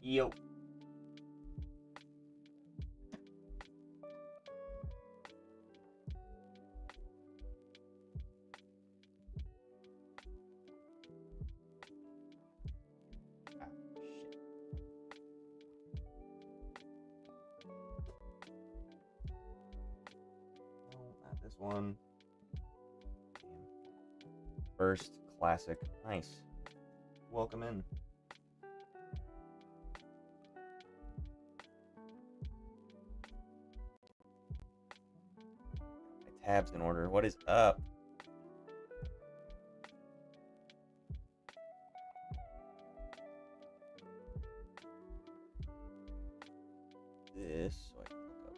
Yo. Ah, shit. No, not this one. Damn. First classic. Nice. Welcome in. My tabs in order. What is up? This so I can look up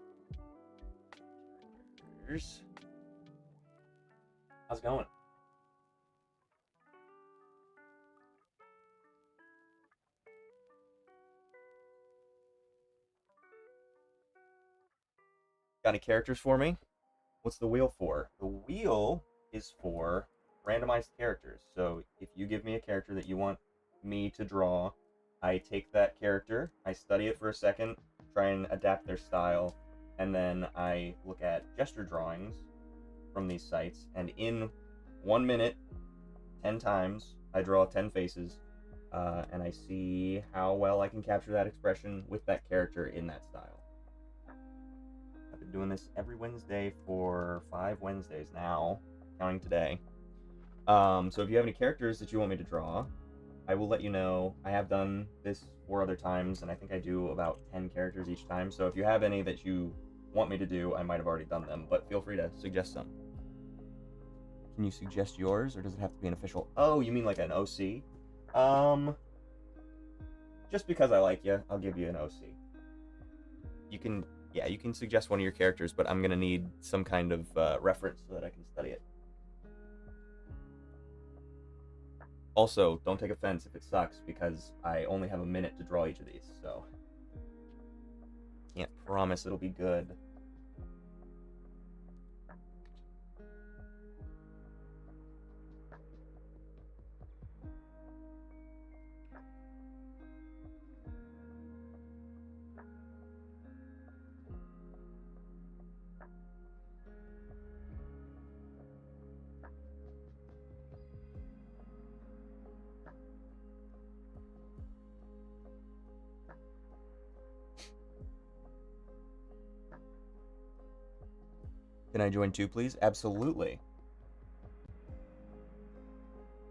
characters. How's it going? Got any characters for me? What's the wheel for? The wheel is for randomized characters. So if you give me a character that you want me to draw, I take that character, I study it for a second, try and adapt their style, and then I look at gesture drawings from these sites, and in 1 minute, 10 times, I draw 10 faces, and I see how well I can capture that expression with that character in that style. I've been doing this every Wednesday for 5 Wednesdays now, counting today. So if you have any characters that you want me to draw, I will let you know. I have done this 4 other times, and I think I do about 10 characters each time. So if you have any that you want me to do, I might have already done them, but feel free to suggest some. Can you suggest yours, or does it have to be an official? Oh, you mean like an OC? Just because I like you, I'll give you an OC. You can suggest one of your characters, but I'm gonna need some kind of reference so that I can study it. Also, don't take offense if it sucks, because I only have a minute to draw each of these, so can't promise it'll be good. Can I join too, please? Absolutely.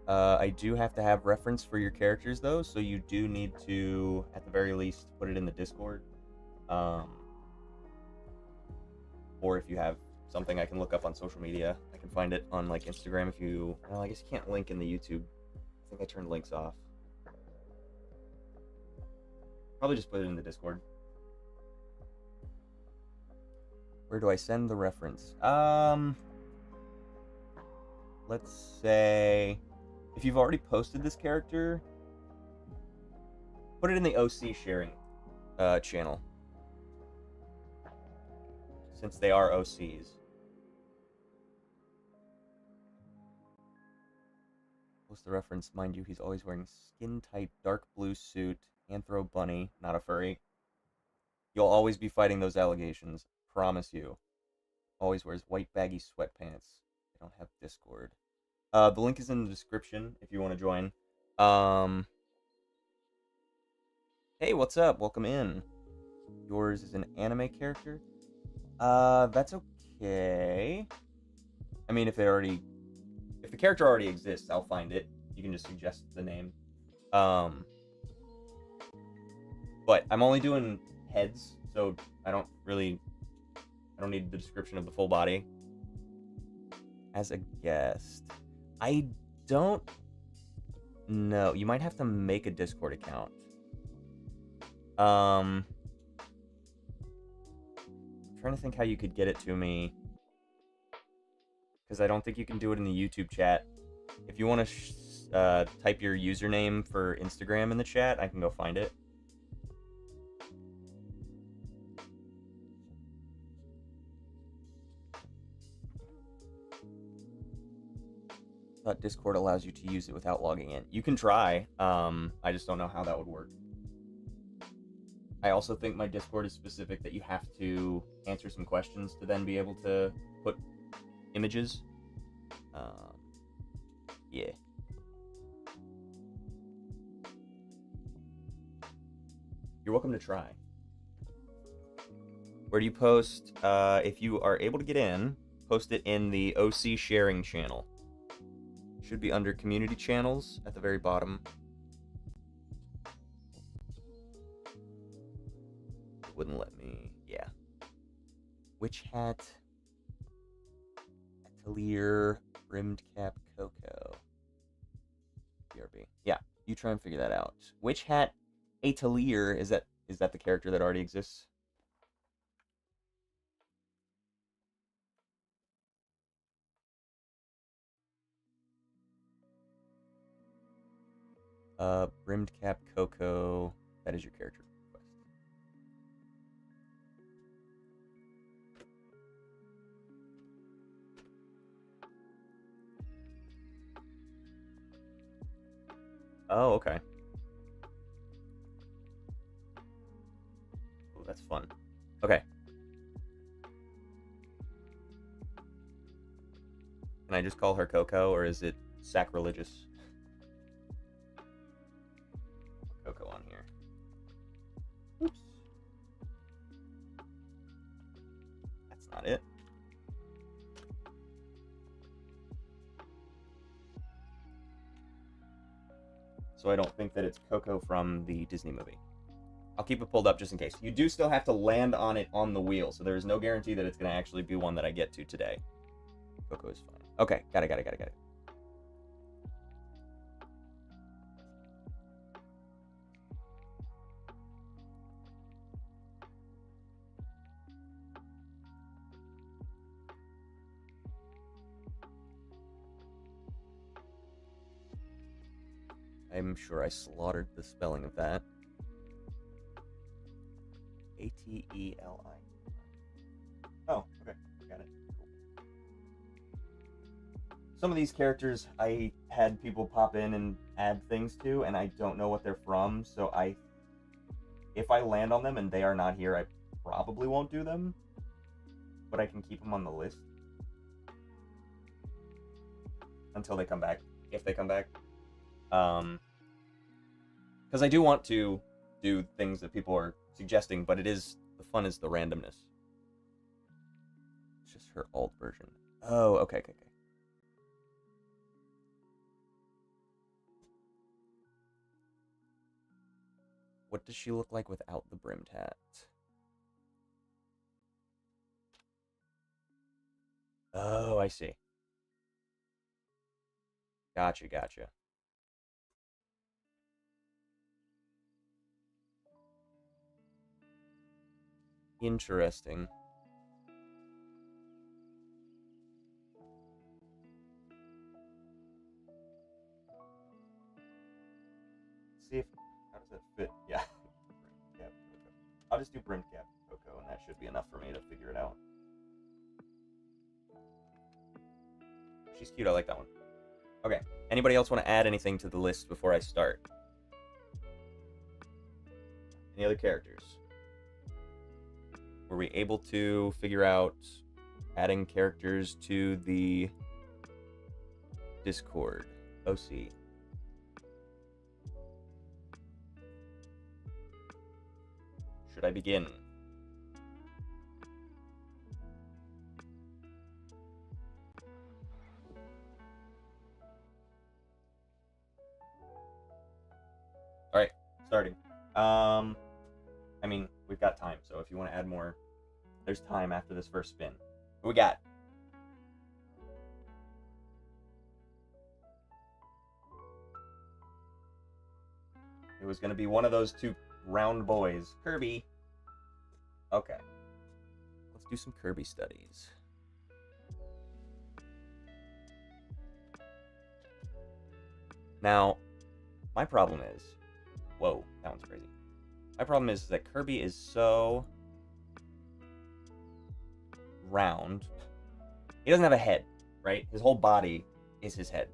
I do have to have reference for your characters, though, so you do need to, at the very least, put it in the Discord. Or if you have something I can look up on social media, I can find it on, like, Instagram if you... Well, I guess you can't link in the YouTube. I think I turned links off. Probably just put it in the Discord. Where do I send the reference? Let's say... If you've already posted this character, put it in the OC sharing channel, since they are OCs. Post the reference. Mind you, he's always wearing skin-tight dark blue suit, Anthro bunny, not a furry. You'll always be fighting those allegations, promise you. Always wears white baggy sweatpants. I don't have Discord. The link is in the description if you want to join. Hey, what's up? Welcome in. Yours is an anime character? That's okay. I mean, if the character already exists, I'll find it. You can just suggest the name. But I'm only doing heads, so I don't need the description of the full body. As a guest, I don't know. You might have to make a Discord account. I'm trying to think how you could get it to me, because I don't think you can do it in the YouTube chat. If you want to type your username for Instagram in the chat, I can go find it. I thought Discord allows you to use it without logging in. You can try. I just don't know how that would work. I also think my Discord is specific that you have to answer some questions to then be able to put images. Yeah. You're welcome to try. Where do you post? If you are able to get in, post it in the OC sharing channel. Should be under community channels at the very bottom. It wouldn't let me. Yeah. Witch Hat. Atelier. Brimmed Cap Coco. BRB. Yeah, you try and figure that out. Witch Hat Atelier, is that the character that already exists? Brimmed Cap Coco. That is your character request. Oh, okay. Oh, that's fun. Okay. Can I just call her Coco, or is it sacrilegious? Coco on here. Oops. That's not it. So I don't think that it's Coco from the Disney movie. I'll keep it pulled up just in case. You do still have to land on it on the wheel, so there is no guarantee that it's going to actually be one that I get to today. Coco is fine. Okay, got it. I'm sure I slaughtered the spelling of that. Ateli. Oh, okay. Got it. Cool. Some of these characters I had people pop in and add things to, and I don't know what they're from, so if I land on them and they are not here, I probably won't do them, but I can keep them on the list until they come back, if they come back. Because I do want to do things that people are suggesting, but the fun is the randomness. It's just her alt version. Oh, okay. What does she look like without the brimmed hat? Oh, I see. Gotcha. Interesting. See if how does that fit? Yeah. Brim cap Coco. I'll just do brim cap Coco, and that should be enough for me to figure it out. She's cute. I like that one. Okay. Anybody else want to add anything to the list before I start? Any other characters? Were we able to figure out adding characters to the Discord? OC. Should I begin? Alright, starting. I mean, we've got time, so if you want to add more, there's time after this first spin. What we got? It was going to be one of those two round boys. Kirby. Okay. Let's do some Kirby studies. Now, my problem is... Whoa, that one's crazy. My problem is that Kirby is so... round. He doesn't have a head, right? His whole body is his head.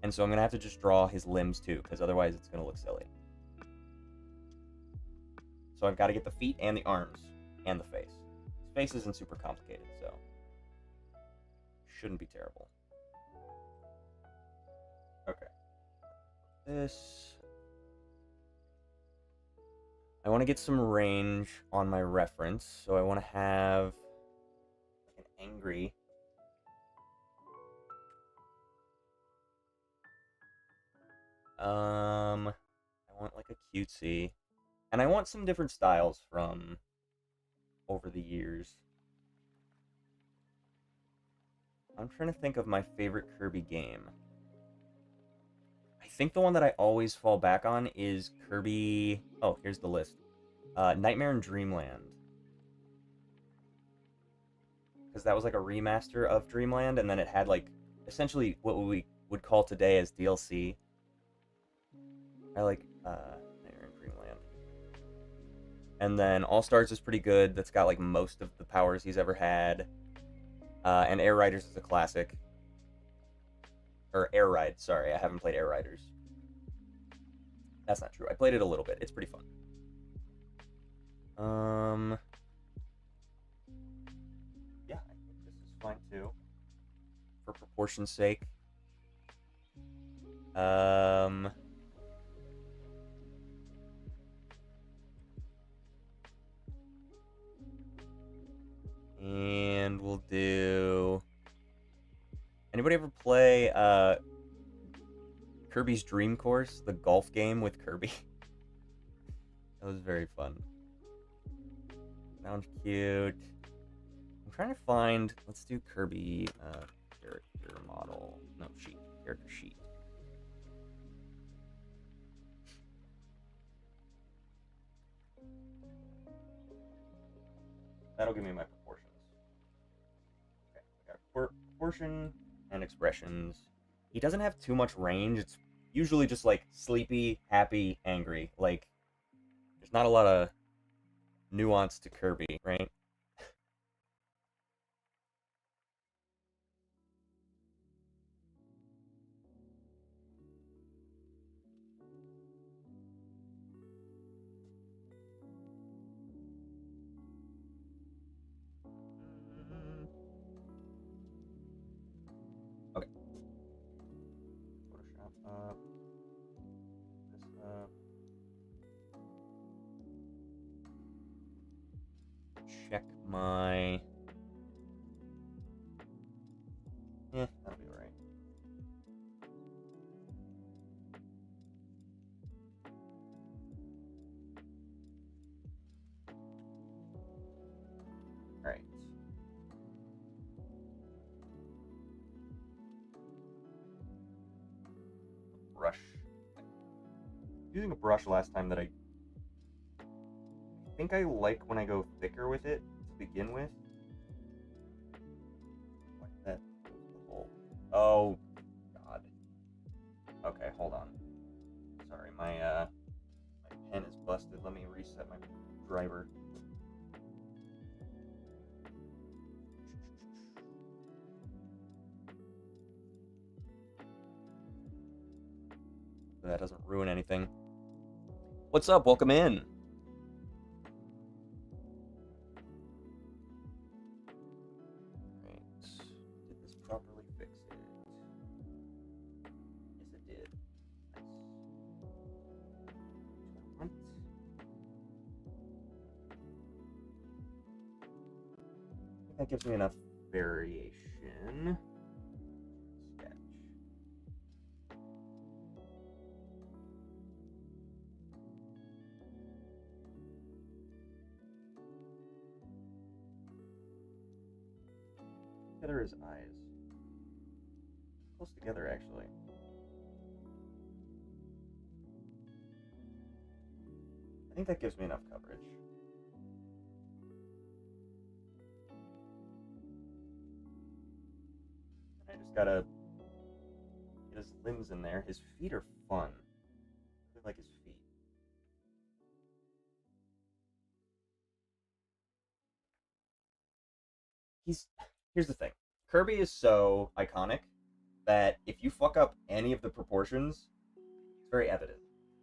And so I'm going to have to just draw his limbs too, because otherwise it's going to look silly. So I've got to get the feet and the arms and the face. His face isn't super complicated, so shouldn't be terrible. Okay. This. I want to get some range on my reference, so I want to have an angry. I want like a cutesy, and I want some different styles from over the years. I'm trying to think of my favorite Kirby game. I think the one that I always fall back on is Kirby... Oh, here's the list. Nightmare in Dreamland. Because that was like a remaster of Dreamland, and then it had like, essentially what we would call today as DLC. I like Nightmare in Dreamland. And then All Stars is pretty good. That's got like most of the powers he's ever had. And Air Riders is a classic. Or Air Ride, sorry. I haven't played Air Riders. That's not true. I played it a little bit. It's pretty fun. Yeah, I think this is fine too. For proportion's sake. And we'll do... Anybody ever play Kirby's Dream Course, the golf game with Kirby? That was very fun. Sounds cute. I'm trying to find... Let's do Kirby character model. No, sheet. Character sheet. That'll give me my proportions. Okay, I got proportion and expressions. He doesn't have too much range. It's usually just like sleepy, happy, angry. Like, there's not a lot of nuance to Kirby, right? Okay. Photoshop up. This up. Check my... that'll be alright. Alright. Brush. Using a brush last time that I think I like when I go thicker with it to begin with. Like that goes the whole... Oh, God. Okay, hold on. Sorry, my pen is busted. Let me reset my driver. That doesn't ruin anything. What's up? Welcome in. Right. Did this properly fix it? Yes, it did. Nice. I think that gives me enough variation. Sketch. Together his eyes. Close together, actually. I think that gives me enough coverage. I just gotta get his limbs in there. His feet are fun. I really like his feet. Here's the thing. Kirby is so iconic that if you fuck up any of the proportions, it's very evident.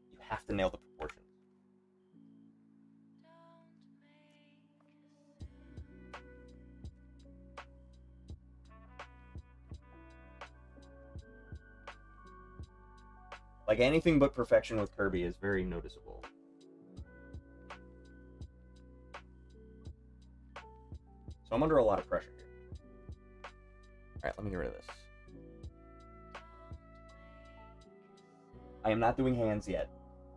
You have to nail the proportions. Like, anything but perfection with Kirby is very noticeable. So I'm under a lot of pressure here. Alright, let me get rid of this. I am not doing hands yet.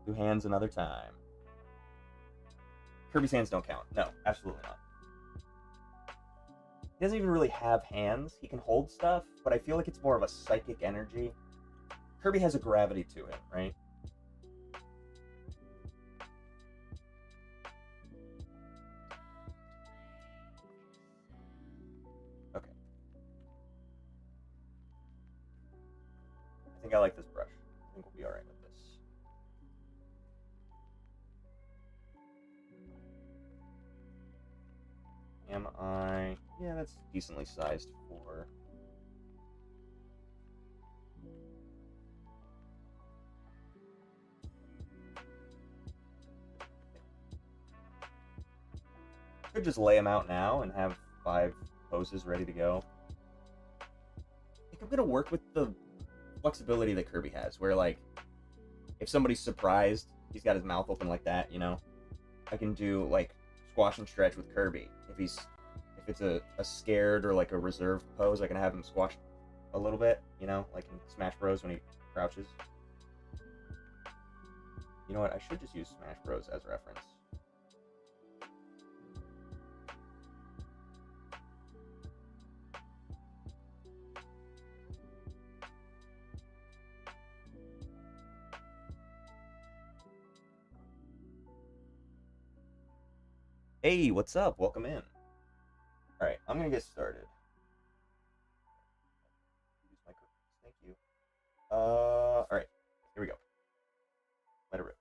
Do hands another time. Kirby's hands don't count. No, absolutely not. He doesn't even really have hands. He can hold stuff, but I feel like it's more of a psychic energy. Kirby has a gravity to him, right? Okay. I think I like this brush. I think we'll be alright with this. Am I... Yeah, that's decently sized for... Could just lay them out now and have 5 poses ready to go. I think I'm gonna work with the flexibility that Kirby has, where, like, if somebody's surprised, he's got his mouth open like that, you know? I can do, like, squash and stretch with Kirby. If it's a scared or, like, a reserved pose, I can have him squash a little bit, you know? Like in Smash Bros. When he crouches. You know what? I should just use Smash Bros. As reference. Hey, what's up? Welcome in. Alright, I'm gonna get started. Use my cookies, thank you. Alright, here we go. Let it rip.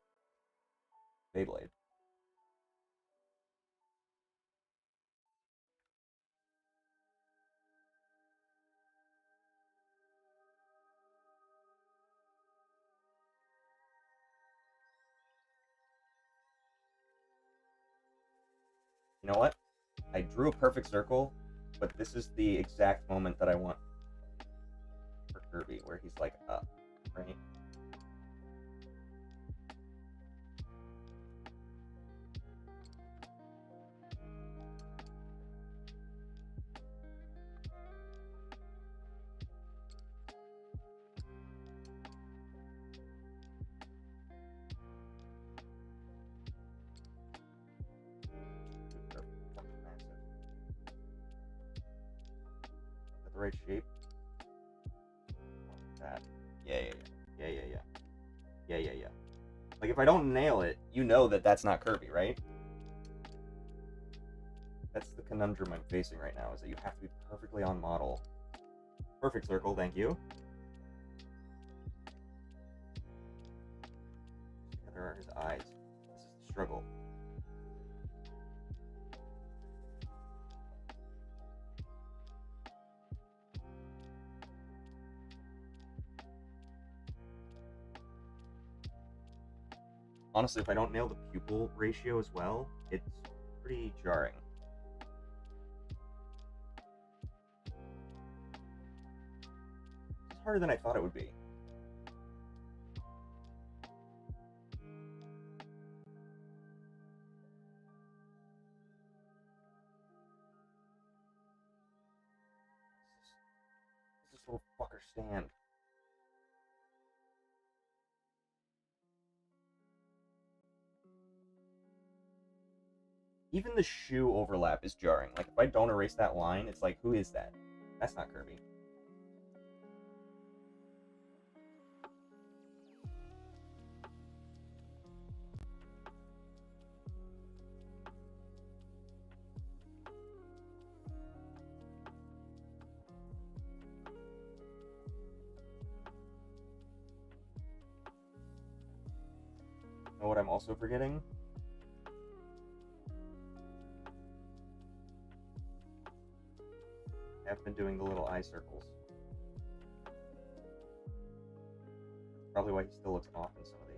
Beyblade. You know what? I drew a perfect circle, but this is the exact moment that I want for Kirby, where he's like up, right? The right shape. That. Yeah. Like, if I don't nail it, you know that that's not Kirby, right? That's the conundrum I'm facing right now, is that you have to be perfectly on model. Perfect circle, thank you. There are his eyes. This is the struggle. Honestly, if I don't nail the pupil ratio as well, it's pretty jarring. It's harder than I thought it would be. This little fucker stand. Even the shoe overlap is jarring. Like, if I don't erase that line, it's like, who is that? That's not Kirby. You know what I'm also forgetting? I've been doing the little eye circles. Probably why he still looks off in some of these.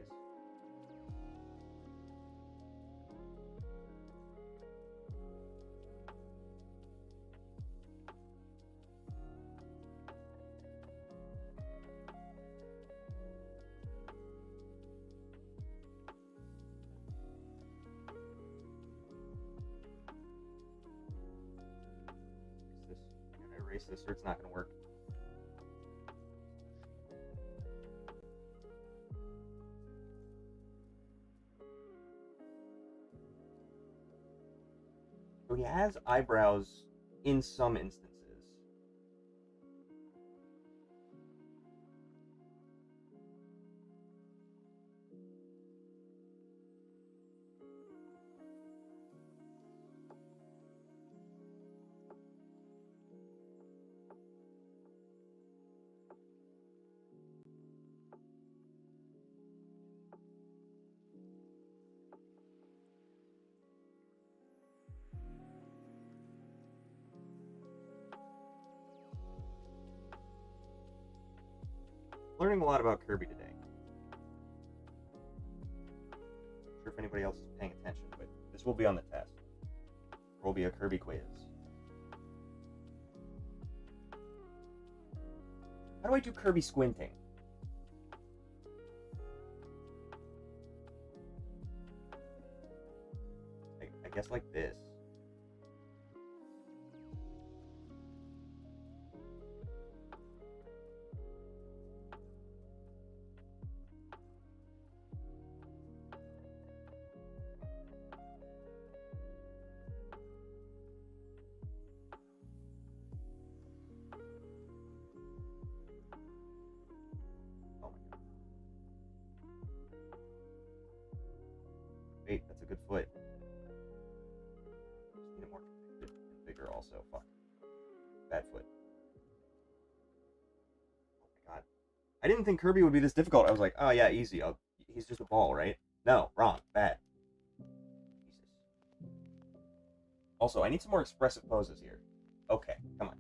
erase this or it's not going to work. So he has eyebrows in some instances. Learning a lot about Kirby today. Not sure if anybody else is paying attention, but this will be on the test. There will be a Kirby quiz. How do I do Kirby squinting? I guess like this. Wait, that's a good foot. Just need it more bigger also. Fuck. Bad foot. Oh my god. I didn't think Kirby would be this difficult. I was like, oh yeah, easy. He's just a ball, right? No, wrong. Bad. Jesus. Also, I need some more expressive poses here. Okay, come on.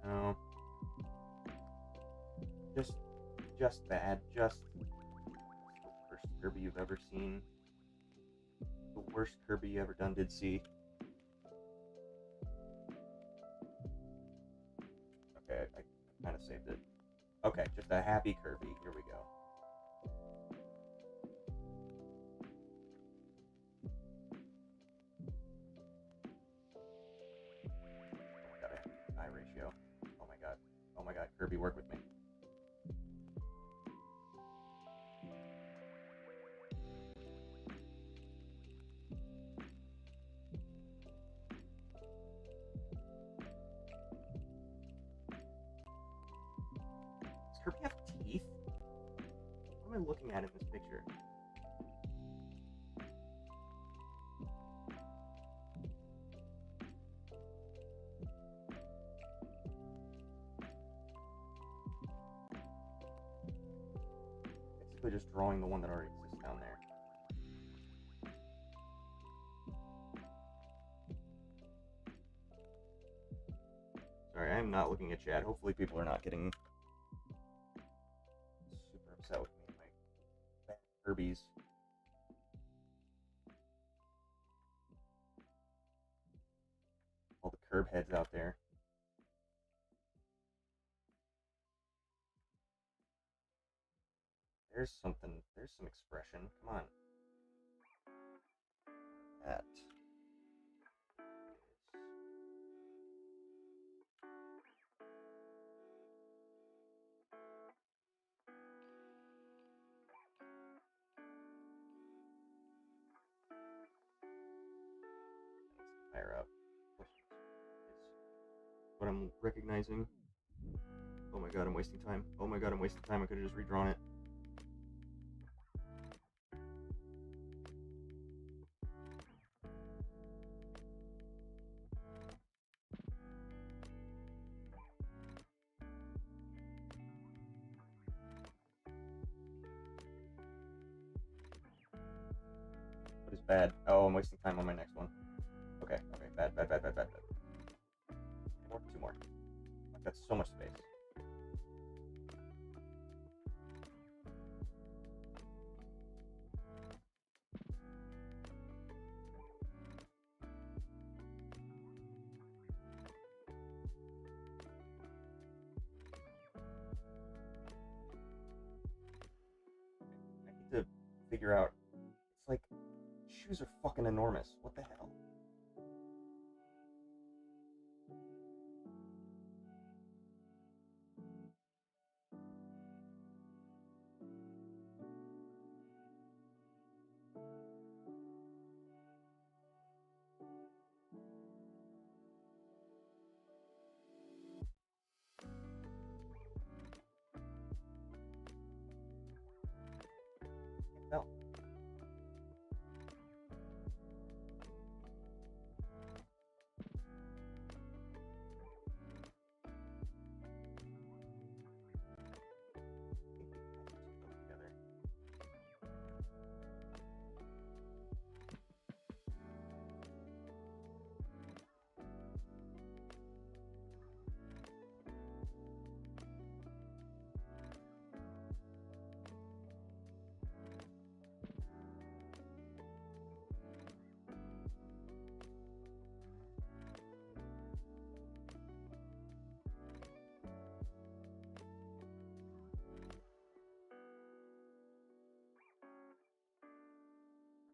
No. Just bad. Just the worst Kirby you've ever seen. The worst Kirby you ever done did see. Okay, I kind of saved it. Okay, just a happy Kirby. Here we go. Eye ratio. Oh my god. Oh my god, Kirby, work with me. Does Kirby have teeth? What am I looking at in this picture? Basically just drawing the one that already exists down there. Sorry, I am not looking at chat. Hopefully people are not getting super upset with me. My bad Kirby's. All the curb heads out there. There's some expression. Come on. That. Higher up. What I'm recognizing. Oh my god, I'm wasting time. Oh my god, I'm wasting time. I could have just redrawn it. bad. Oh, I'm wasting time on my next one. Okay, okay, bad, bad, bad, bad, bad, bad. Two more. I've got so much space. I need to figure out. It's like shoes are fucking enormous. What the hell? No.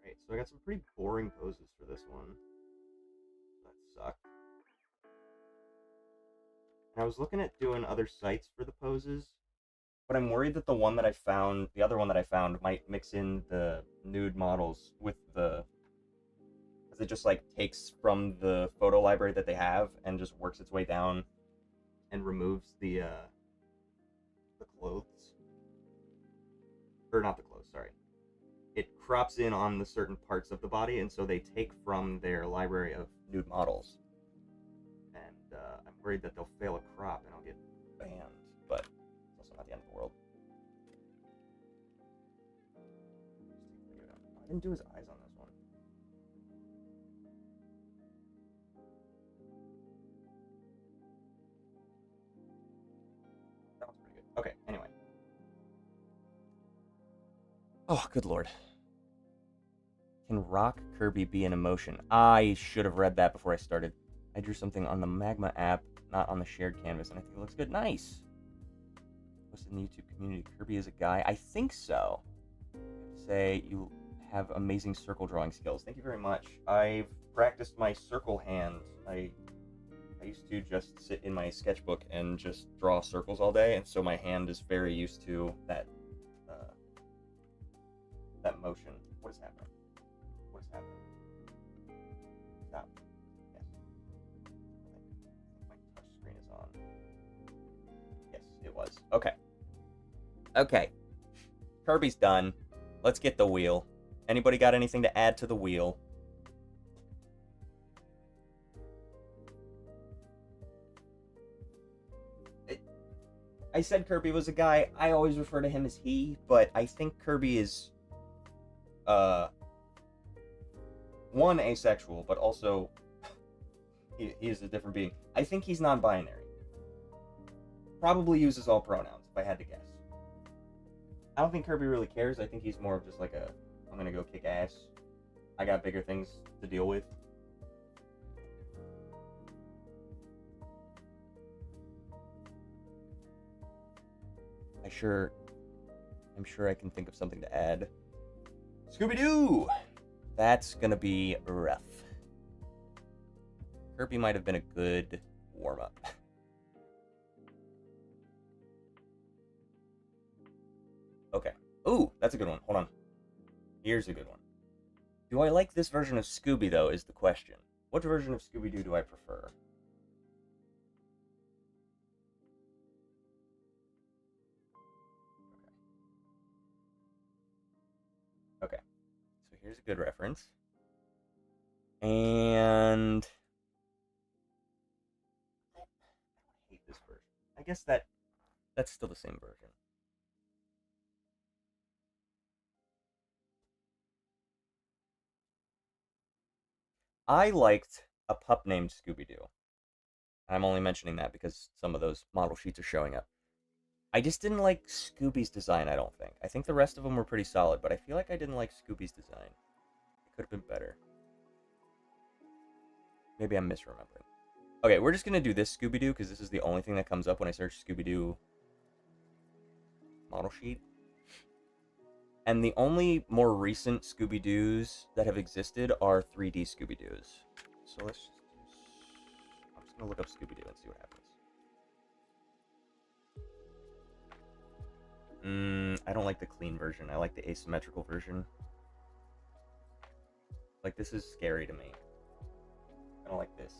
Alright, so I got some pretty boring poses for this one. That sucked. And I was looking at doing other sites for the poses, but I'm worried that the other one that I found, might mix in the nude models with the, because it just like takes from the photo library that they have and just works its way down and removes the clothes, or not the clothes, sorry. It crops in on the certain parts of the body, and so they take from their library of nude models. And I'm worried that they'll fail a crop and I'll get banned, but it's also not the end of the world. I didn't do his eyes on this one. That one's pretty good. Okay, anyway. Oh, good lord. Can rock Kirby be an emotion? I should have read that before I started. I drew something on the Magma app, not on the shared canvas, and I think it looks good. Nice! Posted in the YouTube community. Kirby is a guy. I think so. I have to say, you have amazing circle drawing skills. Thank you very much. I've practiced my circle hand. I used to just sit in my sketchbook and just draw circles all day, and so my hand is very used to that that motion. What is happening? What is happening? Stop. Yes. I think my touch screen is on. Yes, it was. Okay. Okay. Kirby's done. Let's get the wheel. Anybody got anything to add to the wheel? I said Kirby was a guy. I always refer to him as he, but I think Kirby is one, asexual, but also he is a different being. I think he's non-binary. Probably uses all pronouns, if I had to guess. I don't think Kirby really cares. I think he's more of just like a, I'm gonna go kick ass. I got bigger things to deal with. I'm sure I can think of something to add. Scooby-Doo! That's gonna be rough. Kirby might have been a good warm-up. Okay. Ooh, that's a good one. Hold on. Here's a good one. Do I like this version of Scooby, though, is the question. What version of Scooby-Doo do I prefer? Okay. So here's a good reference. And I hate this version. I guess that's still the same version. I liked a pup named Scooby-Doo. I'm only mentioning that because some of those model sheets are showing up. I just didn't like Scooby's design, I don't think. I think the rest of them were pretty solid, but I feel like I didn't like Scooby's design. It could have been better. Maybe I'm misremembering. Okay, we're just going to do this Scooby-Doo because this is the only thing that comes up when I search Scooby-Doo model sheet. And the only more recent Scooby-Doos that have existed are 3D Scooby-Doos. So let's just I'm just going to look up Scooby-Doo and see what happens. I don't like the clean version. I like the asymmetrical version. Like, this is scary to me. I don't like this.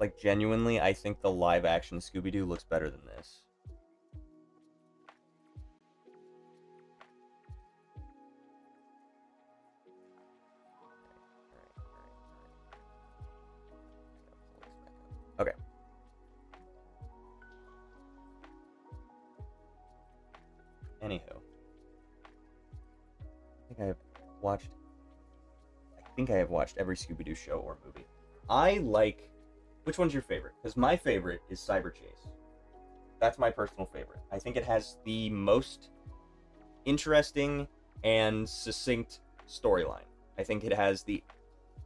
Like, genuinely, I think the live-action Scooby-Doo looks better than this. Okay. Anywho. I think I have watched every Scooby-Doo show or movie. I like... Which one's your favorite? Because my favorite is Cyber Chase. That's my personal favorite. I think it has the most interesting and succinct storyline. I think it has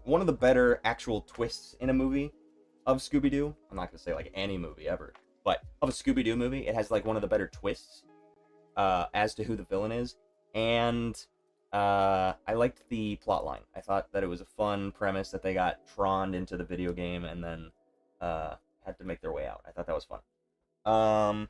one of the better actual twists in a movie of Scooby-Doo. I'm not going to say like any movie ever, but of a Scooby-Doo movie, it has like one of the better twists as to who the villain is. And I liked the plot line. I thought that it was a fun premise that they got troned into the video game and then had to make their way out. I thought that was fun. I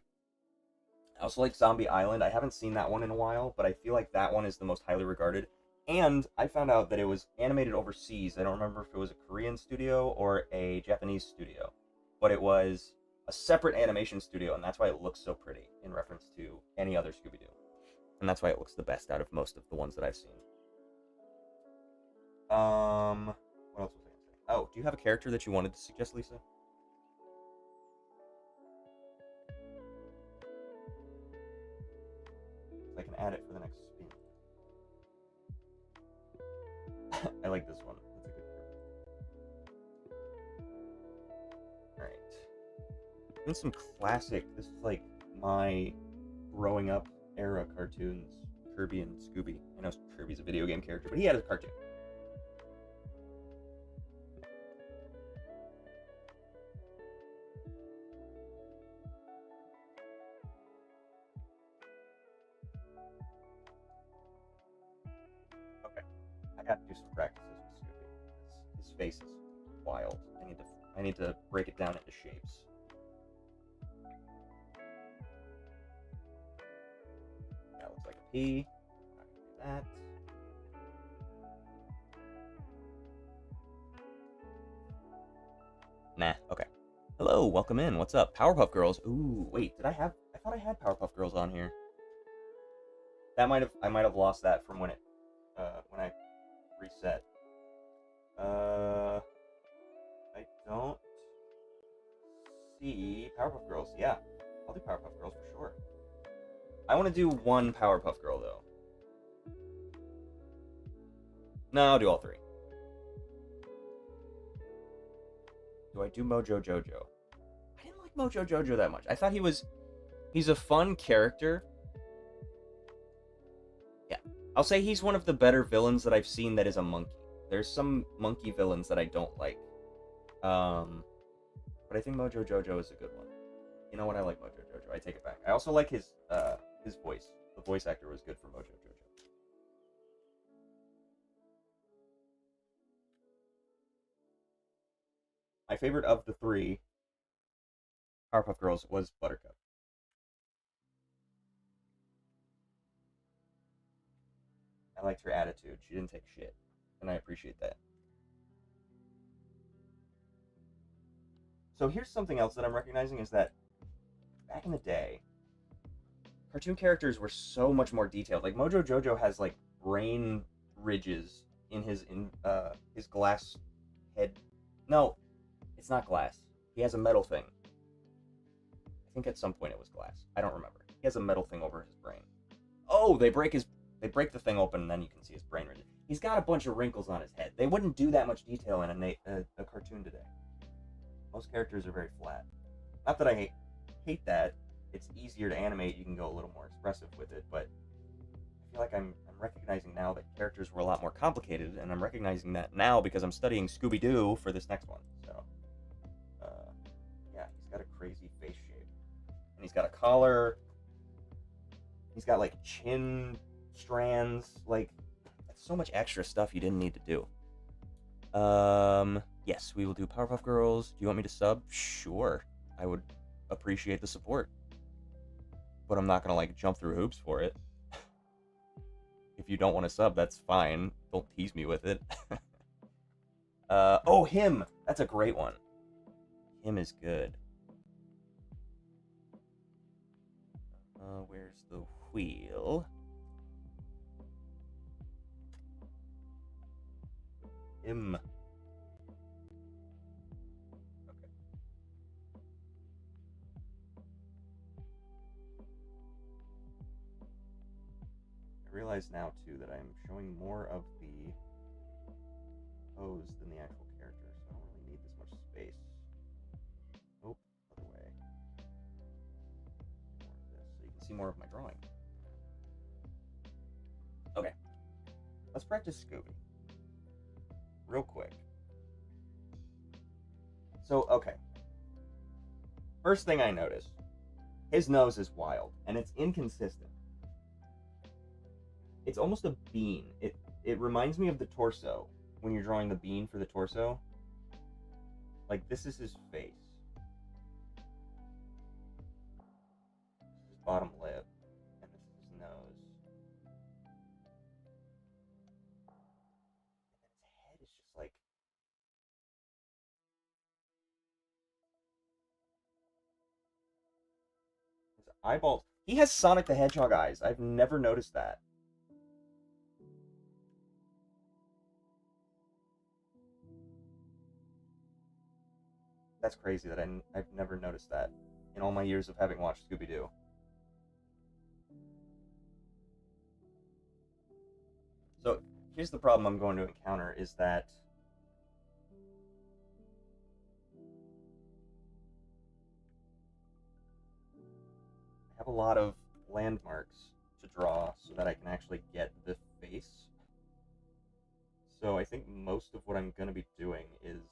also like Zombie Island. I haven't seen that one in a while, but I feel like that one is the most highly regarded. And I found out that it was animated overseas. I don't remember if it was a Korean studio or a Japanese studio, but it was a separate animation studio, and that's why it looks so pretty in reference to any other Scooby-Doo. And that's why it looks the best out of most of the ones that I've seen. What else was I going to say? Oh, do you have a character that you wanted to suggest, Lisa? I can add it for the next spin. I like this one. That's a good group. Alright. Doing some classic, this is like my growing up era cartoons. Kirby and Scooby. I know Kirby's a video game character, but he had a cartoon. Okay. I gotta do some practices with Scooby. His face is wild. I need to break it down into shapes. That looks like a P. Not gonna do that. Nah, okay. Hello, welcome in. What's up? Powerpuff Girls. Ooh, wait, I thought I had Powerpuff Girls on here. I might have lost that from when I reset. I don't see Powerpuff Girls. Yeah, I'll do Powerpuff Girls for sure. I want to do one Powerpuff Girl, though. No, I'll do all three. Do I do Mojo Jojo? I didn't like Mojo Jojo that much. I thought he's a fun character. Yeah. I'll say he's one of the better villains that I've seen that is a monkey. There's some monkey villains that I don't like. But I think Mojo Jojo is a good one. You know what? I like Mojo Jojo. I take it back. I also like his voice. The voice actor was good for Mojo Jojo. My favorite of the three Powerpuff Girls was Buttercup. I liked her attitude. She didn't take shit, and I appreciate that. So here's something else that I'm recognizing is that back in the day, cartoon characters were so much more detailed. Like Mojo Jojo has like brain ridges in his glass head. No, it's not glass. He has a metal thing. I think at some point it was glass. I don't remember. He has a metal thing over his brain. Oh, they break the thing open, and then you can see his brain. He's got a bunch of wrinkles on his head. They wouldn't do that much detail in a cartoon today. Most characters are very flat. Not that I hate that. It's easier to animate. You can go a little more expressive with it, but I feel like I'm recognizing now that characters were a lot more complicated, and I'm recognizing that now because I'm studying Scooby-Doo for this next one. So, yeah, he's got a crazy face shape, and he's got a collar. He's got like chin strands. Like, that's so much extra stuff you didn't need to do. Yes, we will do Powerpuff Girls. Do you want me to sub? Sure, I would appreciate the support, but I'm not gonna like jump through hoops for it. If you don't want to sub, that's fine. Don't tease me with it. Oh, him! That's a great one. Him is good. Where's the wheel? Him. Okay. I realize now, too, that I'm showing more of the pose than the actual character, so I don't really need this much space. Nope, other way. More of this, so you can see more of my drawing. Okay, let's practice Scooby. Real quick. So, okay. First thing I noticed, his nose is wild, and it's inconsistent. It's almost a bean. It reminds me of the torso, when you're drawing the bean for the torso. Like, this is his face. This is his bottom lip, and this is his nose. And his head is just like... his eyeballs... He has Sonic the Hedgehog eyes. I've never noticed that. That's crazy that I've never noticed that in all my years of having watched Scooby-Doo. So, here's the problem I'm going to encounter, is that I have a lot of landmarks to draw so that I can actually get the face. So I think most of what I'm going to be doing is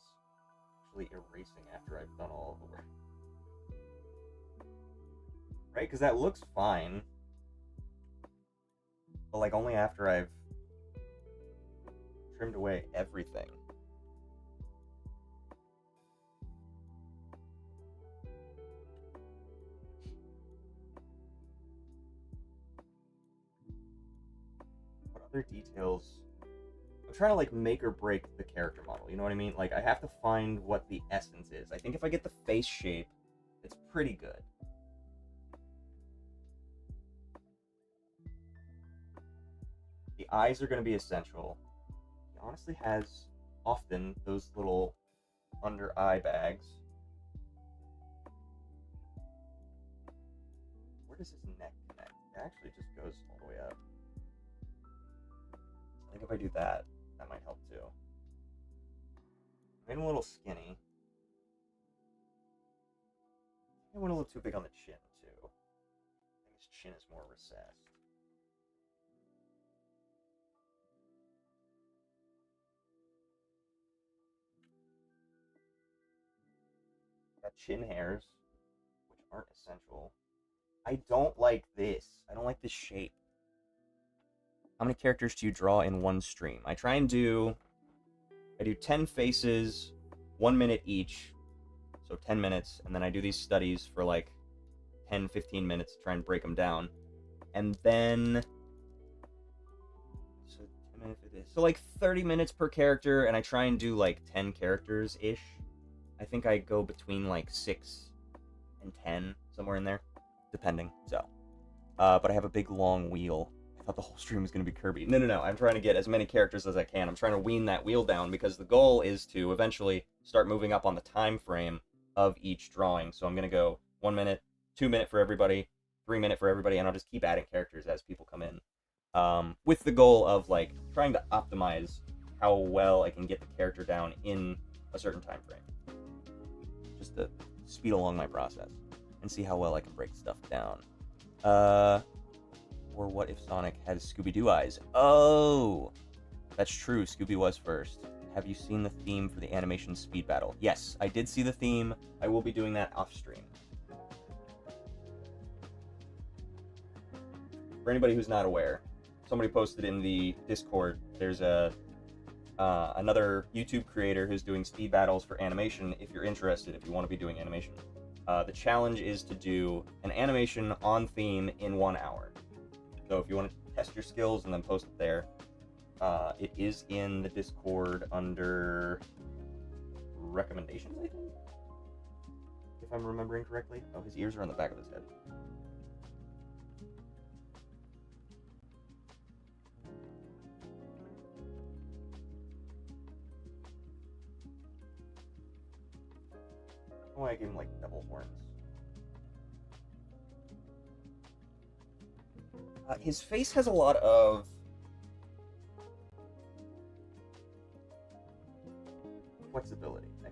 actually erasing after I've done all of the work. Right? Because that looks fine. But like only after I've trimmed away everything. What other details? I'm trying to like make or break the character model, you know what I mean? Like I have to find what the essence is. I think if I get the face shape, it's pretty good. The eyes are going to be essential. He honestly has often those little under eye bags. Where does his neck connect? It actually just goes all the way up. I think if I do that, that might help too. I made him a little skinny. I went a little too big on the chin too. I think his chin is more recessed. Got chin hairs, which aren't essential. I don't like this. I don't like this shape. How many characters do you draw in one stream? I do 10 faces, 1 minute each, so 10 minutes, and then I do these studies for like 10, 15 minutes to try and break them down. And then, so 10 minutes for this. So like 30 minutes per character, and I try and do like 10 characters-ish. I think I go between like 6 and 10, somewhere in there, depending, so. But I have a big long wheel. I thought the whole stream was going to be Kirby. No. I'm trying to get as many characters as I can. I'm trying to wean that wheel down because the goal is to eventually start moving up on the time frame of each drawing. So I'm going to go 1 minute, 2 minute for everybody, 3 minute for everybody, and I'll just keep adding characters as people come in, with the goal of like trying to optimize how well I can get the character down in a certain time frame, just to speed along my process and see how well I can break stuff down. Or what if Sonic had Scooby-Doo eyes? Oh, that's true. Scooby was first. Have you seen the theme for the animation speed battle? Yes, I did see the theme. I will be doing that off stream. For anybody who's not aware, somebody posted in the Discord, there's another YouTube creator who's doing speed battles for animation. If you're interested, if you want to be doing animation, the challenge is to do an animation on theme in 1 hour. So if you want to test your skills and then post it there, it is in the Discord under recommendations, I think, if I'm remembering correctly. Oh, his ears are on the back of his head. Oh, I gave him like double horns. His face has a lot of flexibility. I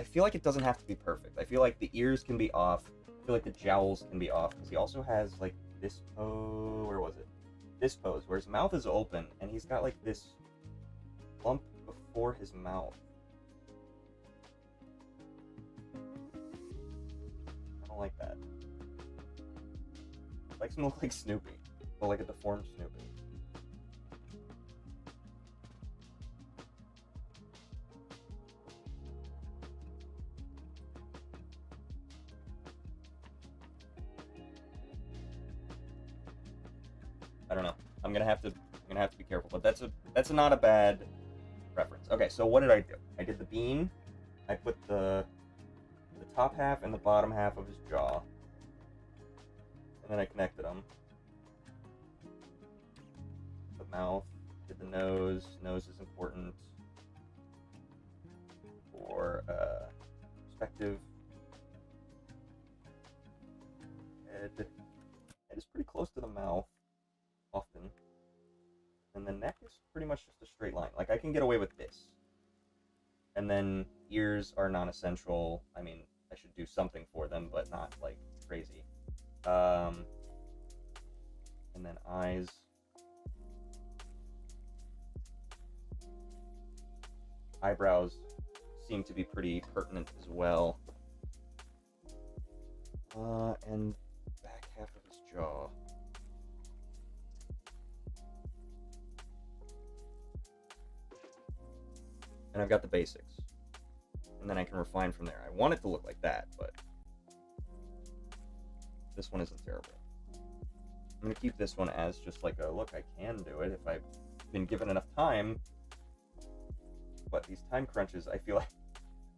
feel like it doesn't have to be perfect. I feel like the ears can be off. I feel like the jowls can be off, because he also has like this pose. Where was it? This pose where his mouth is open and he's got like this lump before his mouth. I don't like that. It likes him to look like Snoopy, but like a deformed Snoopy. I don't know. I'm gonna have to be careful, but that's not a bad reference. Okay, so what did I do? I did the bean. I put the top half and the bottom half of his jaw, and then I connected them. The mouth, did the nose. Nose is important for perspective. Head is pretty close to the mouth often, and the neck is pretty much just a straight line. Like, I can get away with this. And then ears are non-essential. I mean, I should do something for them, but not like crazy. And then eyes. Eyebrows seem to be pretty pertinent as well. And back half of his jaw. And I've got the basics. And then I can refine from there. I want it to look like that, but this one isn't terrible. I'm going to keep this one as just like a, look, I can do it if I've been given enough time. But these time crunches, I feel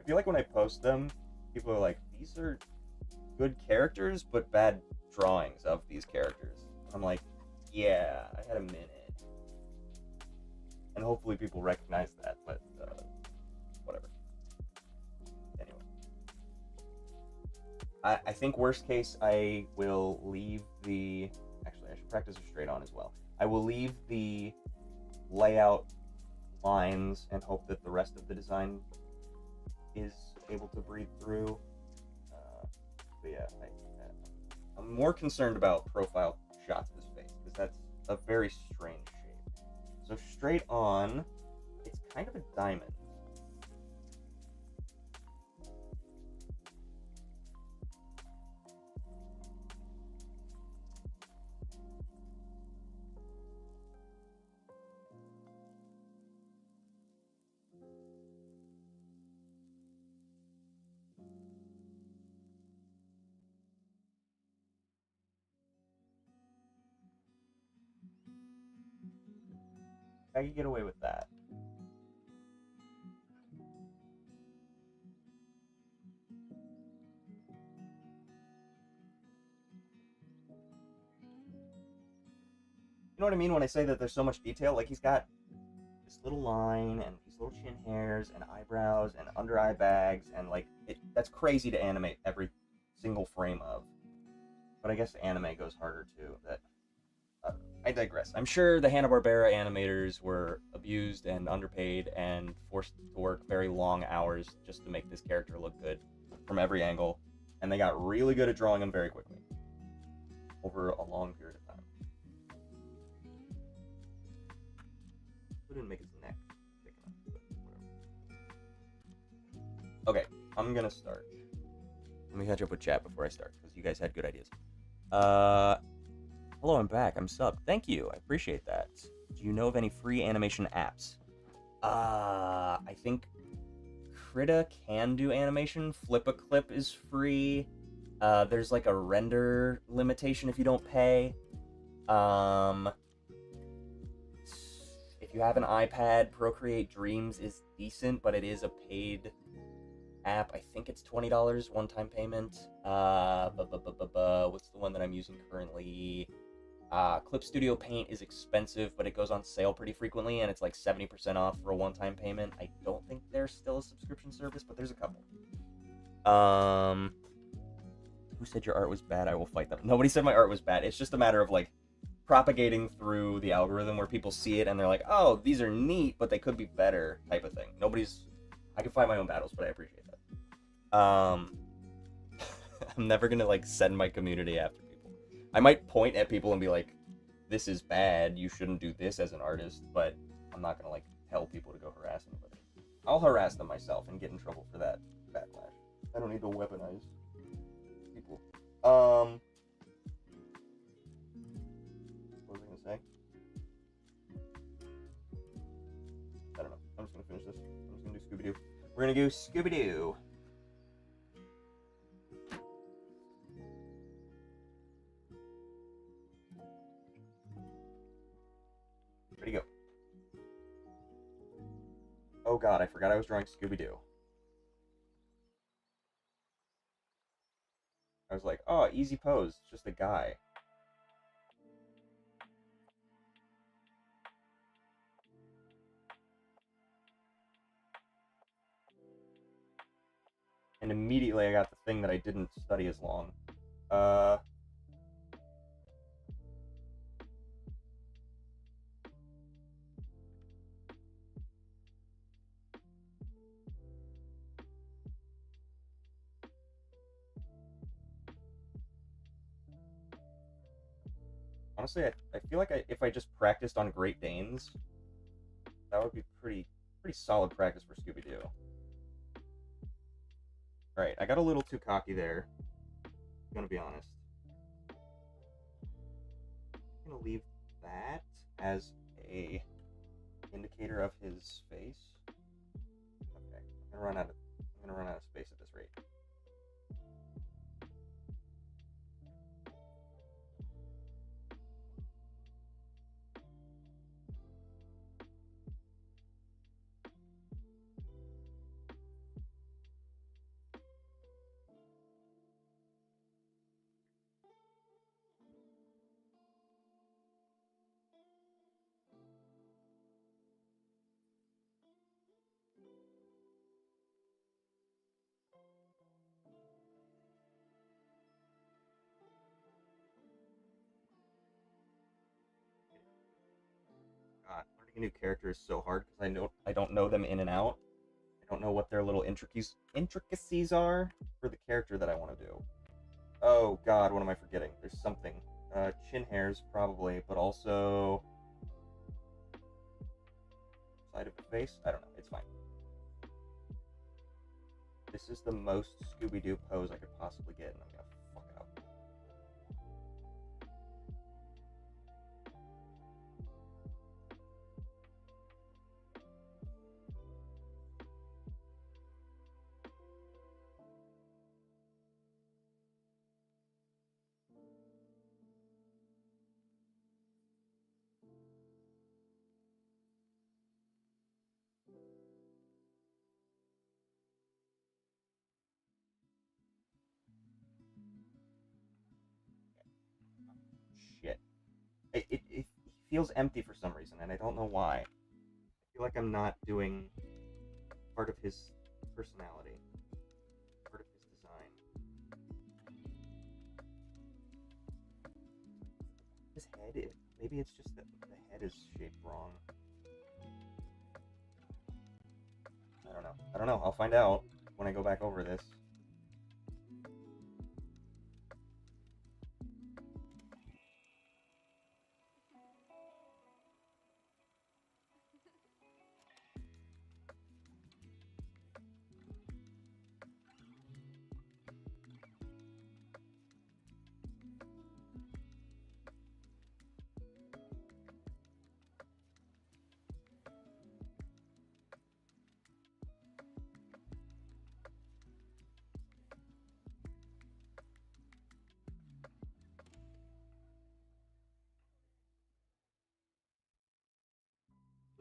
like when I post them, people are like, these are good characters, but bad drawings of these characters. I'm like, yeah, I had a minute. And hopefully people recognize that, but whatever. Anyway. I think worst case, I will leave the... Actually, I should practice a straight on as well. I will leave the layout lines and hope that the rest of the design is able to breathe through. But yeah, I'm more concerned about profile shots of his face, because that's a very strange shape. So straight on, it's kind of a diamond. I could get away with that. You know what I mean when I say that there's so much detail? Like, he's got this little line and these little chin hairs and eyebrows and under eye bags, and like that's crazy to animate every single frame of. But I guess anime goes harder too. That I digress. I'm sure the Hanna-Barbera animators were abused and underpaid and forced to work very long hours just to make this character look good from every angle, and they got really good at drawing him very quickly over a long period of time. Didn't make his neck thick enough, but whatever. Okay, I'm gonna start. Let me catch up with chat before I start, because you guys had good ideas. Hello, I'm back. I'm subbed. Thank you. I appreciate that. Do you know of any free animation apps? I think Krita can do animation. Flip-a-Clip is free. There's like a render limitation if you don't pay. If you have an iPad, Procreate Dreams is decent, but it is a paid app. I think it's $20 one-time payment. What's the one that I'm using currently? Clip Studio Paint is expensive, but it goes on sale pretty frequently, and it's like 70% off for a one-time payment. I don't think there's still a subscription service, but there's a couple. Who said your art was bad? I will fight them. Nobody said my art was bad. It's just a matter of like propagating through the algorithm where people see it and they're like, oh, these are neat, but they could be better, type of thing. I can fight my own battles, but I appreciate that. I'm never gonna like send my community after people. I might point at people and be like, this is bad, you shouldn't do this as an artist, but I'm not gonna like tell people to go harass anybody. I'll harass them myself and get in trouble for that backlash. I don't need to weaponize people. What was I gonna say? I don't know. I'm just gonna finish this. I'm just gonna do Scooby-Doo. We're gonna do Scooby-Doo. Ready to go. Oh god, I forgot I was drawing Scooby-Doo. I was like, oh, easy pose. It's just a guy. And immediately I got the thing that I didn't study as long. Honestly, I feel like if I just practiced on Great Danes, that would be pretty solid practice for Scooby-Doo. Alright, I got a little too cocky there. I'm gonna be honest. I'm gonna leave that as a indicator of his face. Okay, I'm gonna run out of space at this rate. God, learning a new character is so hard because I don't know them in and out. I don't know what their little intricacies are for the character that I want to do. Oh god, what am I forgetting? There's something. Chin hairs probably, but also side of the face. I don't know. It's fine. This is the most Scooby-Doo pose I could possibly get, and I'm gonna fuck it up. Shit. It feels empty for some reason, and I don't know why. I feel like I'm not doing part of his personality, part of his design. his head, maybe it's just that the head is shaped wrong. I don't know. I don't know. I'll find out when I go back over this.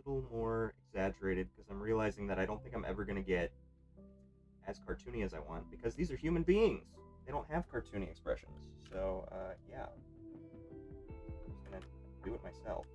A little more exaggerated because I'm realizing that I don't think I'm ever going to get as cartoony as I want because these are human beings. They don't have cartoony expressions. So, yeah. I'm just going to do it myself.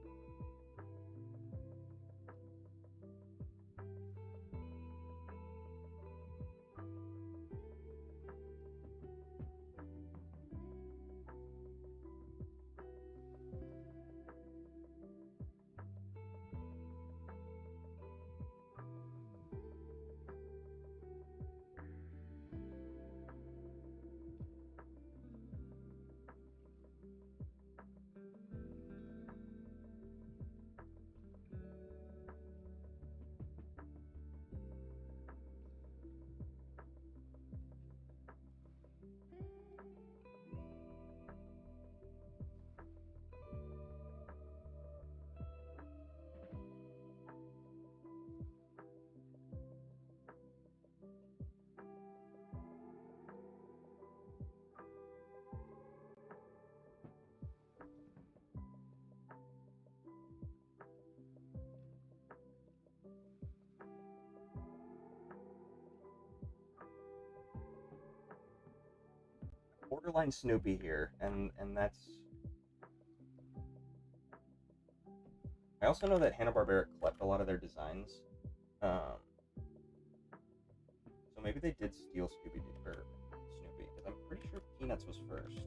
Borderline Snoopy here, and that's. I also know that Hanna-Barbera collect a lot of their designs, so maybe they did steal Scooby Doo or Snoopy because I'm pretty sure Peanuts was first.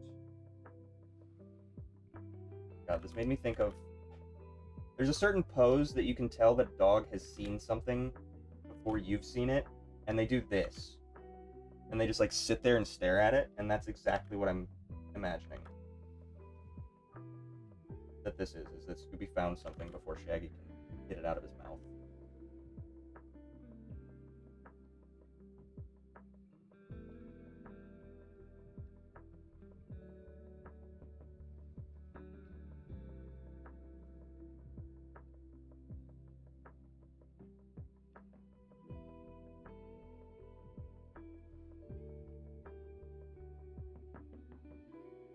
God, this made me think of. There's a certain pose that you can tell that a dog has seen something before you've seen it, and they do this. And they just like sit there and stare at it, and that's exactly what I'm imagining that this is that Scooby found something before Shaggy can get it out of his mouth.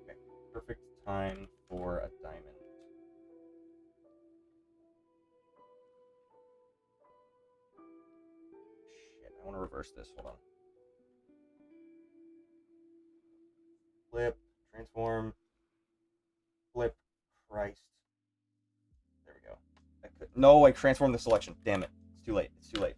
Okay, perfect time for a diamond. Shit, I want to reverse this. Hold on. Flip, transform, flip, Christ. There we go. No, I transformed the selection. Damn it. It's too late. It's too late.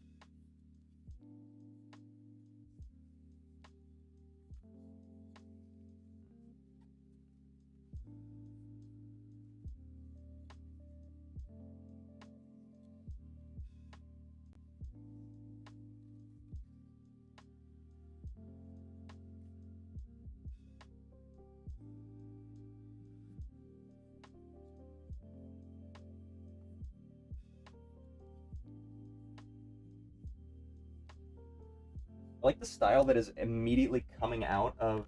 I like the style that is immediately coming out of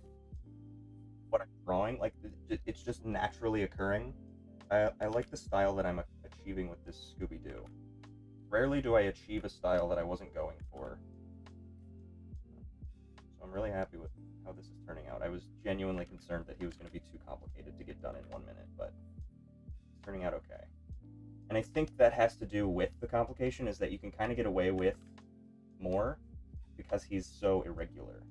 what I'm drawing. Like, it's just naturally occurring. I like the style that I'm achieving with this Scooby Doo. Rarely do I achieve a style that I wasn't going for. So I'm really happy with how this is turning out. I was genuinely concerned that he was going to be too complicated to get done in 1 minute, but it's turning out okay. And I think that has to do with the complication, is that you can kind of get away with more because he's so irregular.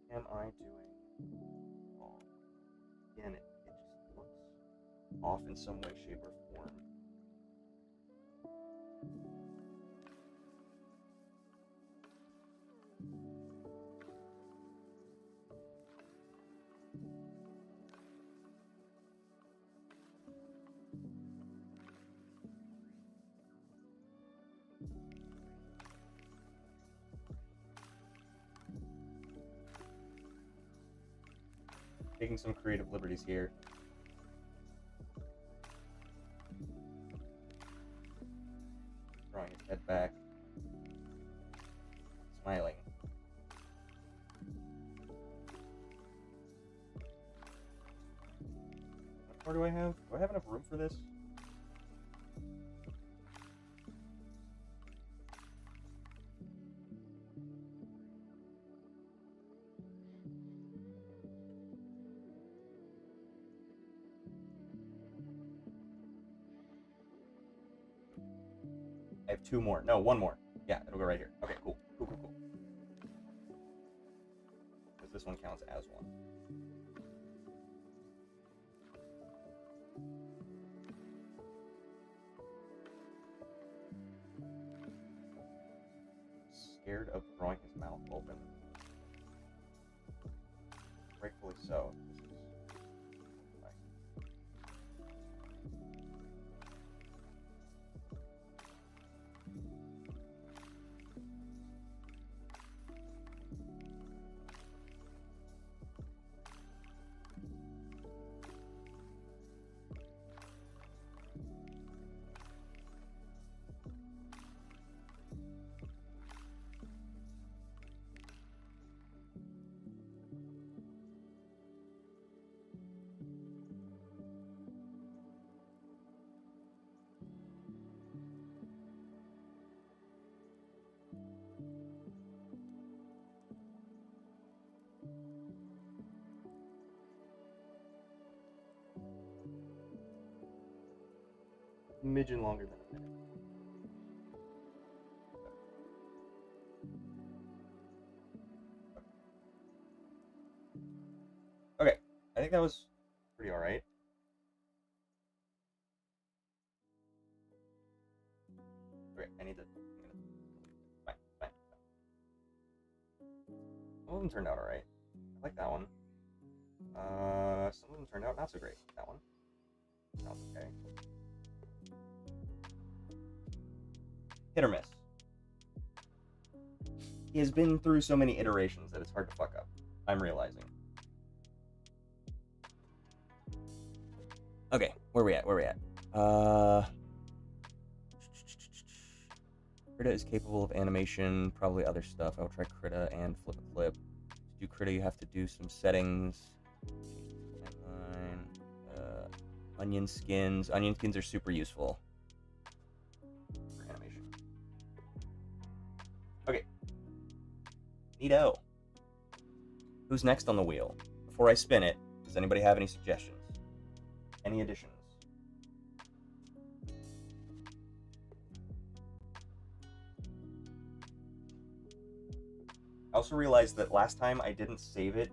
What am I doing wrong? again, it just looks off in some way, shape, or form. Taking some creative liberties here. Drawing his head back. Smiling. How much more do I have? Do I have enough room for this? I have 2 more. No, 1 more. Yeah, it'll go right here. Okay, cool. Cool. Because this one counts as 1. Scared of throwing his mouth open. Rightfully so. Midget longer than a minute. Okay, I think that was pretty alright. Okay, I need to. Fine. Some of them turned out alright. I like that one. Some of them turned out not so great. That one sounds okay. Hit or miss. He has been through so many iterations that it's hard to fuck up. I'm realizing. Okay, where we at? Krita is capable of animation, probably other stuff. I will try Krita and flip a clip. To do Krita, you have to do some settings. Onion skins. Onion skins are super useful for animation. Okay. Neato. Who's next on the wheel? Before I spin it, does anybody have any suggestions? Any additions? I also realized that last time I didn't save it.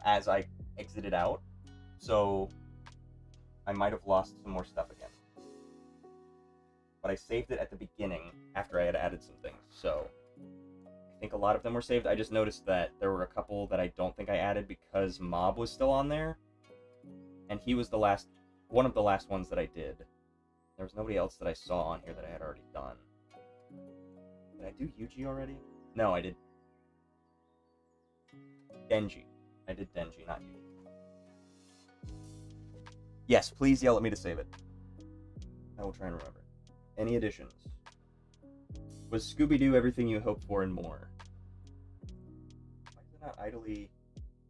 As I exited out, so I might have lost some more stuff again. But I saved it at the beginning after I had added some things, so I think a lot of them were saved. I just noticed that there were a couple that I don't think I added because Mob was still on there, and he was one of the last ones that I did. There was nobody else that I saw on here that I had already done. Did I do Yuji already? No, I did Denji. I did Denji, not Yuji. Yes, please yell at me to save it. I will try and remember. Any additions? Was Scooby-Doo everything you hoped for and more? Why is it not idly...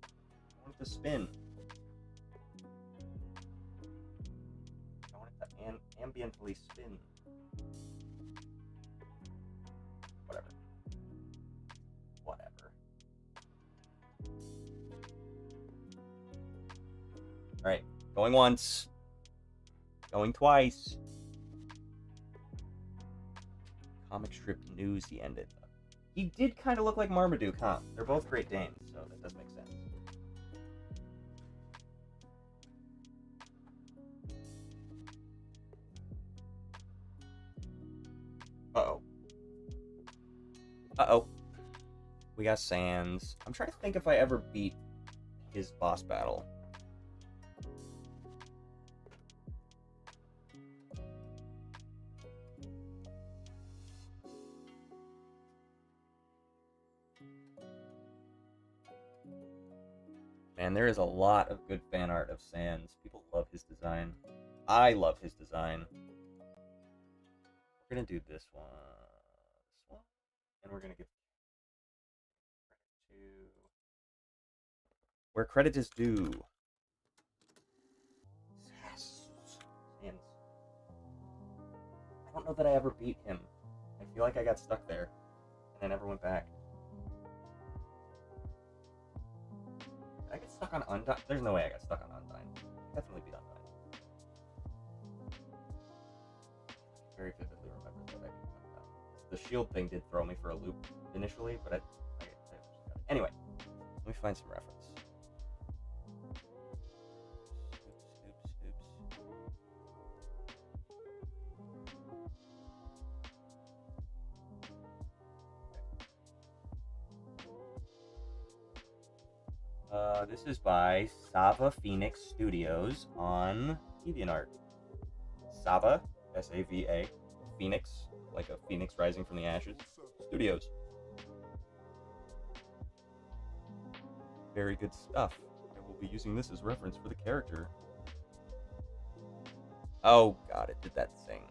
I want it to spin. I want it to ambiently spin. Whatever. Alright, going once. Going twice. Comic strip news he ended. He did kind of look like Marmaduke, huh? They're both Great Danes, so that does make sense. Uh-oh. Uh-oh. We got Sans. I'm trying to think if I ever beat his boss battle. Man, there is a lot of good fan art of Sans. People love his design. I love his design. We're gonna do this one, and we're gonna give credit to where credit is due. Sans. I don't know that I ever beat him. I feel like I got stuck there, and I never went back. Did I get stuck on Undyne? There's no way I got stuck on Undyne. I definitely beat Undyne. Very vividly remember that I beat Undyne. The shield thing did throw me for a loop initially, but I got it. Anyway, let me find some reference. This is by Sava Phoenix Studios on DeviantArt. Sava, S-A-V-A, Phoenix, like a phoenix rising from the ashes, Studios. Very good stuff. I will be using this as reference for the character. Oh god, it did that thing.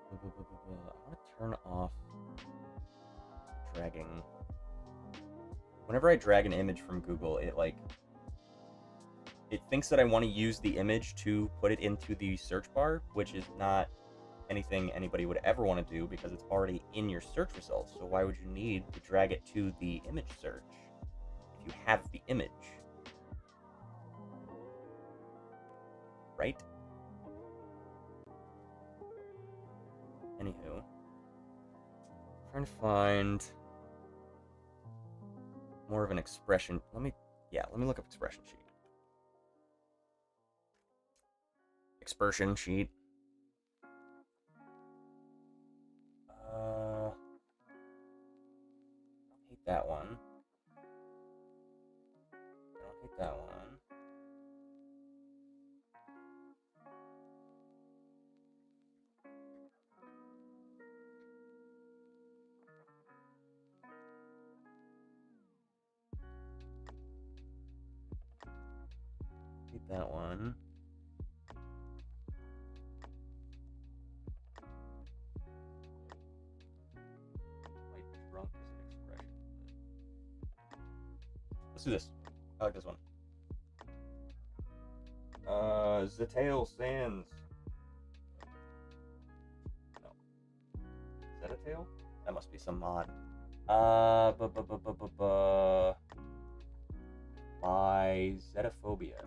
I want to turn off dragging. Whenever I drag an image from Google, it thinks that I want to use the image to put it into the search bar, which is not anything anybody would ever want to do because it's already in your search results. So why would you need to drag it to the image search if you have the image? Right? Anywho, trying to find more of an expression. Let me look up expression sheet. Expression sheet. I don't hate that one. I don't hate that one. Hate that one. Quite drunk is an expression. Let's do this. I like this one. Zetail Sans. No. Is that a tail? That must be some mod. By Zetaphobia.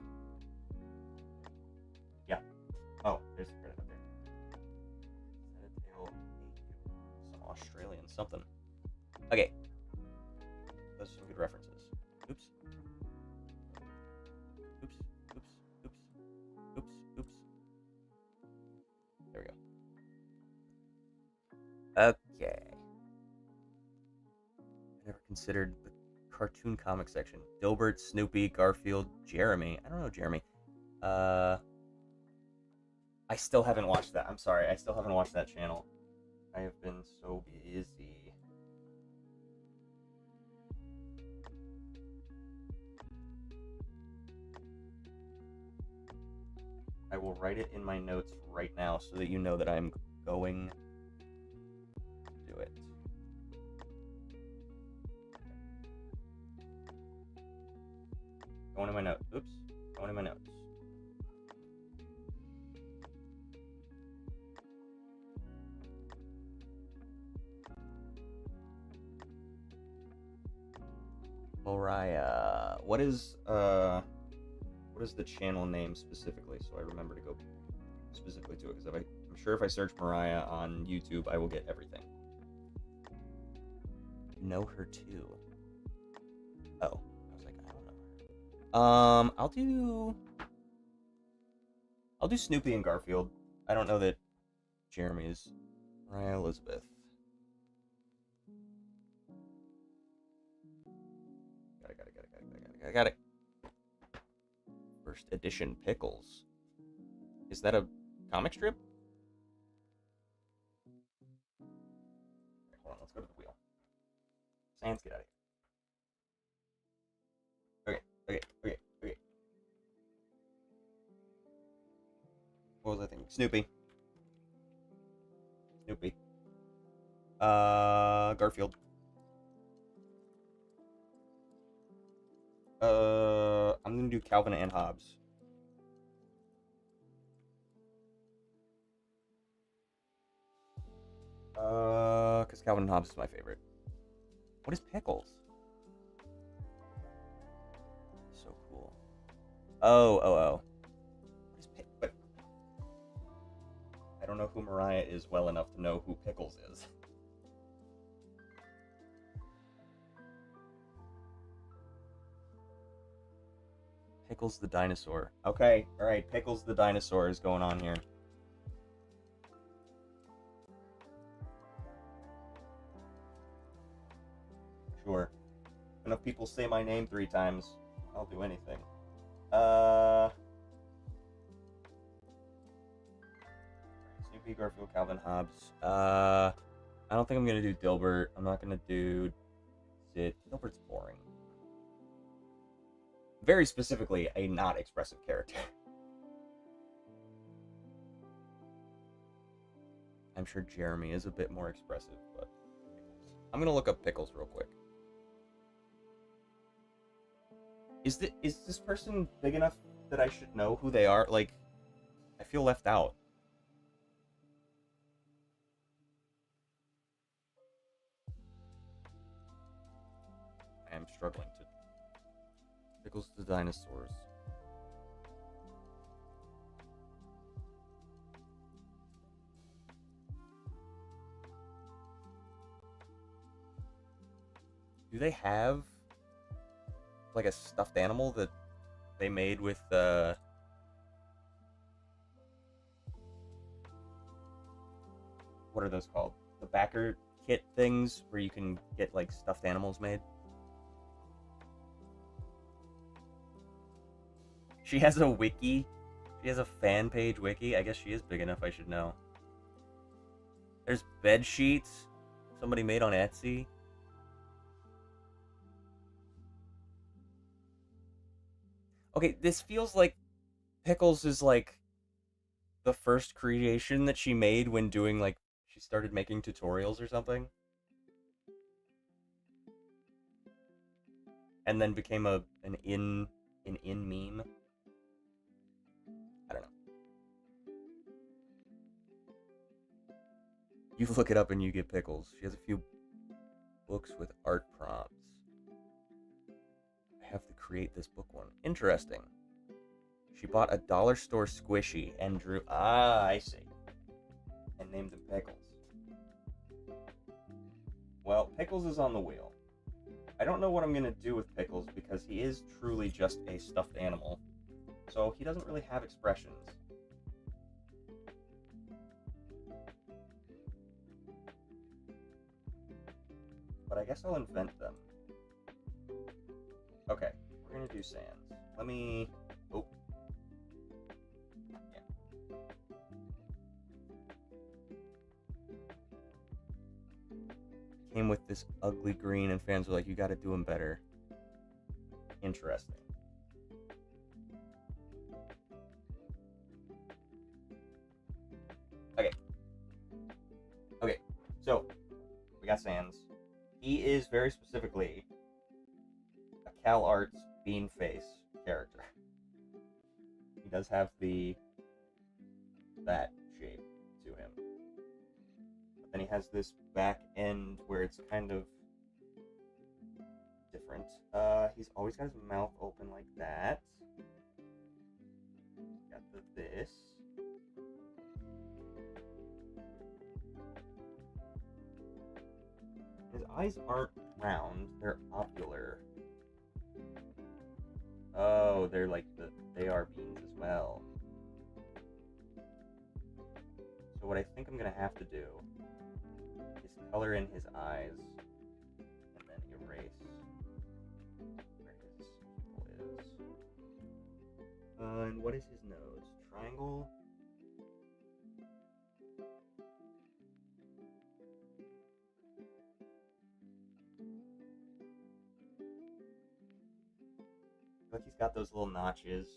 Yeah. Oh, there's the credit up there. Zetail AU. Some Australian something. Okay. Those are some good references. Oops. Oops. Oops. Oops. Oops. Oops. There we go. Okay. I never considered the cartoon comic section. Dilbert, Snoopy, Garfield, Jeremy. I don't know Jeremy. I still haven't watched that. I'm sorry. I still haven't watched that channel. I have been so busy. I will write it in my notes right now so that you know that I'm going to do it. Going to my notes. Oops. Going to my notes. Mariah. What is the channel name specifically, so I remember to go specifically to it, because I'm sure if I search Mariah on YouTube, I will get everything. Know her too. Oh, I was like, I don't know her. I'll do Snoopy and Garfield. I don't know that Jeremy is Mariah Elizabeth. Got it. First edition Pickles. Is that a comic strip? Hold on, let's go to the wheel. Sans, get out of here. Okay. What was I thinking? Snoopy. Garfield. I'm gonna do Calvin and Hobbes. Because Calvin and Hobbes is my favorite. What is Pickles? So cool. Oh. What is But I don't know who Mariah is well enough to know who Pickles is. Pickles the dinosaur. Okay, alright, Pickles the dinosaur is going on here. Sure. If enough people say my name 3 times, I'll do anything. Snoopy, Garfield, Calvin, Hobbes. I don't think I'm gonna do Dilbert. I'm not gonna do Sid. Dilbert's boring. Very specifically, a not expressive character. I'm sure Jeremy is a bit more expressive, but I'm gonna look up Pickles real quick. Is this person big enough that I should know who they are? Like, I feel left out. I am struggling to. Pickles the dinosaurs. Do they have like a stuffed animal that they made with what are those called? The backer kit things where you can get like stuffed animals made? She has a wiki. She has a fan page wiki. I guess she is big enough I should know. There's bed sheets somebody made on Etsy. Okay, this feels like Pickles is like the first creation that she made when doing like she started making tutorials or something. And then became an in meme. I don't know. You look it up and you get Pickles. She has a few books with art prompts. I have to create this book one. Interesting. She bought a dollar store squishy and drew. Ah, I see. And named him Pickles. Well, Pickles is on the wheel. I don't know what I'm gonna do with Pickles because he is truly just a stuffed animal. So he doesn't really have expressions. But I guess I'll invent them. Okay, we're gonna do Sans. Let me... Oh. Yeah. Came with this ugly green and fans were like, you gotta do him better. Interesting. Okay, so we got Sans. He is very specifically a CalArts bean face character. He does have that shape to him. But then he has this back end where it's kind of different. different. He's always got his mouth open like that. Got this. His eyes aren't round, they're ovular. Oh, they're like they are beans as well. So what I think I'm gonna have to do is color in his eyes and then erase where his pupil is. And what is his nose? Triangle? Like he's got those little notches.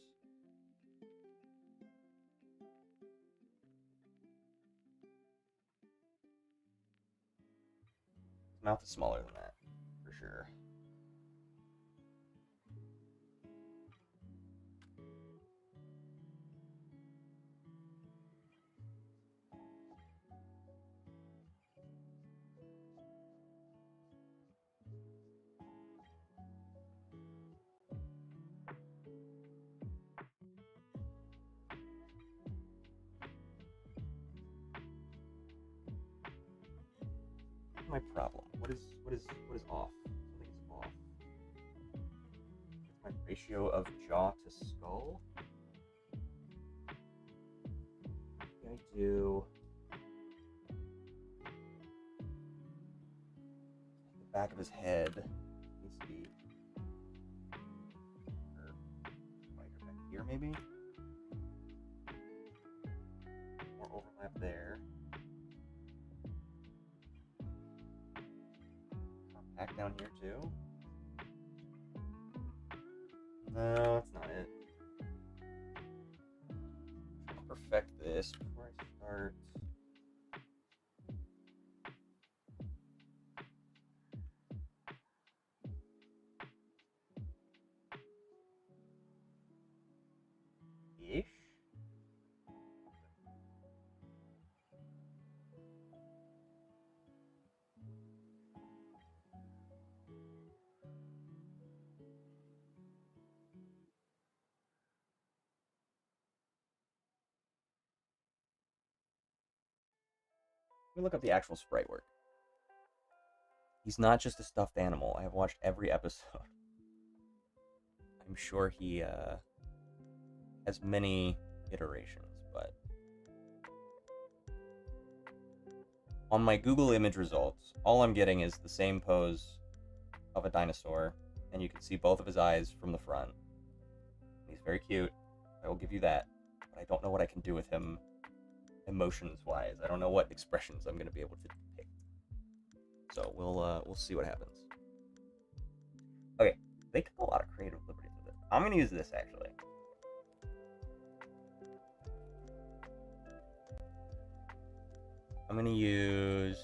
His mouth is smaller than that, for sure. My problem. What is off? Something is off. It's my ratio of jaw to skull. Maybe I do the back of his head needs to be wider back here, maybe. More overlap there. Back down here too. No, that's not it. I'll perfect this before I start. Ish. Let me look up the actual sprite work. He's not just a stuffed animal. I have watched every episode. I'm sure he has many iterations, but on my Google image results, all I'm getting is the same pose of a dinosaur, and you can see both of his eyes from the front. He's very cute. I will give you that, but I don't know what I can do with him emotions-wise. I don't know what expressions I'm going to be able to depict. So we'll see what happens. Okay, they took a lot of creative liberties with it. I'm going to use this, actually. I'm going to use...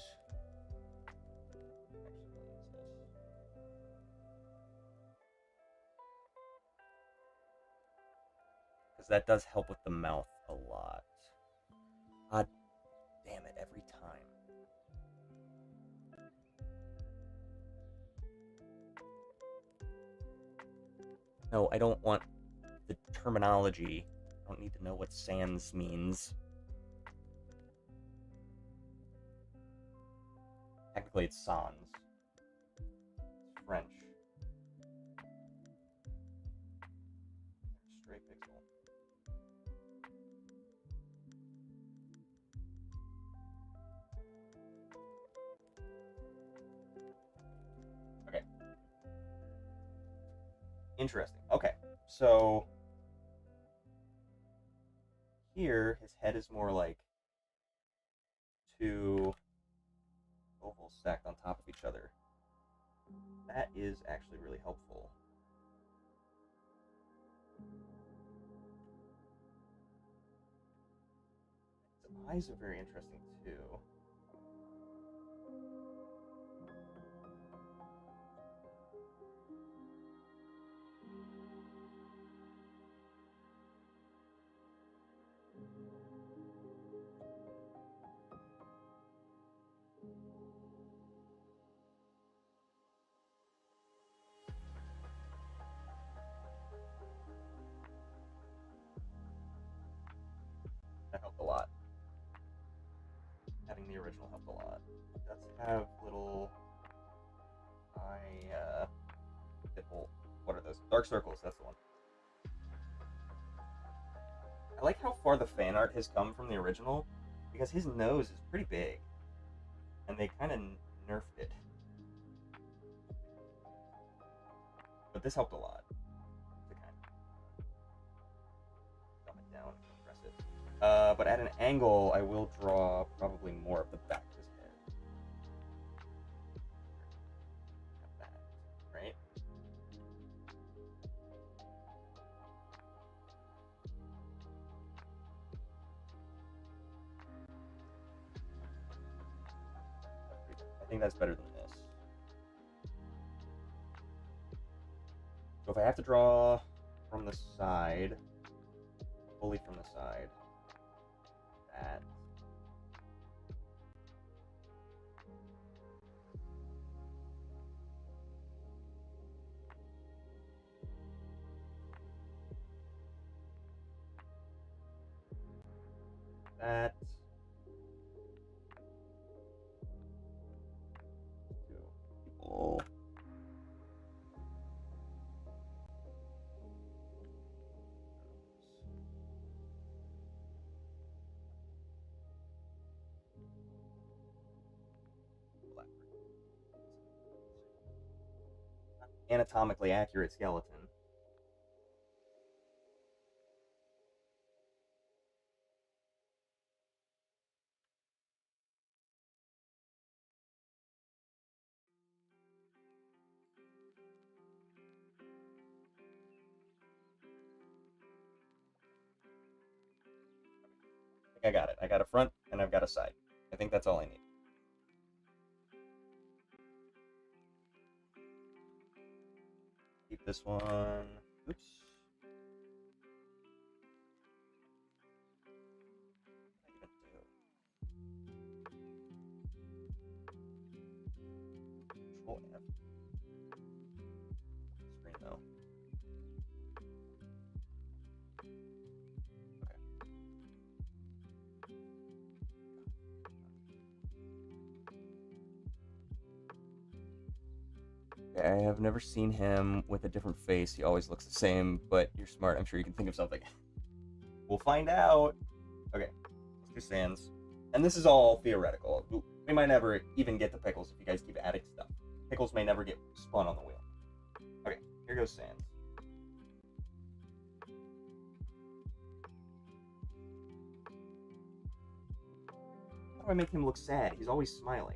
because that does help with the mouth a lot. God damn it, every time. No, I don't want the terminology. I don't need to know what sans means. Technically, it's sans. It's French. Stray pixel. Okay. Interesting. Okay, so here his head is more like two ovals stacked on top of each other. That is actually really helpful. His eyes are very interesting too. have little what are those? Dark circles, that's the one. I like how far the fan art has come from the original, because his nose is pretty big. And they kind of nerfed it. But this helped a lot. To kind of dumb it down and compress it. But at an angle, I will draw probably more of the back of his head. Like that, right? I think that's better than this. So if I have to draw from the side, fully from the side, that. That. Two people. Anatomically accurate skeleton. I got it. I got a front and I've got a side. I think that's all I need. Keep this one. Oops. Control F. Screen though. Okay. I have never seen him with a different face. He always looks the same, but you're smart. I'm sure you can think of something. We'll find out. Okay, let's do Sans. And this is all theoretical. We might never even get to Pickles if you guys keep adding stuff. Pickles may never get spun on the wheel. Okay, here goes Sans. How do I make him look sad? He's always smiling.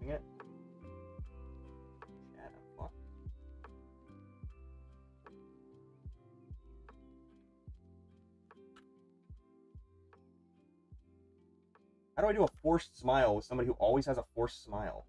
It. How do I do a forced smile with somebody who always has a forced smile?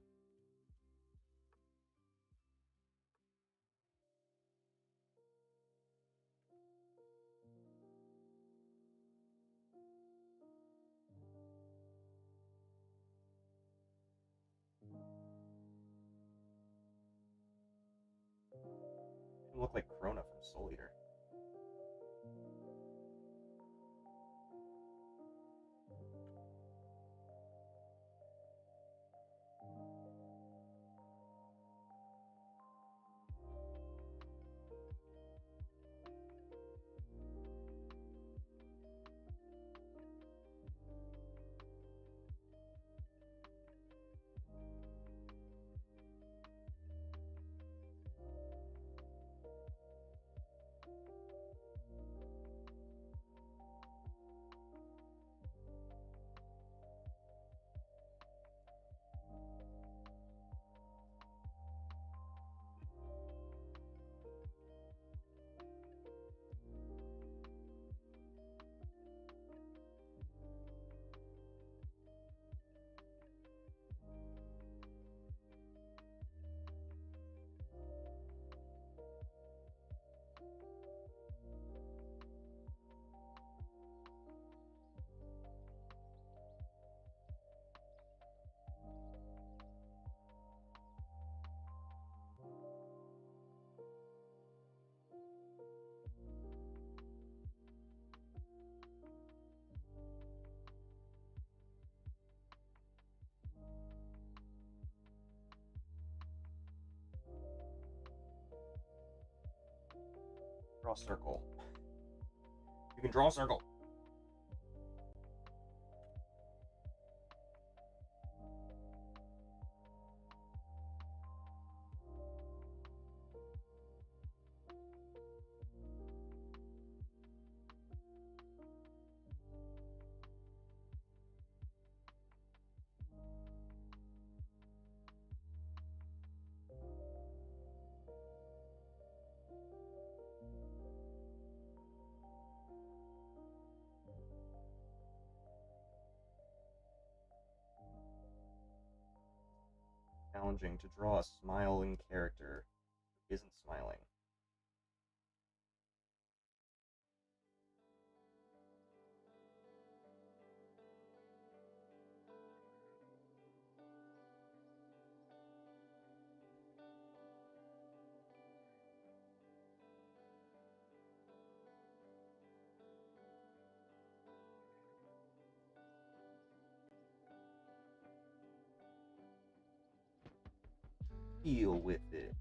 You look like Krona from Soul Eater. a circle. You can draw a circle. Challenging to draw a smiling character who isn't smiling. Deal with it.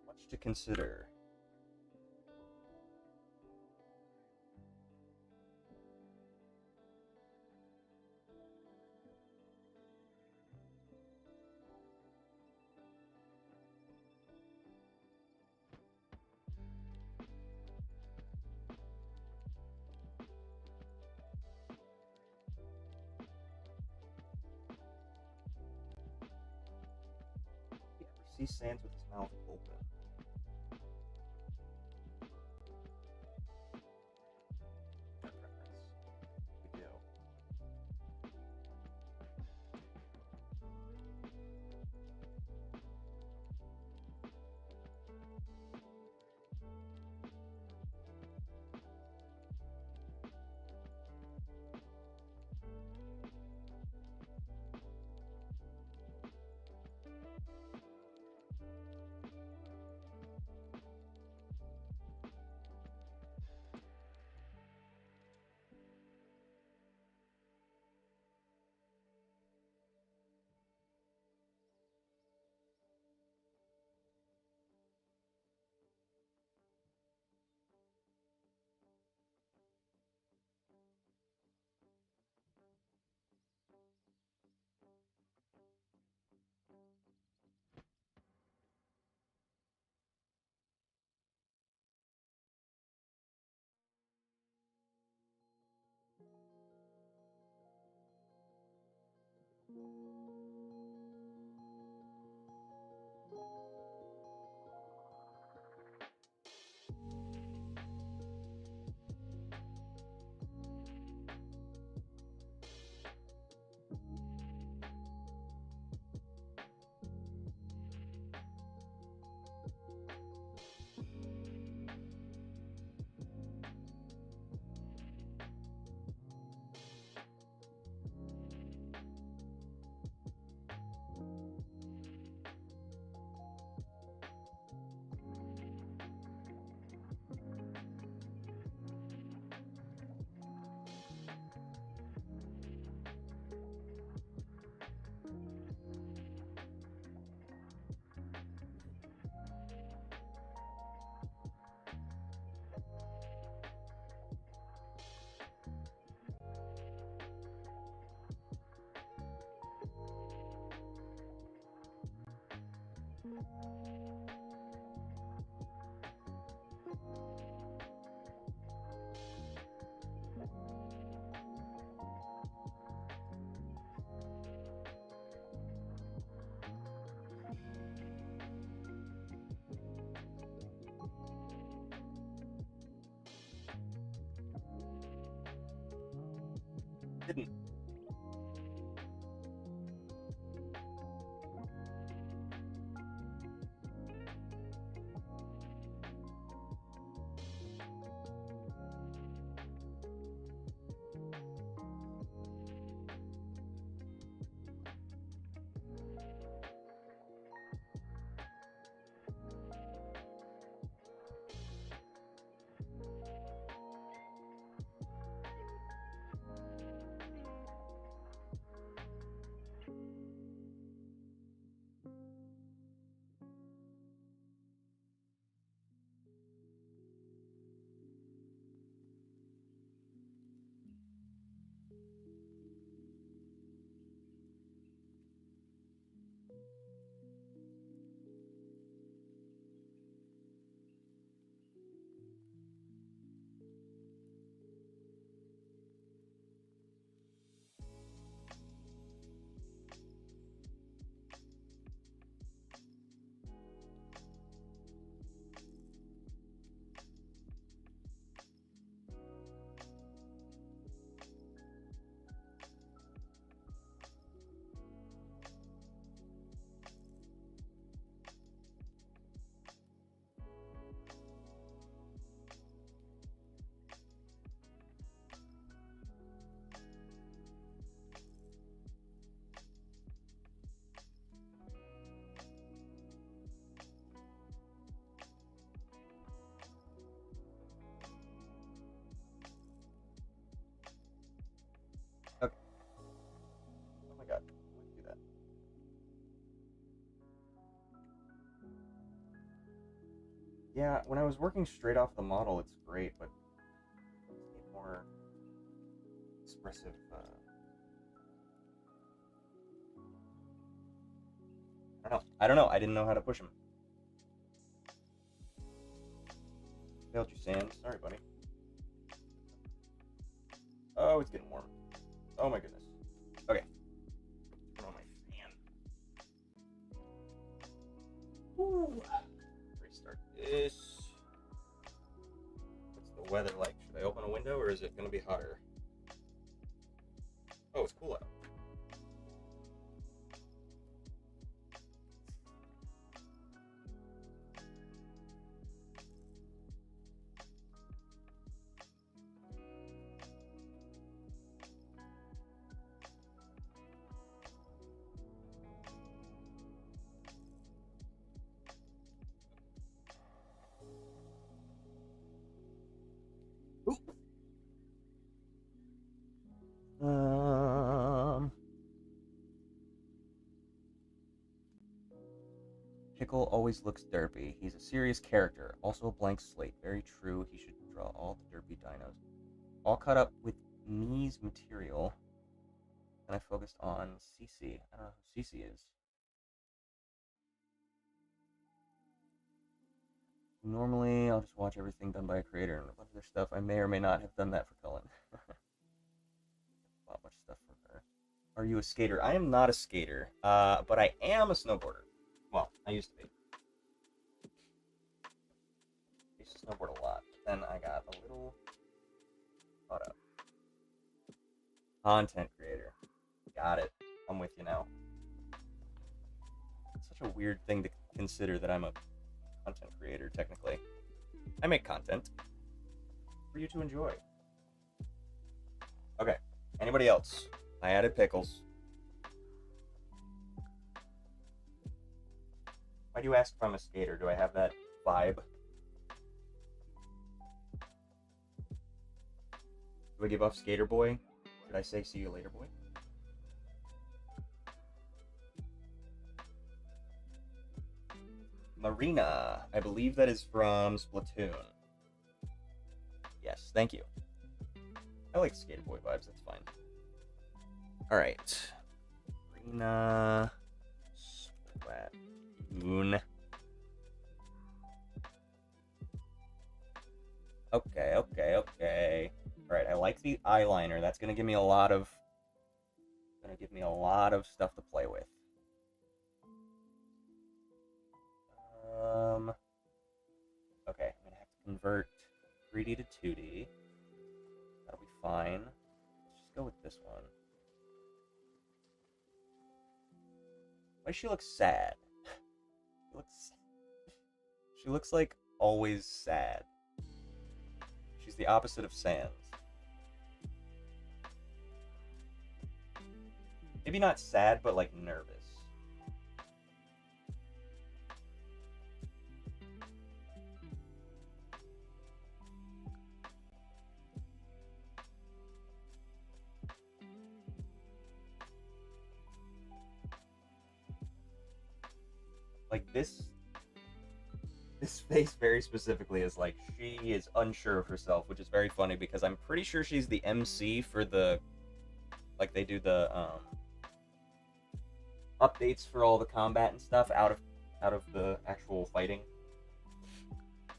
Much to consider. You ever see Sans with his mouth open? That reference. We do. didn't. Okay. Oh my god. Why did I do that? Yeah, when I was working straight off the model, it's great, but I need more expressive. I don't know. I don't know. I didn't know how to push him. Failed you, Sam. Sorry, buddy. Oh, it's getting warm. Oh my goodness. Okay. Turn on my fan. Woo. Restart this. What's the weather like? Should I open a window or is it going to be hotter? Oh, it's cool out. Pickle always looks derpy. He's a serious character. Also a blank slate. Very true. He should draw all the derpy dinos. All caught up with Me's material. And I focused on Cece. I don't know who Cece is. Normally, I'll just watch everything done by a creator and a bunch of their stuff. I may or may not have done that for Cullen. Not much stuff for her. Are you a skater? I am not a skater, but I am a snowboarder. Well, I used to be. I used to snowboard a lot. Then I got a little caught up. Content creator. Got it. I'm with you now. It's such a weird thing to consider that I'm a content creator, technically. I make content for you to enjoy. Okay. Anybody else? I added pickles. Why do you ask if I'm a skater? Do I have that vibe? Do I give off skater boy? Should I say see you later, boy? Marina. I believe that is from Splatoon. Yes, thank you. I like skater boy vibes, that's fine. Alright. Marina. Splatoon. Okay. Alright, I like the eyeliner. That's gonna give me a lot of stuff to play with. Okay, I'm gonna have to convert 3D to 2D. That'll be fine. Let's just go with this one. Why does she look sad? She looks like always sad. She's the opposite of Sans. Maybe not sad, but like nervous. Like this face very specifically is like she is unsure of herself, which is very funny because I'm pretty sure she's the MC for the, like they do the updates for all the combat and stuff out of the actual fighting.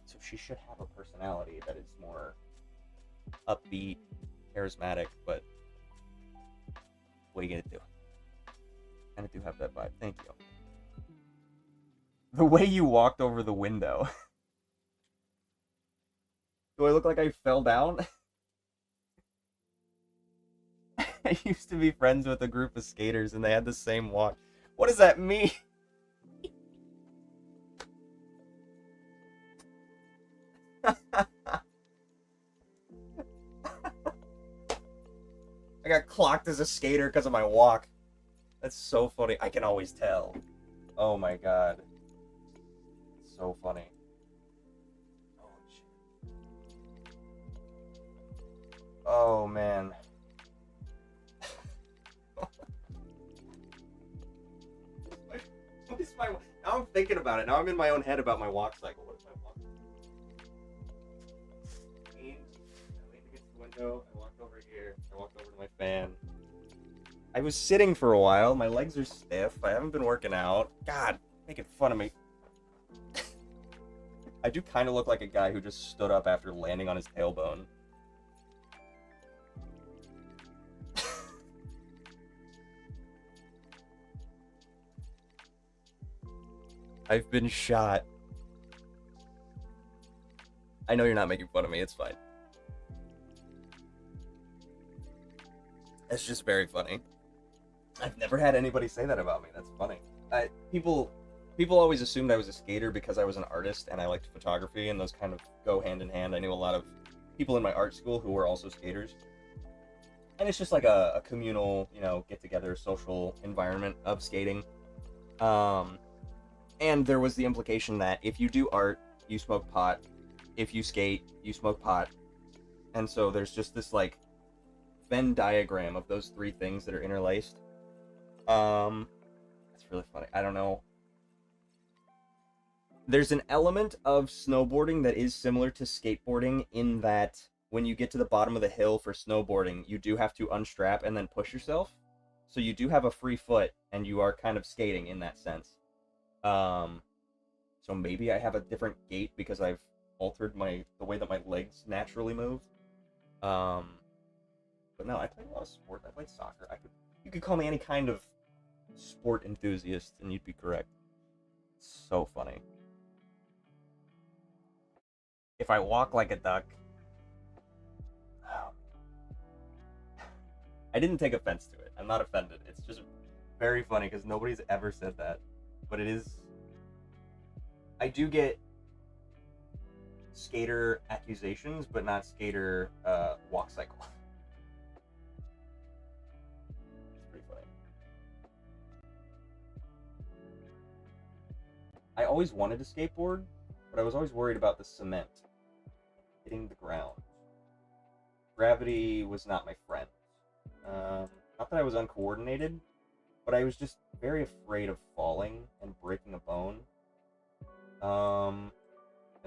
So she should have a personality that is more upbeat, charismatic, but what are you gonna do? I do have that vibe. Thank you. The way you walked over the window. Do I look like I fell down? I used to be friends with a group of skaters and they had the same walk. What does that mean? I got clocked as a skater because of my walk. That's so funny. I can always tell. Oh my god. So funny. Oh shit. Oh man. What is my now I'm thinking about it. Now I'm in my own head about my walk cycle. What is my walk? I leaned against the window. I walked over here. I walked over to my fan. I was sitting for a while. My legs are stiff. I haven't been working out. God, making fun of me. I do kind of look like a guy who just stood up after landing on his tailbone. I've been shot. I know you're not making fun of me. It's fine. It's just very funny. I've never had anybody say that about me. That's funny. People always assumed I was a skater because I was an artist and I liked photography, and those kind of go hand in hand. I knew a lot of people in my art school who were also skaters. And it's just like a communal, get-together social environment of skating. And there was the implication that if you do art, you smoke pot. If you skate, you smoke pot. And so there's just this, like, Venn diagram of those three things that are interlaced. It's really funny. I don't know. There's an element of snowboarding that is similar to skateboarding in that when you get to the bottom of the hill for snowboarding, you do have to unstrap and then push yourself. So you do have a free foot, and you are kind of skating in that sense. So maybe I have a different gait because I've altered the way that my legs naturally move. But no, I played a lot of sport. I played soccer. You could call me any kind of sport enthusiast, and you'd be correct. It's so funny. If I walk like a duck... I didn't take offense to it. I'm not offended. It's just very funny because nobody's ever said that. But it is... I do get skater accusations, but not skater walk cycle. It's pretty funny. I always wanted to skateboard, but I was always worried about the cement hitting the ground. Gravity was not my friend. Not that I was uncoordinated, but I was just very afraid of falling and breaking a bone. And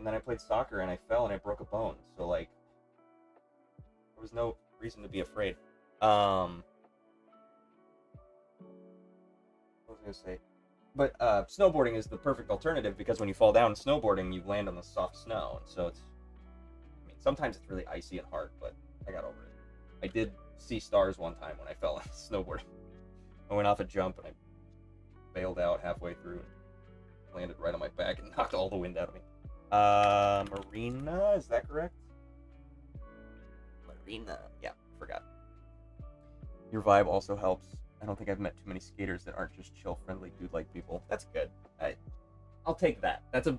then I played soccer and I fell and I broke a bone. So, like, there was no reason to be afraid. What was I gonna say? But snowboarding is the perfect alternative because when you fall down snowboarding, you land on the soft snow. And so sometimes it's really icy and hard, but I got over it. I did see stars one time when I fell on snowboarding. I went off a jump and I bailed out halfway through and landed right on my back and knocked all the wind out of me. Marina, is that correct? Marina, yeah, forgot. Your vibe also helps. I don't think I've met too many skaters that aren't just chill, friendly, dude-like people. That's good. I'll take that. That's a.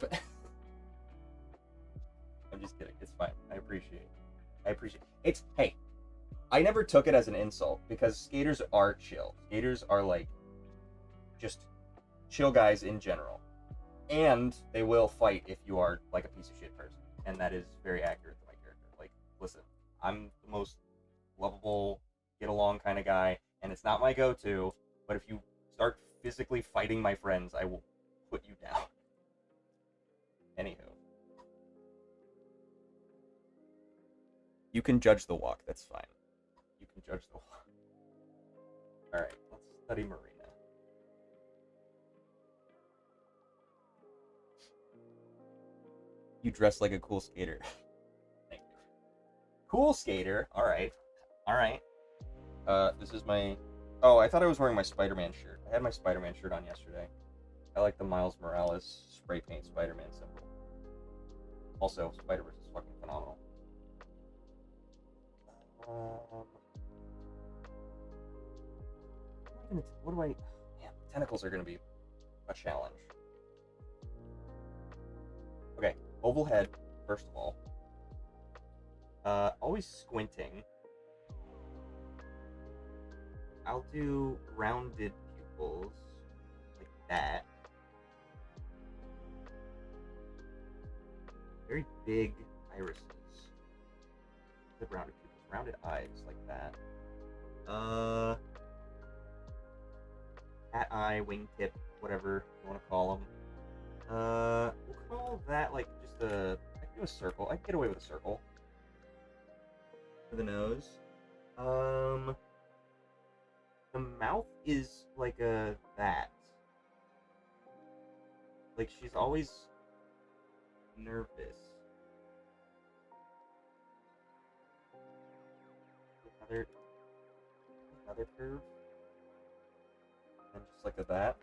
I'm just kidding. It's fine. I appreciate it. It's, hey, I never took it as an insult because skaters are chill. Skaters are like just chill guys in general. And they will fight if you are like a piece of shit person. And that is very accurate to my character. Like, listen, I'm the most lovable, get along kind of guy, and it's not my go-to, but if you start physically fighting my friends, I will put you down. Anywho. You can judge the walk, that's fine. You can judge the walk. Alright, let's study Marina. You dress like a cool skater. Thank you. Cool skater? Alright. Alright. This is my... Oh, I thought I was wearing my Spider-Man shirt. I had my Spider-Man shirt on yesterday. I like the Miles Morales spray paint Spider-Man symbol. Also, Spider-Verse is fucking phenomenal. What do I... Man, tentacles are going to be a challenge. Okay, oval head, first of all. Always squinting. I'll do rounded pupils, like that. Very big irises. The rounded pupils, rounded eyes, like that. Cat eye, wingtip, whatever you want to call them. We'll call that like just a. I can do a circle. I can get away with a circle for the nose. The mouth is like a that. Like she's always nervous. Another curve. And just like that.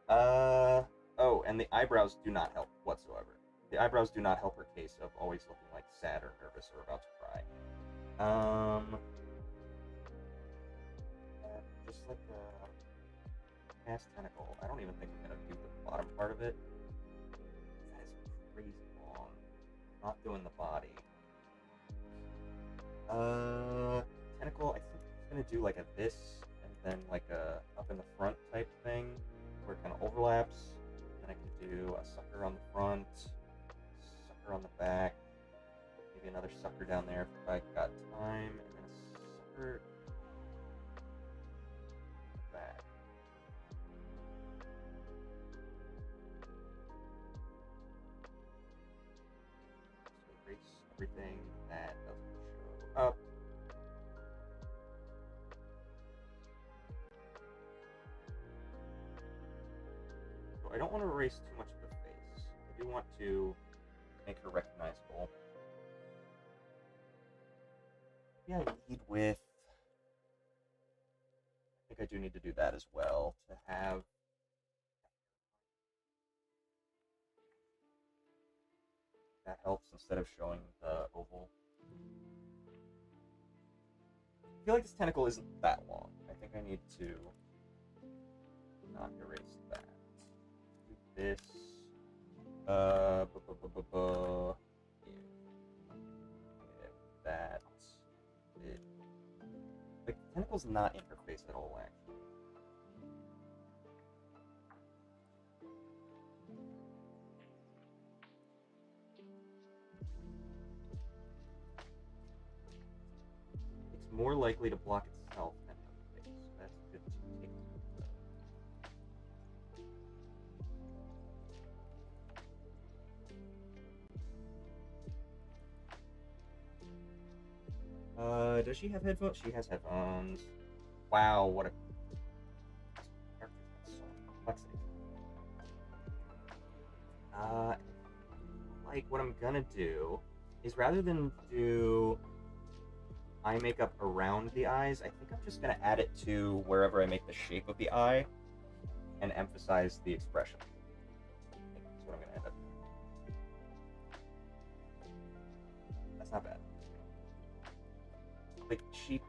Oh, and the eyebrows do not help whatsoever. The eyebrows do not help her case of always looking like sad or nervous or about to cry. Just like a past tentacle. I don't even think I'm gonna do the bottom part of it. That is crazy long. Not doing the body. Tentacle. I think I'm gonna do like a this, and then like a up in the front type thing, where it kind of overlaps. And then I can do a sucker on the front, sucker on the back, maybe another sucker down there if I got time, and then a sucker back. So erase everything that doesn't show up. So I don't want to erase too much of the face. I do want to make her recognizable. Yeah, lead with... I think I do need to do that as well, to have... That helps instead of showing the oval. I feel like this tentacle isn't that long. I think I need to not erase that. Do this. Yeah. That. Like, the tentacle's not in her face at all, actually. It's more likely to block itself than her face. That's good to take. Does she have headphones? She has headphones. Wow, what a... Character's got so much complexity. Like, what I'm gonna do is rather than do eye makeup around the eyes, I think I'm just gonna add it to wherever I make the shape of the eye and emphasize the expression. I think that's what I'm gonna end up doing. That's not bad. Like, she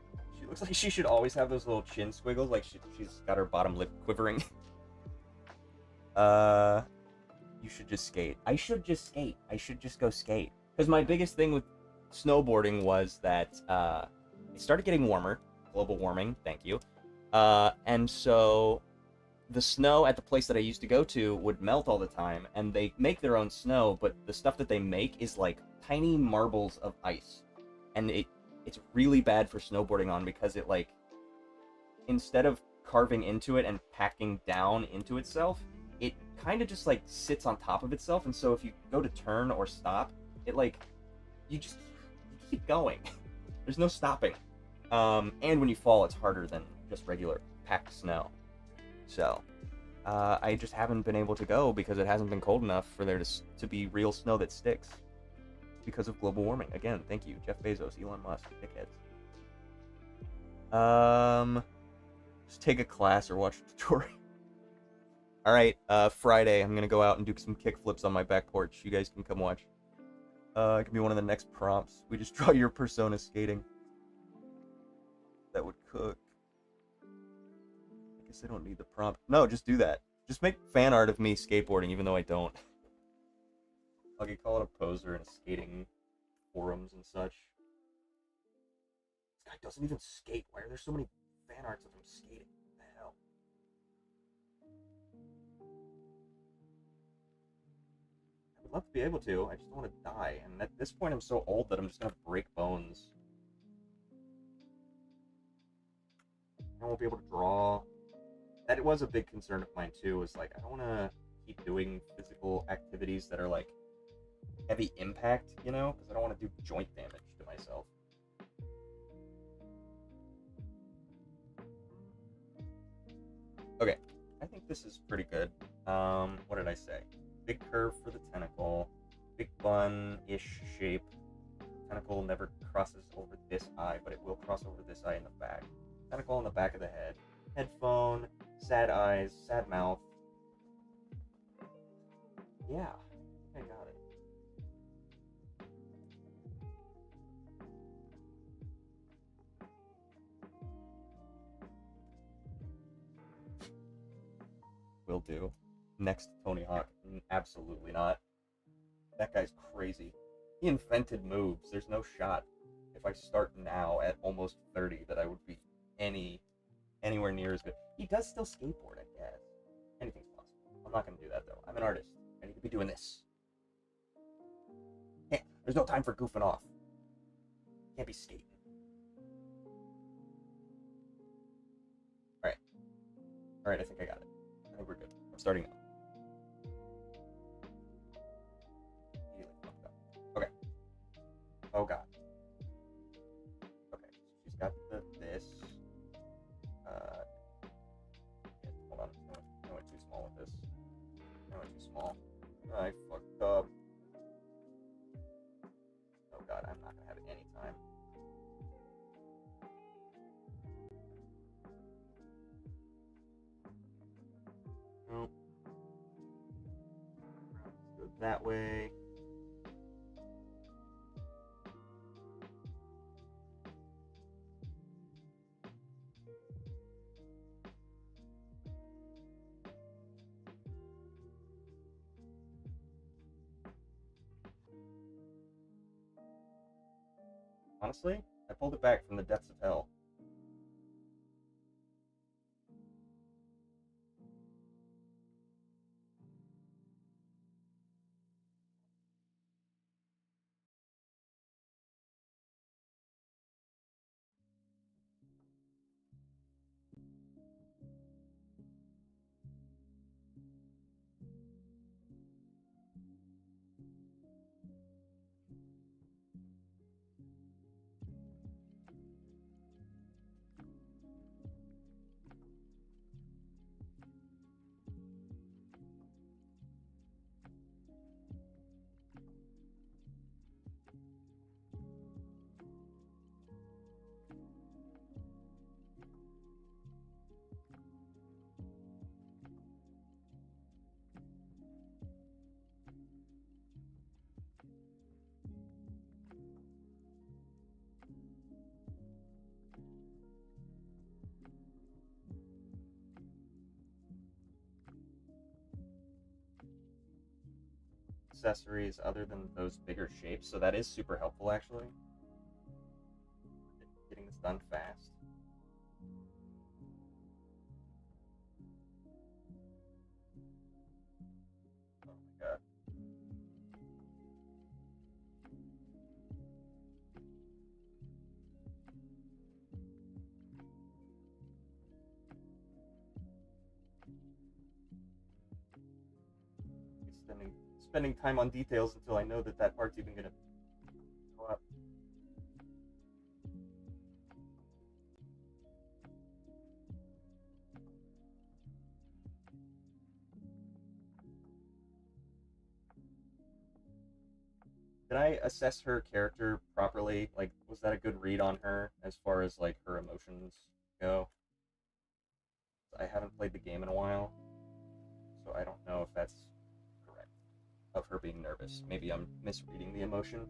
She looks like she should always have those little chin squiggles, like she's got her bottom lip quivering. You should just skate. I should just skate. I should just go skate. Because my biggest thing with snowboarding was that it started getting warmer. Global warming, thank you. And so the snow at the place that I used to go to would melt all the time, and they make their own snow, but the stuff that they make is like tiny marbles of ice. And it's really bad for snowboarding on because it, like, instead of carving into it and packing down into itself, it kind of just like sits on top of itself, and so if you go to turn or stop, it like you keep going. There's no stopping. And when you fall, it's harder than just regular packed snow. So I just haven't been able to go because it hasn't been cold enough for there to be real snow that sticks because of global warming. Again, thank you, Jeff Bezos, Elon Musk, dickheads. Just take a class or watch a tutorial. All right, Friday, I'm gonna go out and do some kickflips on my back porch. You guys can come watch. It can be one of the next prompts. We just draw your persona skating. That would cook. I guess I don't need the prompt. No, just do that. Just make fan art of me skateboarding, even though I don't. I could call it a poser in skating forums and such. This guy doesn't even skate. Why are there so many fan arts of him skating? What the hell? I would love to be able to. I just don't want to die. And at this point, I'm so old that I'm just gonna break bones. I won't be able to draw. That was a big concern of mine too. Was like, I don't want to keep doing physical activities that are like heavy impact, you know, because I don't want to do joint damage to myself. Okay, I think this is pretty good. What did I say? Big curve for the tentacle, big bun-ish shape. Tentacle never crosses over this eye, but it will cross over this eye in the back. Tentacle in the back of the head. Headphone, sad eyes, sad mouth. Yeah, I think I got it. Will do. Next Tony Hawk. Absolutely not. That guy's crazy. He invented moves. There's no shot if I start now at almost 30 that I would be anywhere near as good. He does still skateboard, I guess. Anything's possible. I'm not going to do that, though. I'm an artist. I need to be doing this. There's no time for goofing off. Can't be skating. Alright, I think I got it. I think we're good. I'm starting now. Okay. Oh god. Okay, she's got this. Hold on. I went too small with this. I went too small. I fucked up. Oh god, I'm not gonna have any time. Nope. Let's go that way. Honestly, I pulled it back from the depths of hell. accessories other than those bigger shapes, so that is super helpful actually. Getting this done fast. Oh my god. Spending time on details until I know that that part's even gonna go up. Did I assess her character properly? Like, was that a good read on her as far as like her emotions go? I haven't played the game in a while, so I don't know if that's correct. Of her being nervous. Maybe I'm misreading the emotion.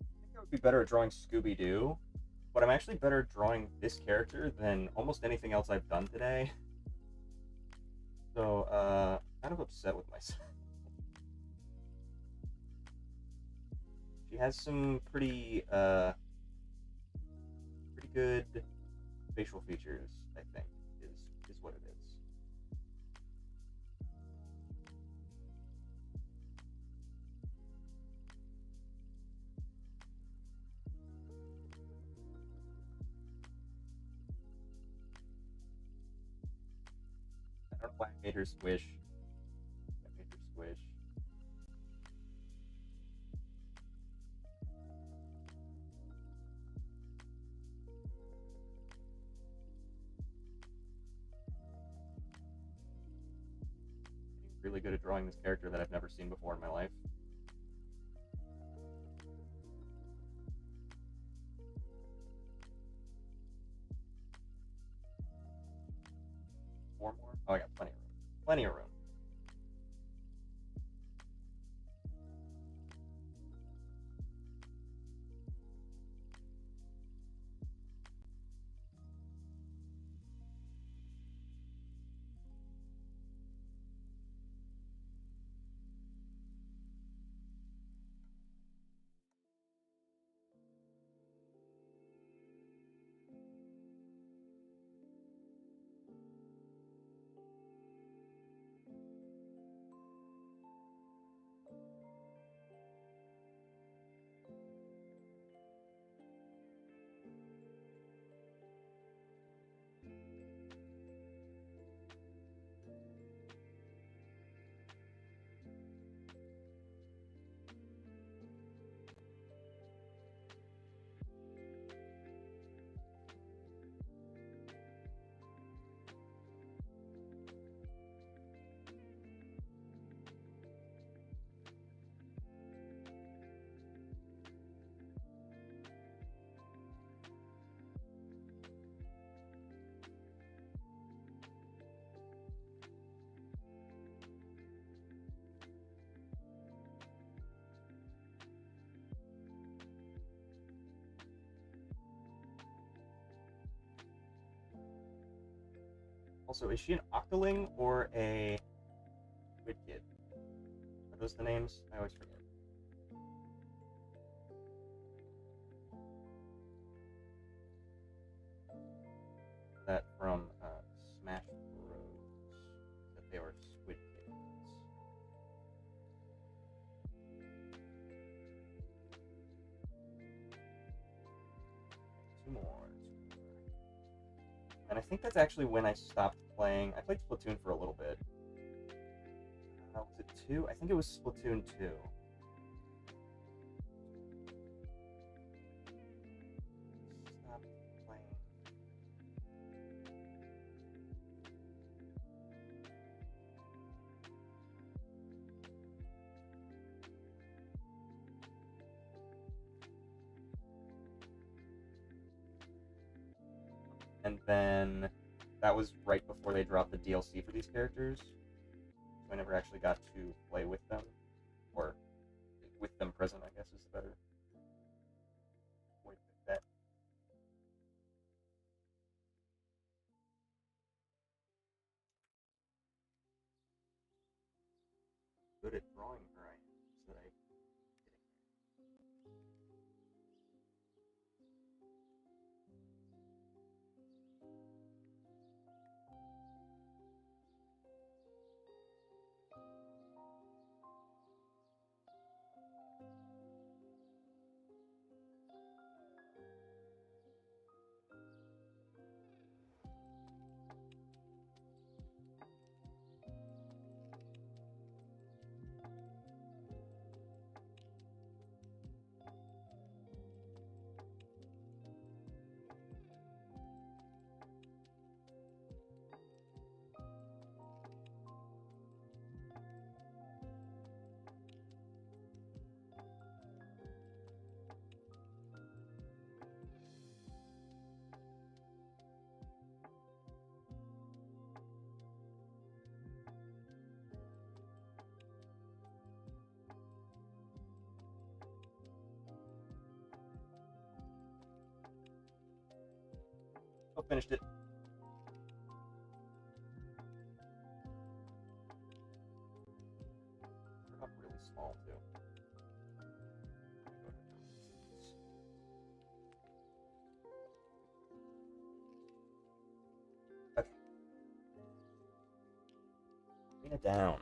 I think I would be better at drawing Scooby Doo, but I'm actually better at drawing this character than almost anything else I've done today. So, kind of upset with myself. She has some pretty good facial features, I think, is what it is. I don't know why I made her squish. I made her squish. Really good at drawing this character that I've never seen before in my life. Four more? Oh, I got plenty of room. Plenty of room. Also, is she an Octoling or a Squid Kid? Are those the names? I always forget. That from Smash Bros. That they were Squid Kids. Two more. And I think that's actually when I stopped playing. I played Splatoon for a little bit. Was it 2? I think it was Splatoon 2. Stopped playing. And then that was right before they dropped the DLC for these characters. So I never actually got to play with them. Or with them present, I guess is the better way to put that. Good at drawing her, I am, so that I finished it. They're up really small too. Okay. Bring it down.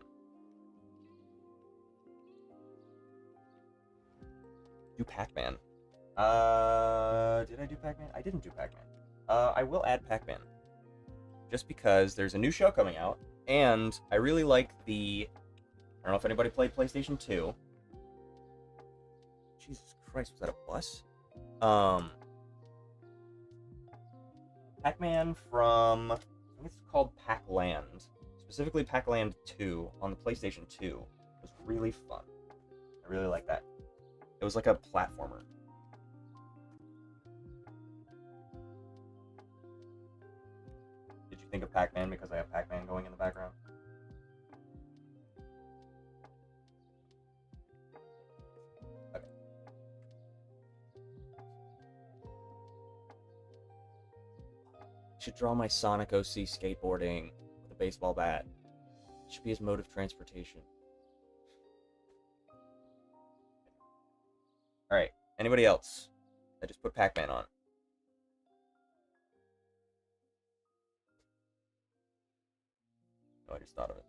Do Pac-Man. Did I do Pac-Man? I didn't do Pac-Man. I will add Pac-Man. Just because there's a new show coming out, and I really like the... I don't know if anybody played PlayStation 2. Jesus Christ, was that a bus? Pac-Man from... I think it's called Pac-Land. Specifically Pac-Land 2 on the PlayStation 2. It was really fun. I really like that. It was like a platformer. Did you think of Pac-Man because I have Pac-Man going in the background? Okay. Should draw my Sonic OC skateboarding with a baseball bat. It should be his mode of transportation. Alright, anybody else? I just put Pac-Man on. Oh, I just thought of it.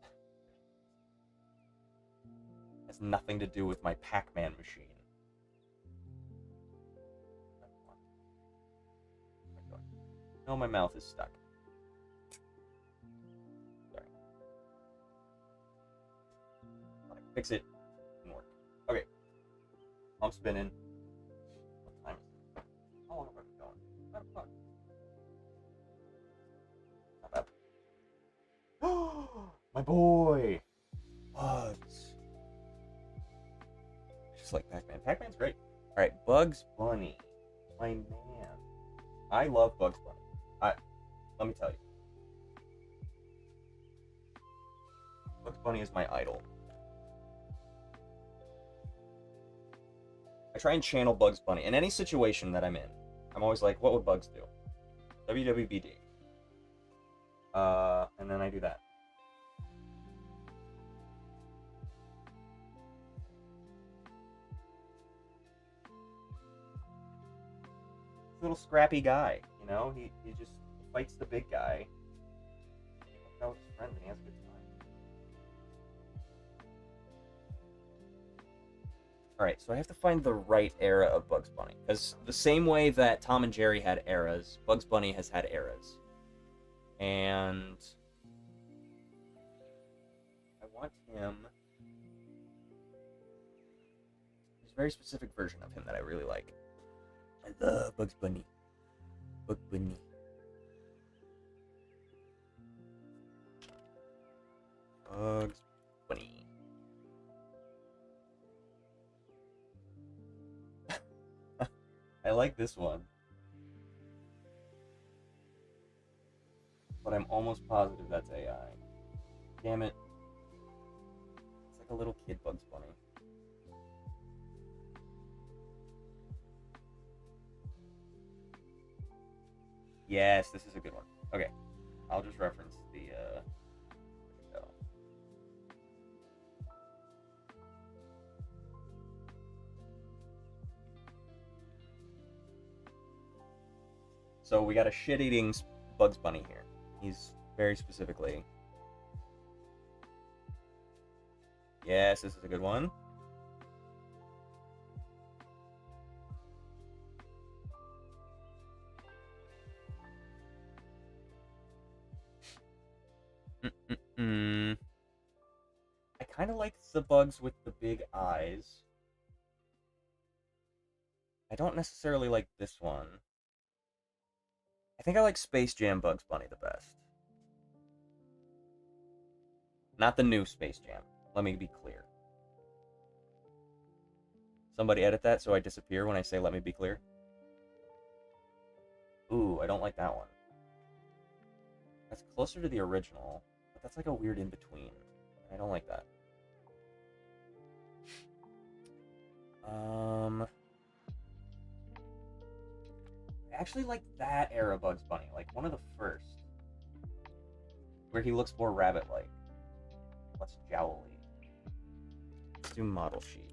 It has nothing to do with my Pac-Man machine. No, my mouth is stuck. Sorry. Fix it. Didn't work. Okay. I'm spinning. What time is it? How long have I been going? 5 o'clock. Not bad. My boy! Bugs. Just like Pac-Man. Pac-Man's great. Alright, Bugs Bunny. My man. I love Bugs Bunny. Let me tell you. Bugs Bunny is my idol. I try and channel Bugs Bunny. In any situation that I'm in, I'm always like, what would Bugs do? WWBD. And then I do that. Little scrappy guy, you know? He just fights the big guy. He hangs out with his friends and he has a good time. Alright, so I have to find the right era of Bugs Bunny. Because the same way that Tom and Jerry had eras, Bugs Bunny has had eras. And I want him... There's a very specific version of him that I really like. I love Bugs Bunny. Bugs Bunny. Bugs Bunny. I like this one. But I'm almost positive that's AI. Damn it. It's like a little kid Bugs Bunny. Yes, this is a good one. Okay. I'll just reference the, So we got a shit-eating Bugs Bunny here. He's very specifically... Yes, this is a good one. I kind of like the bugs with the big eyes. I don't necessarily like this one. I think I like Space Jam Bugs Bunny the best. Not the new Space Jam. Let me be clear. Somebody edit that so I disappear when I say let me be clear. Ooh, I don't like that one. That's closer to the original, but that's like a weird in-between. I don't like that. I actually like that era Bugs Bunny, like one of the first. Where he looks more rabbit-like. Less jowly. Let's do model sheet.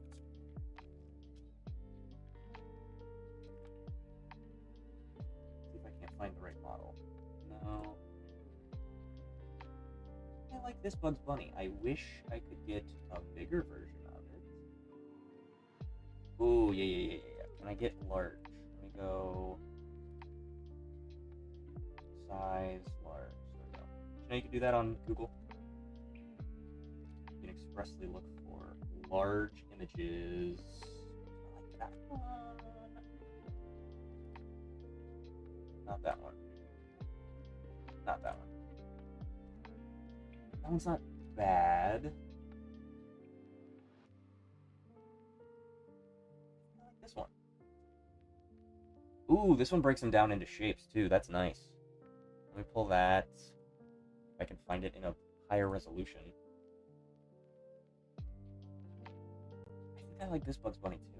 See if I can't find the right model. No. I like this Bugs Bunny. I wish I could get a bigger version of it. Ooh, yeah. Can I get large? Let me go... Size large. There we go. You know you can do that on Google. You can expressly look for large images. I like that one. Not that one. Not that one. That one's not bad. I like this one. Ooh, this one breaks them down into shapes too. That's nice. Let me pull that. If I can find it in a higher resolution. I think I like this Bugs Bunny too.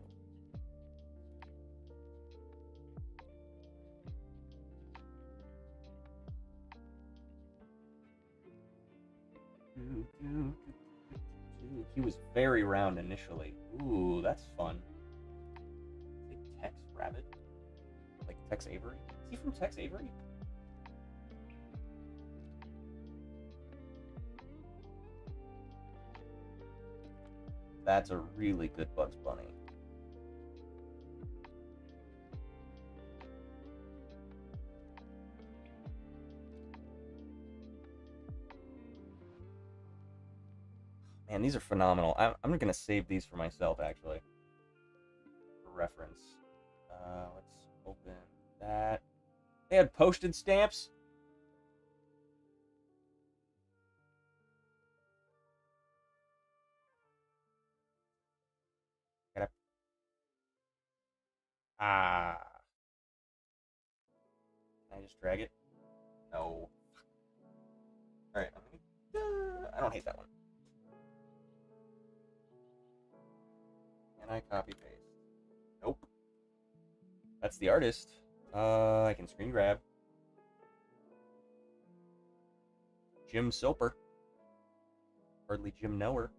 He was very round initially. Ooh, that's fun. Is it Tex Rabbit? Like Tex Avery? Is he from Tex Avery? That's a really good Bugs Bunny. Man, these are phenomenal. I'm going to save these for myself, actually. For reference. Let's open that. They had postage stamps? Gotta... Ah. Can I just drag it? No. Alright, I don't hate that one. Can I copy paste? Nope. That's the artist. I can screen grab. Jim Soper. Hardly Jim Knower.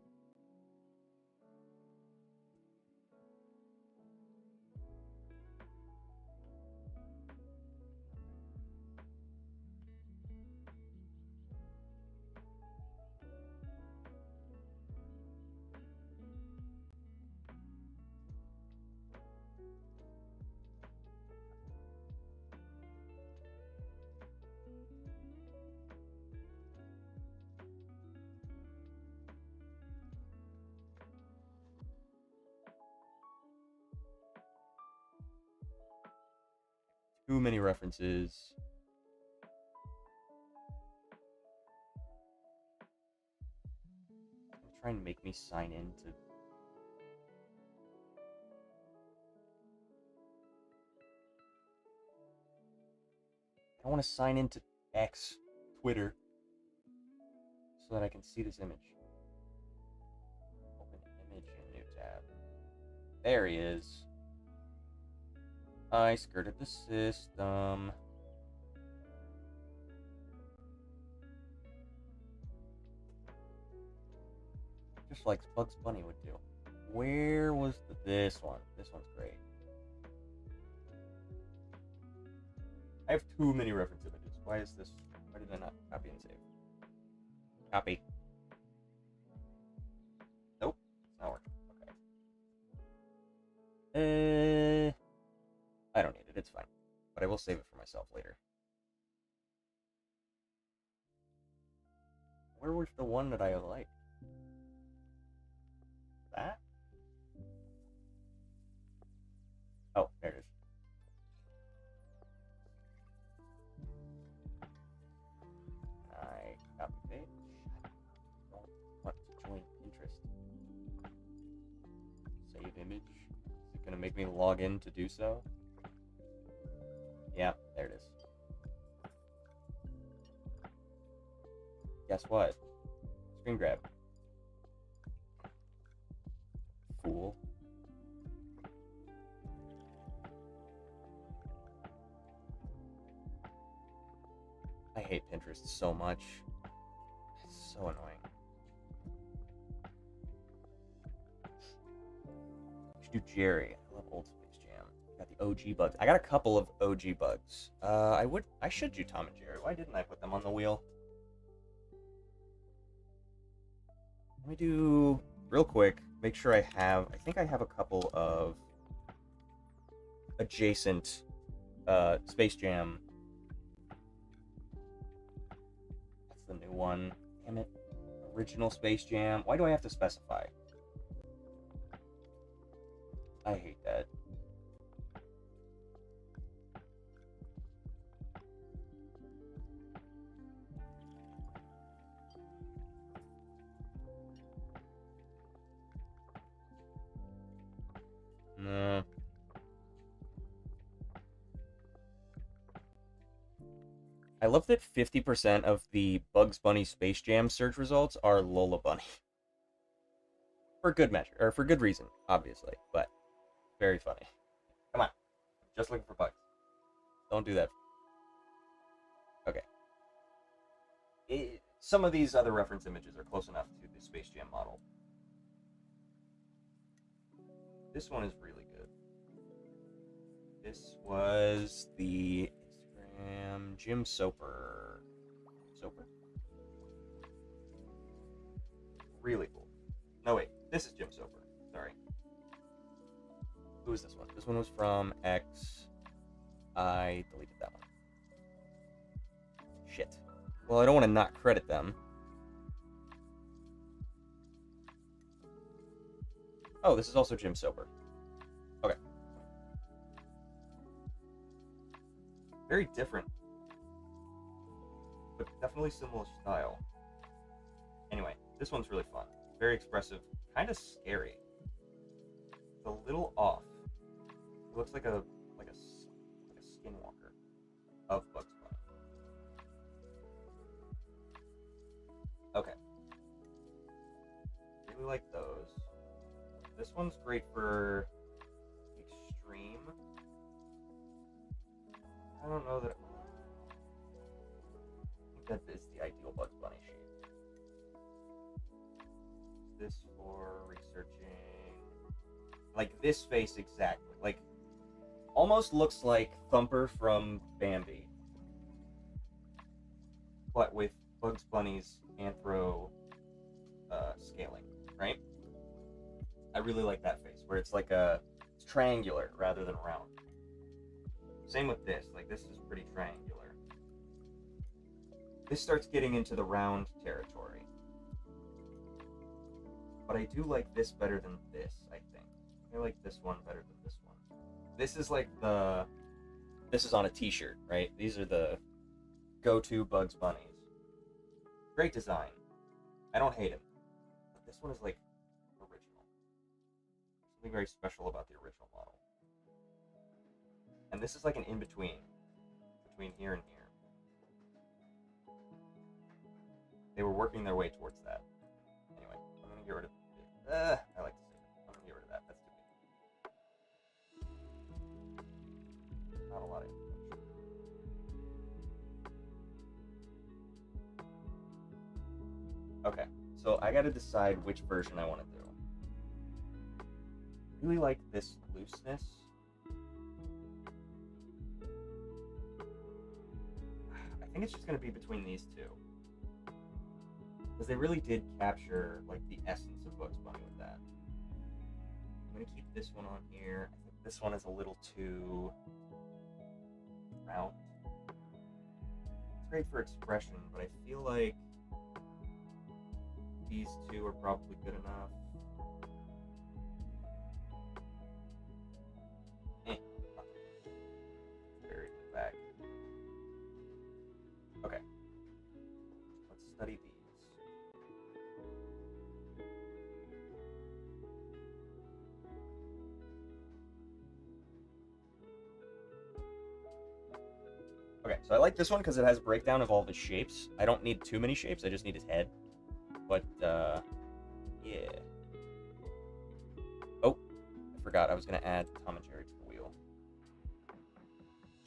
Too many references. Try and make me sign in to... I want to sign into X, Twitter, so that I can see this image. Open image in new tab. There he is. I skirted the system. Just like Bugs Bunny would do. Where was this one? This one's great. I have too many reference images. Why is this? Why did I not copy and save? Copy. Nope, it's not working. Okay. I don't need it. It's fine. But I will save it for myself later. Where was the one that I liked? That? Oh, there it is. I copy paste. I don't want to join Pinterest. Save image. Is it going to make me log in to do so? Yeah, there it is. Guess what? Screen grab. Fool. I hate Pinterest so much. It's so annoying. You should do Jerry. I love Old Space Jam. Got the OG bugs. I got a couple of OG bugs. I should do Tom and Jerry. Why didn't I put them on the wheel? Let me do real quick. Make sure I think I have a couple of adjacent Space Jam. That's the new one. Damn it. Original Space Jam. Why do I have to specify? I hate that. No. I love that 50% of the Bugs Bunny Space Jam search results are Lola Bunny. For good measure, or for good reason, obviously, but very funny. Come on. I'm just looking for bugs. Don't do that. Okay. Some of these other reference images are close enough to the Space Jam model. This one is really good. This was the Instagram Jim Soper. Soper? Really cool. No, wait. This is Jim Soper. Sorry. Who is this one? This one was from X. I deleted that one. Shit. Well, I don't want to not credit them. Oh, this is also Jim Soper. Okay. Very different, but definitely similar style. Anyway, this one's really fun. Very expressive. Kind of scary. It's a little off. It looks like a skinwalker of Bugs Bunny. Okay. Really like those. This one's great for extreme. I don't know that. I think that is the ideal Bugs Bunny shape. this for researching. Like this face exactly. Like, almost looks like Thumper from Bambi, but with Bugs Bunny's anthro scaling, right? I really like that face, where it's like it's triangular rather than round. Same with this, like this is pretty triangular. This starts getting into the round territory. But I do like this better than this, I think. I like this one better than this one. This is like this is on a t-shirt, right? These are the go-to Bugs Bunnies. Great design. I don't hate him. But this one is like original. Something very special about the original model. And this is like an in-between. Between here and here. They were working their way towards that. Anyway, I'm gonna get rid of I like to say it. I'm gonna get rid of that. That's too big. Not a lot of information. Okay, so I gotta decide which version I want to do. I really like this looseness. I think it's just gonna be between these two. Because they really did capture like the essence of Bugs Bunny with that. I'm gonna keep this one on here. I think this one is a little too round. It's great for expression, but I feel like these two are probably good enough. Buried in the back. Okay. Let's study these. Okay, so I like this one because it has a breakdown of all the shapes. I don't need too many shapes, I just need his head. But, yeah. Oh, I forgot I was going to add Tom and Jerry to the wheel.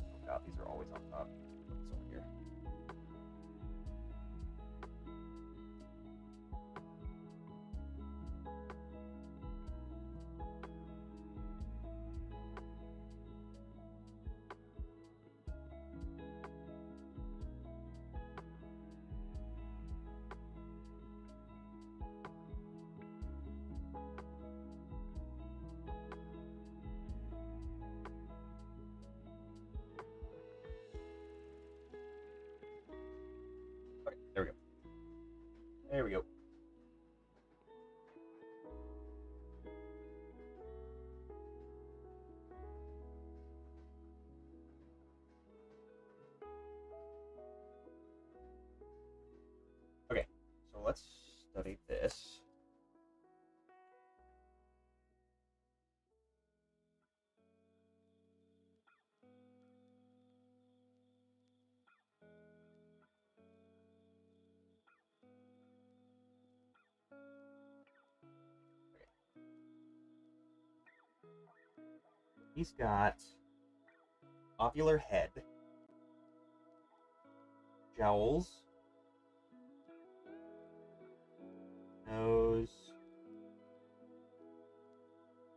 Oh god, these are always on top. Put this over here. Okay, there we go. There we go. Okay, so let's study this. He's got ovular head, jowls, nose,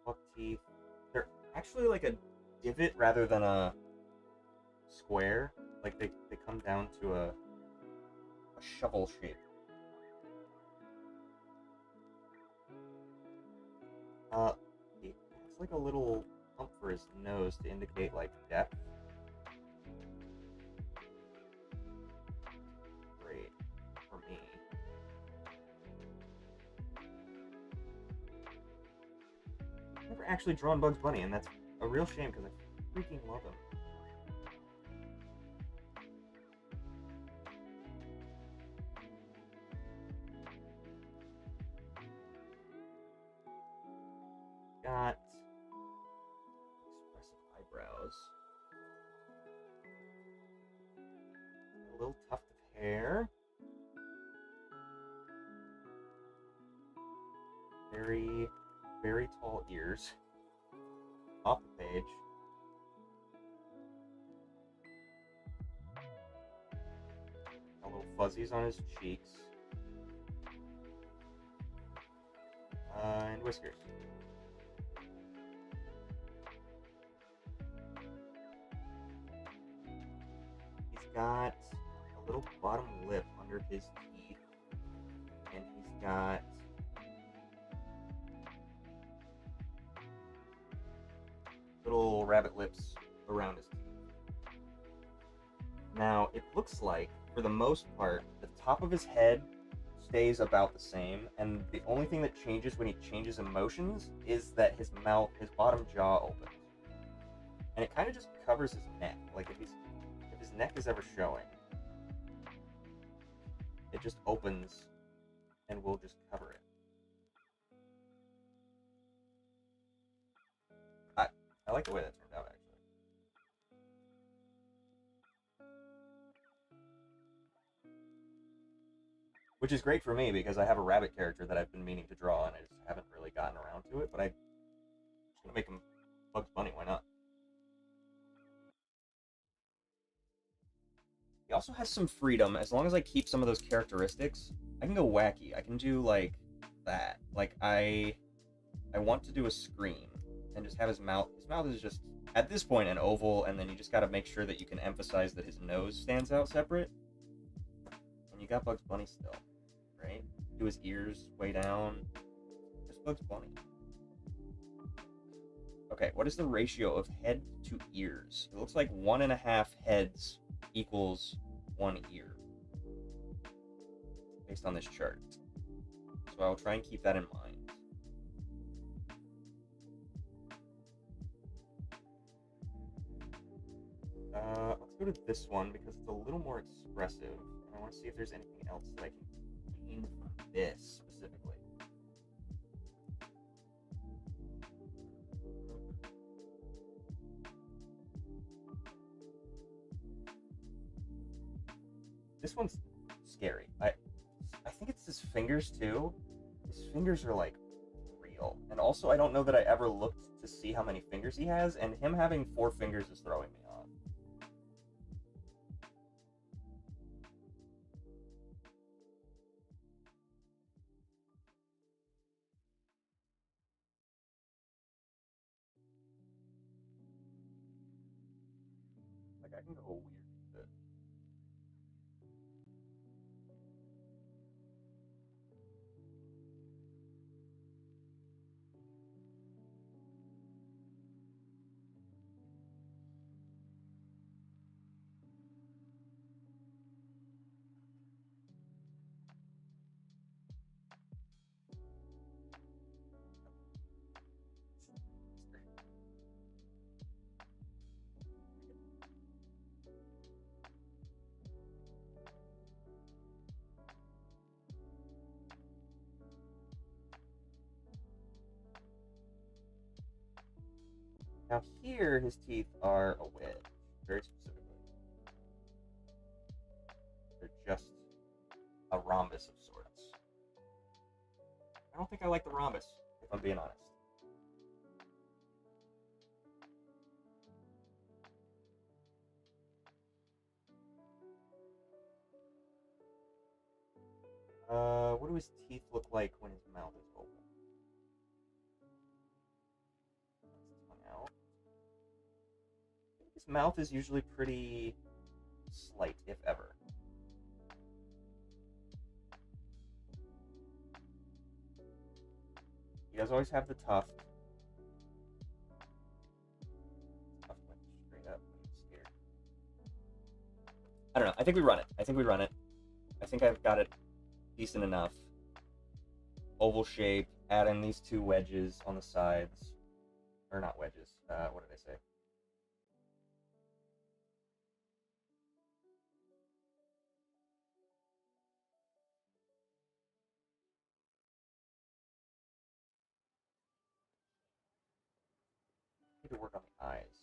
buck teeth. They're actually like a divot rather than a square. Like they come down to a shovel shape. He has like a little hump for his nose to indicate like depth. Great for me. I've never actually drawn Bugs Bunny, and that's a real shame because I freaking love him. Got expressive eyebrows. A little tuft of hair. Very, very tall ears. Off the page. Got little fuzzies on his cheeks. And Whiskers. He's got a little bottom lip under his teeth, and he's got little rabbit lips around his teeth. Now, it looks like, for the most part, the top of his head stays about the same, and the only thing that changes when he changes emotions is that his mouth, his bottom jaw opens. And it kind of just covers his neck. Like, if his neck is ever showing, it just opens and will just cover it. I like the way that turned out, actually. Which is great for me because I have a rabbit character that I've been meaning to draw and I just haven't really gotten around to it, but I'm just gonna make him Bugs Bunny, why not? He also has some freedom. As long as I keep some of those characteristics, I can go wacky. I can do like that. Like I want to do a scream and just have his mouth is just at this point an oval, and then you just got to make sure that you can emphasize that his nose stands out separate. And you got Bugs Bunny still, right? Do his ears way down. Just Bugs Bunny. Okay, what is the ratio of head to ears? It looks like 1.5 heads equals 1 ear, based on this chart. So I'll try and keep that in mind. Let's go to this one because it's a little more expressive. And I want to see if there's anything else that I can gain from this specifically. This one's scary. I think it's his fingers too. His fingers are like real. And also I don't know that I ever looked to see how many fingers he has, and him having 4 fingers is throwing me off. Like I can go weird with it. Now here, his teeth are a wedge, very specifically. They're just a rhombus of sorts. I don't think I like the rhombus, if I'm being honest. What do his teeth look like when his mouth is open? His tongue out. His mouth is usually pretty slight, if ever. He does always have the tuft. Tuft went straight up when he's scared. I don't know. I think we run it. I think I've got it decent enough. Oval shape. Add in these 2 wedges on the sides. Or not wedges. What did I say? I need to work on the eyes.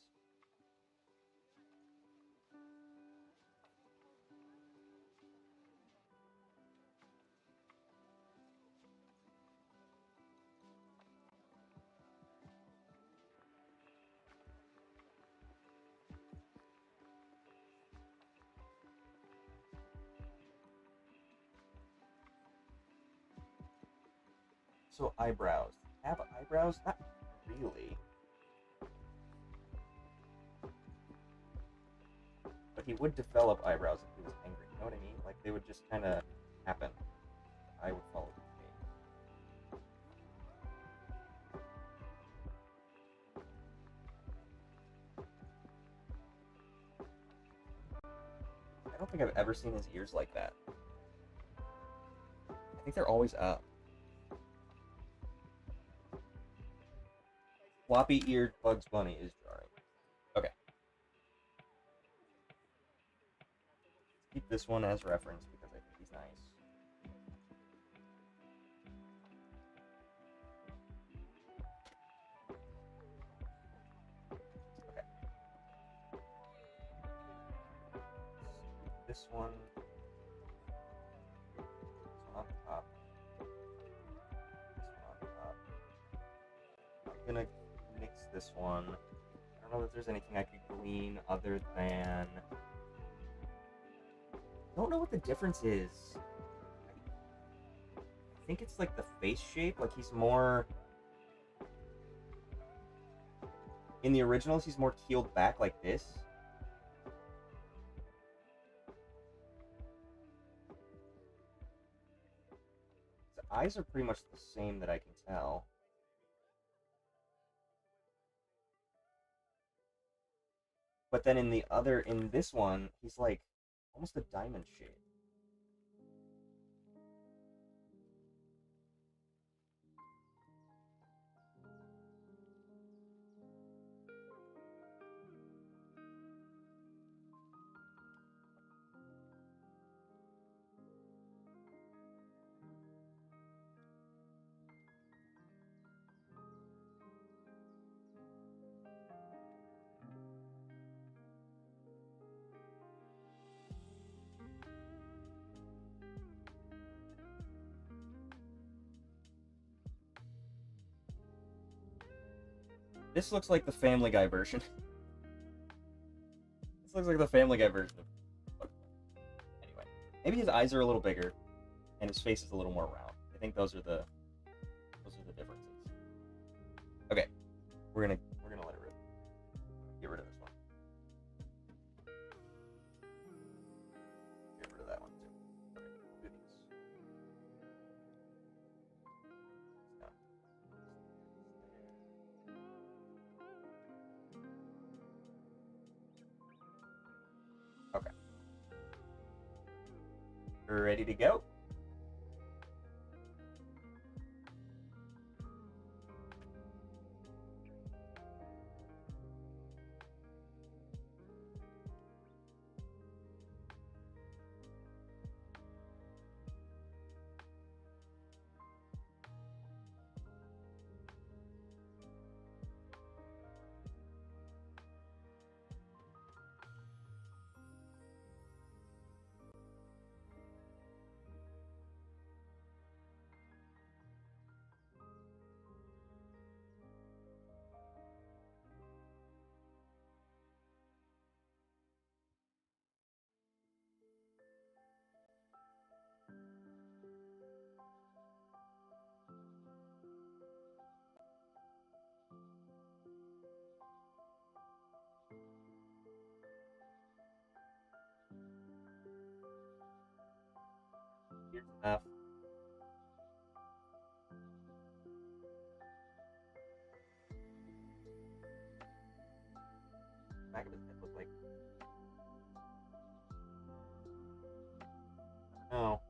also eyebrows. Have eyebrows? Not really. But he would develop eyebrows if he was angry. You know what I mean? Like, they would just kind of happen. I would follow the I don't think I've ever seen his ears like that. I think they're always up. Floppy-eared Bugs Bunny is jarring. Okay. Keep this one as reference because I think he's nice. Okay. This one. This one on top. This one on top. I'm gonna mix this one. I don't know if there's anything I could glean other than. I don't know what the difference is. I think it's like the face shape. Like he's more. In the originals, he's more keeled back like this. His eyes are pretty much the same that I can tell. But then in this one, he's like almost a diamond shape. This looks like the Family Guy version. This looks like the Family Guy version of. Anyway, maybe his eyes are a little bigger, and his face is a little more round. I think those are the differences. Okay, we're gonna let it rip. Get rid of this one. Get rid of that one too. Okay, we'll do these. No. Okay. We're ready to go. Here's enough. Back of his head look like. No.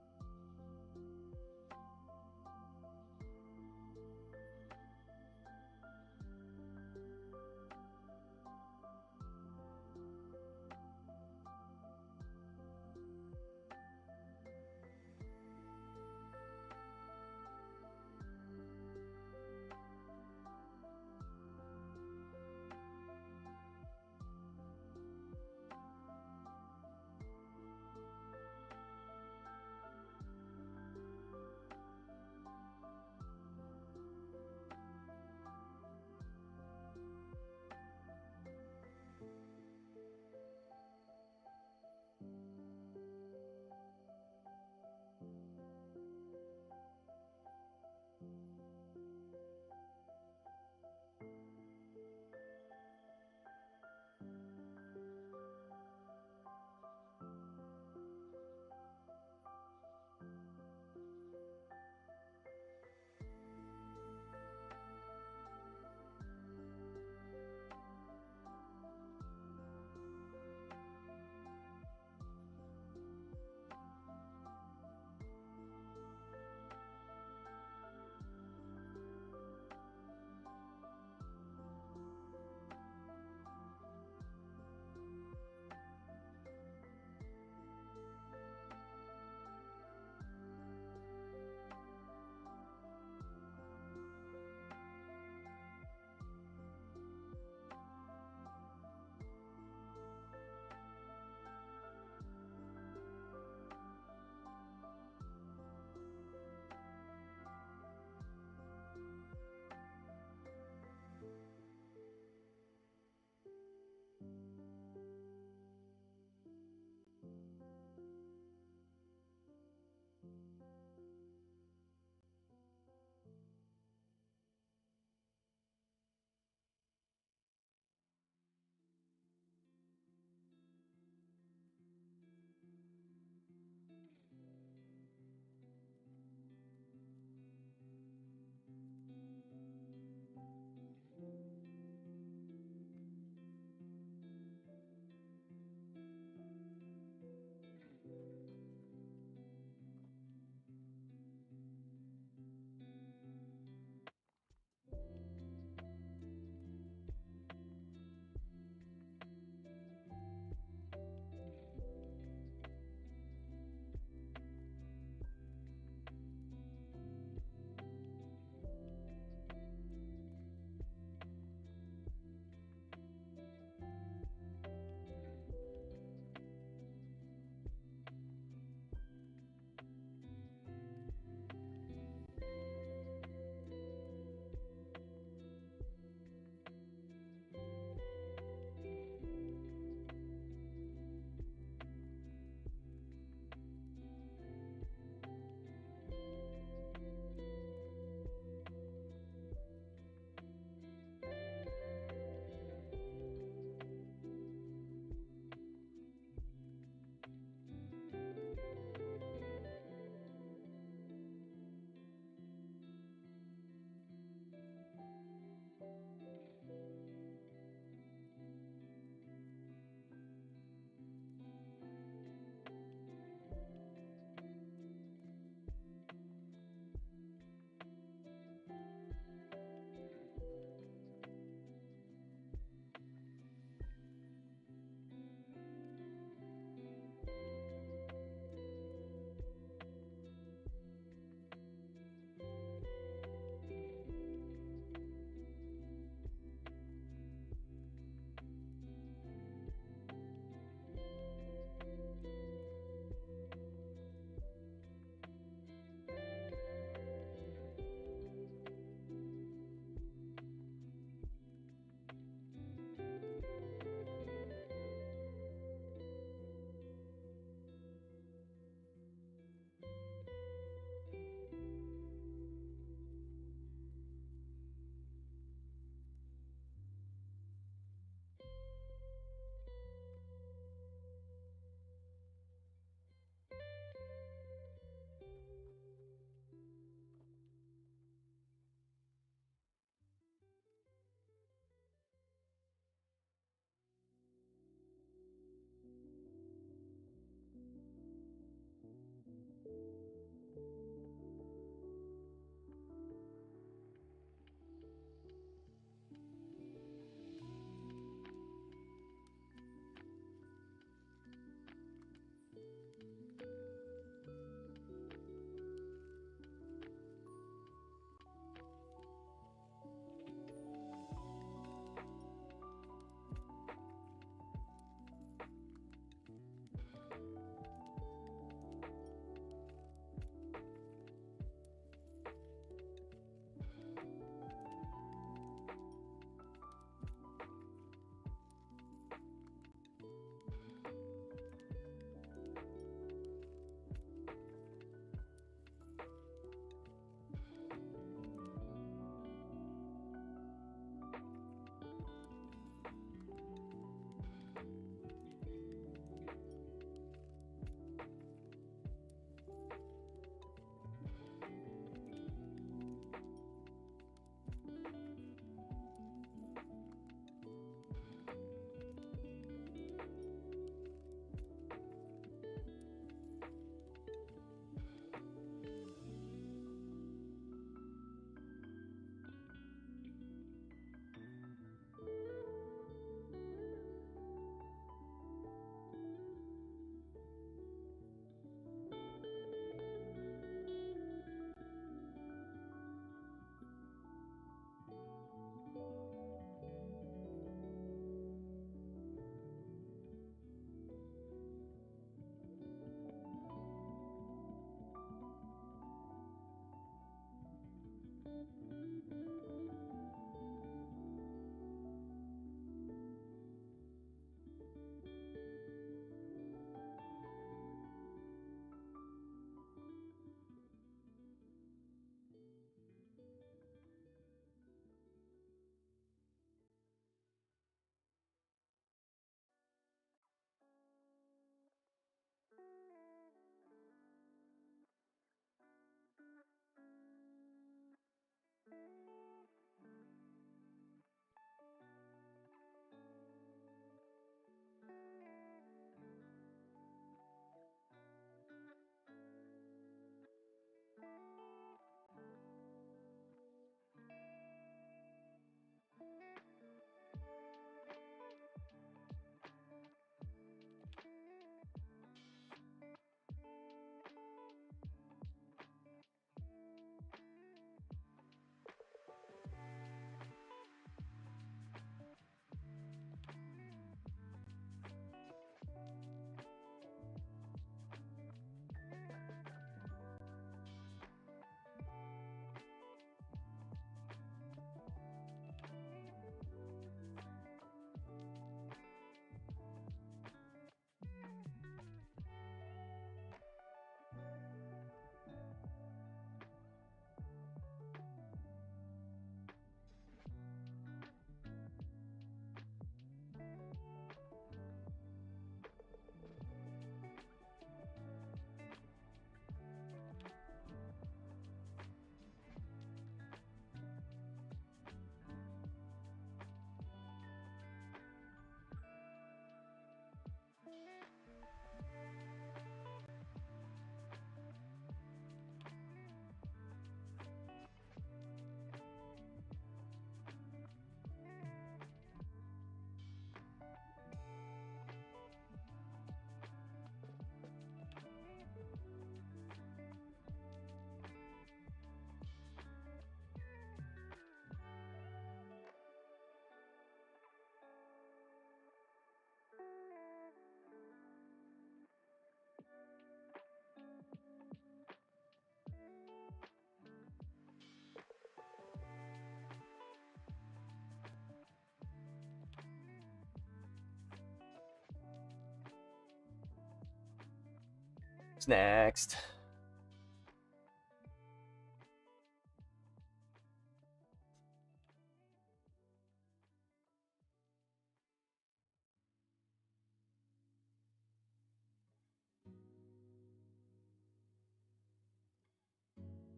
What's next?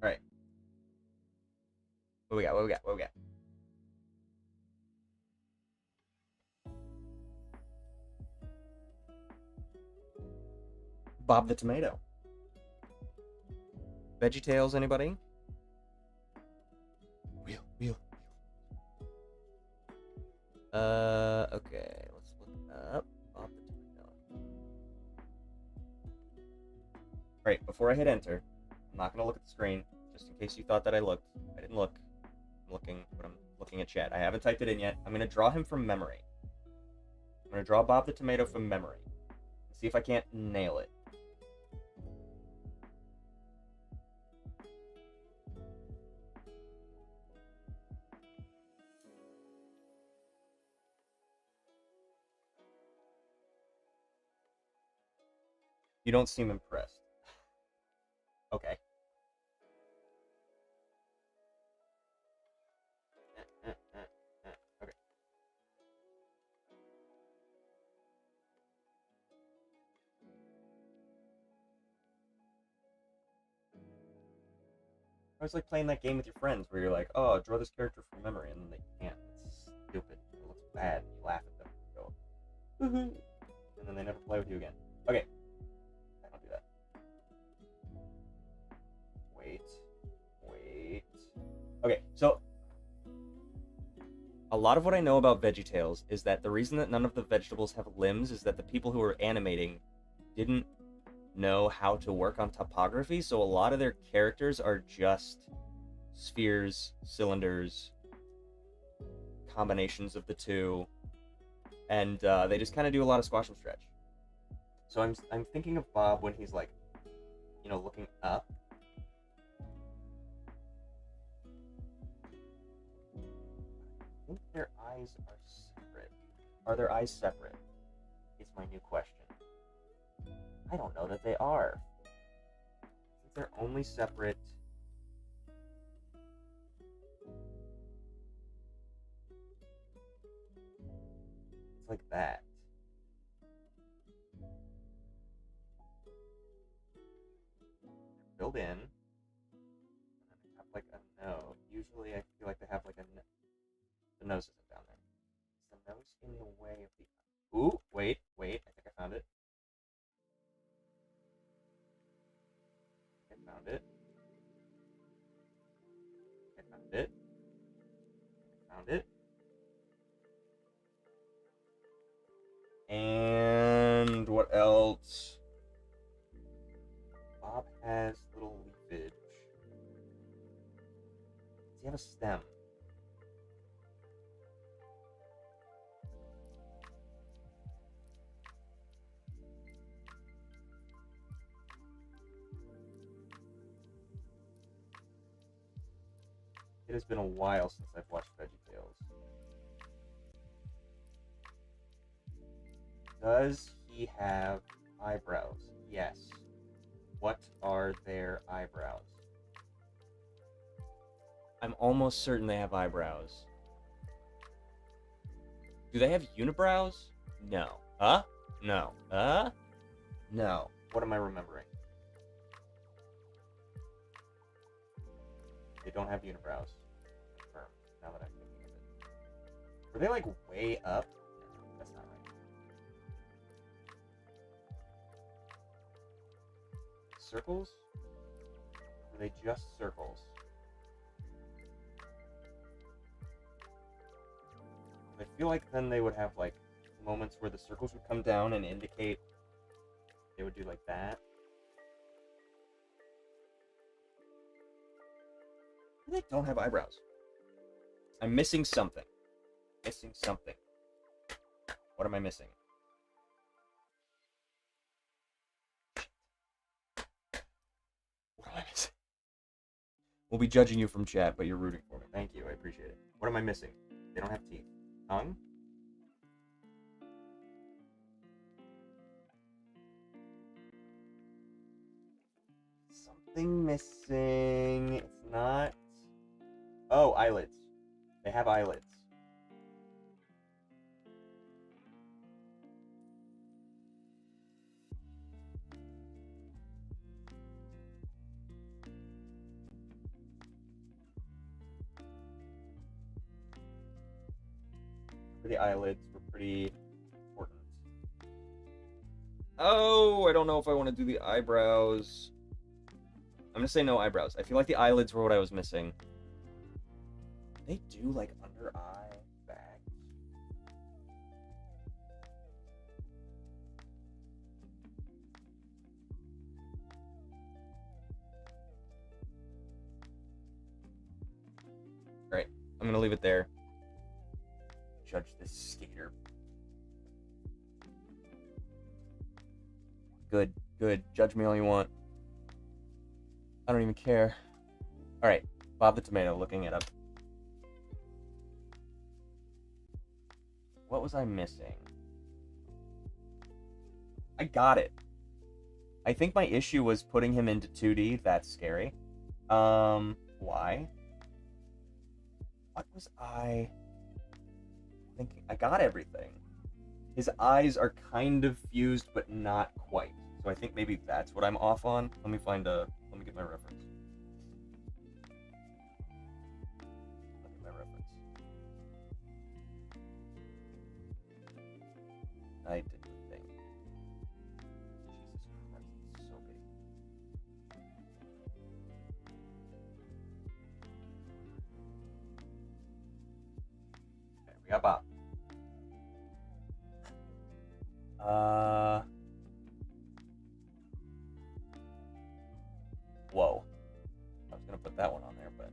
All right. What we got? What we got? What we got? Bob the Tomato. VeggieTales, anybody? Wheel. Okay. Let's look up Bob the Tomato. All right. Before I hit enter, I'm not gonna look at the screen, just in case you thought that I looked. I didn't look. I'm looking at chat. I haven't typed it in yet. I'm gonna draw him from memory. I'm gonna draw Bob the Tomato from memory. See if I can't nail it. You don't seem impressed. Okay. Okay. I was like playing that game with your friends where you're like, oh, draw this character from memory, and then they can't. It's stupid. It looks bad. You laugh at them. You go, woohoo! And then they never play with you again. Okay. I don't do that. Wait. Okay, so a lot of what I know about VeggieTales is that the reason that none of the vegetables have limbs is that the people who were animating didn't know how to work on topography, so a lot of their characters are just spheres, cylinders, combinations of the two, and they just kind of do a lot of squash and stretch. So I'm thinking of Bob when he's like, looking up. think their eyes are separate. Are their eyes separate? Is my new question. I don't know that they are. Since they're only separate. It's like that. Filled in. And then they have like a nose. Usually I feel like they have like a the nose isn't down there. Is the nose in the way of the... Ooh, wait. I think I found it. I found it. And what else? Bob has little leafage. Does he have a stem? It has been a while since I've watched VeggieTales. Does he have eyebrows? Yes. What are their eyebrows? I'm almost certain they have eyebrows. Do they have unibrows? No. Huh? No. No. What am I remembering? They don't have unibrows. Confirmed, now that I'm thinking of it. Were they like way up? No, that's not right. Circles? Or are they just circles? I feel like then they would have like moments where the circles would come down and indicate they would do like that. They don't have eyebrows. I'm missing something. What am I missing? What am I missing? We'll be judging you from chat, but you're rooting for me. Thank you, I appreciate it. What am I missing? They don't have teeth. Tongue? Something missing. It's not... Oh, eyelids. They have eyelids. The eyelids were pretty important. Oh, I don't know if I want to do the eyebrows. I'm gonna say no eyebrows. I feel like the eyelids were what I was missing. They do like under eye bags. Alright, I'm gonna leave it there. Judge this skater. Good. Judge me all you want. I don't even care. Alright, Bob the Tomato, looking it up. What was I missing? I got it. I think my issue was putting him into 2D. That's scary. Why? What was I thinking? I got everything. His eyes are kind of fused, but not quite. So I think maybe that's what I'm off on. Let me get my reference. I did the thing. Jesus Christ, it's so big. Okay, we got Bob. Whoa. I was gonna put that one on there, but...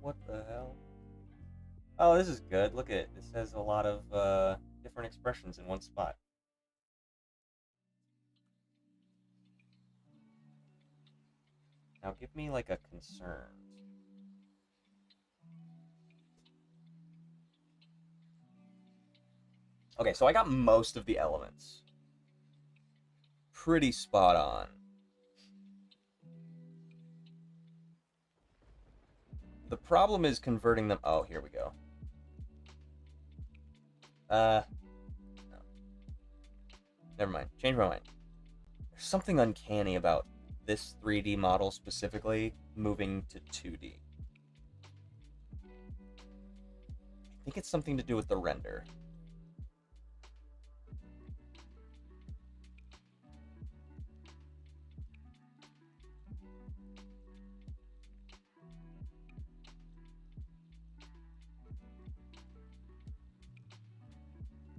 What the hell? Oh, this is good. Look at it. This has a lot of different expressions in one spot. Now give me like a concern. Okay, so I got most of the elements. Pretty spot on. The problem is converting them. Oh, here we go. No. Never mind. Change my mind. There's something uncanny about this 3D model specifically moving to 2D. I think it's something to do with the render.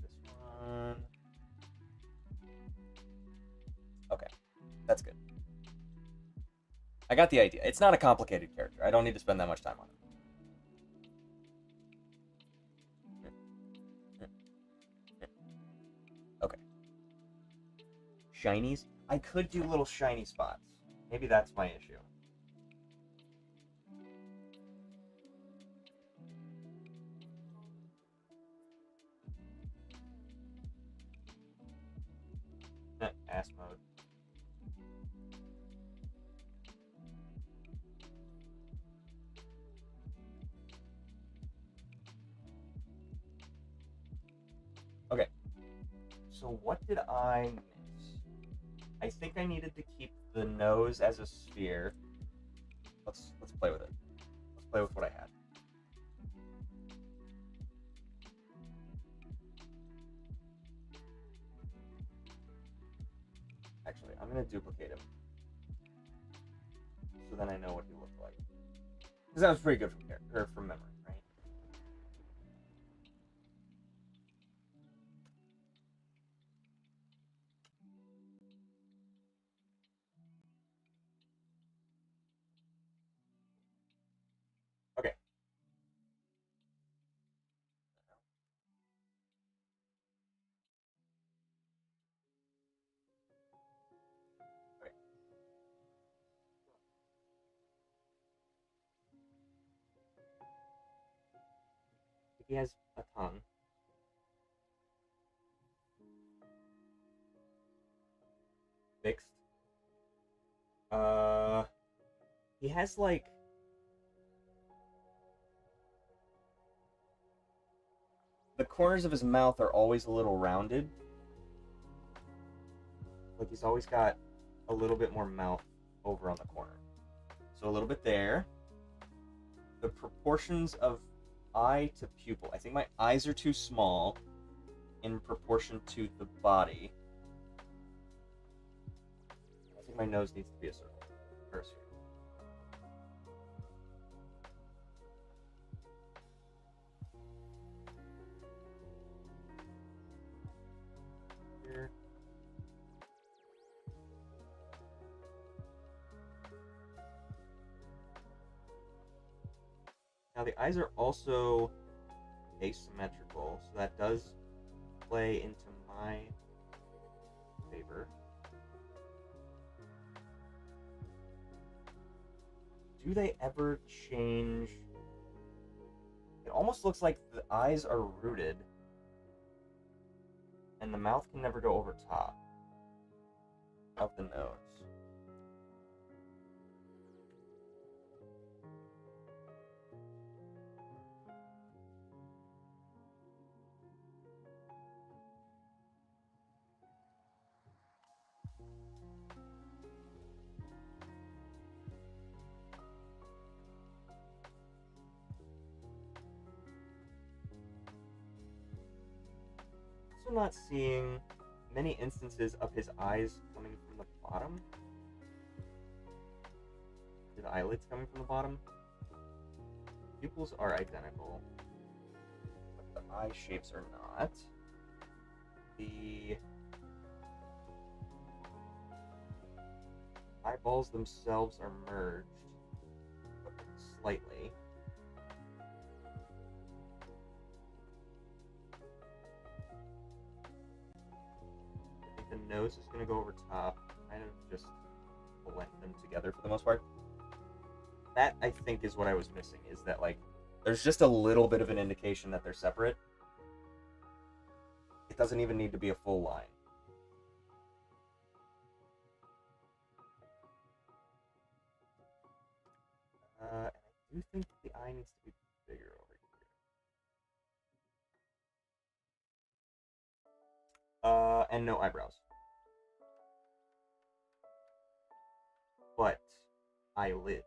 This one. Okay, that's good. I got the idea. It's not a complicated character. I don't need to spend that much time on it. Okay. Shinies? I could do little shiny spots. Maybe that's my issue. Ass mode. Okay. So what did I miss? I think I needed to keep the nose as a sphere. Let's play with it. Let's play with what I had. Actually, I'm gonna duplicate him. So then I know what he looked like. Because that was pretty good from memory, right? Okay. Okay. He has a tongue. Fixed. He has like the corners of his mouth are always a little rounded. Like he's always got a little bit more mouth over on the corner. So a little bit there. The proportions of eye to pupil. I think my eyes are too small in proportion to the body. I think my nose needs to be a circle. Or a sphere. Here. Now the eyes are also asymmetrical, so that does play into my favor. Do they ever change? It almost looks like the eyes are rooted and the mouth can never go over top of the nose. Also not seeing many instances of his eyes coming from the bottom. His eyelids coming from the bottom. Pupils are identical, but the eye shapes are not. The eyeballs themselves are merged, but slightly. I think the nose is going to go over top, kind of just blend them together for the most part. that I think is what I was missing, is that like there's just a little bit of an indication that they're separate. It doesn't even need to be a full line. And I do think the eye needs to be bigger over here. And no eyebrows. But eyelids.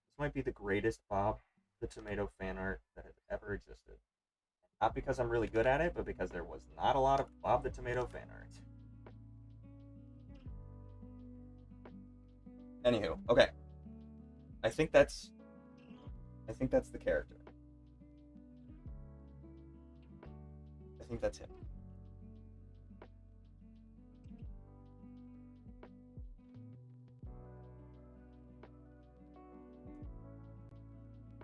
This might be the greatest Bob the Tomato fan art that has ever existed. Not because I'm really good at it, but because there was not a lot of Bob the Tomato fan art. Anywho, okay. I think that's the character. I think that's him.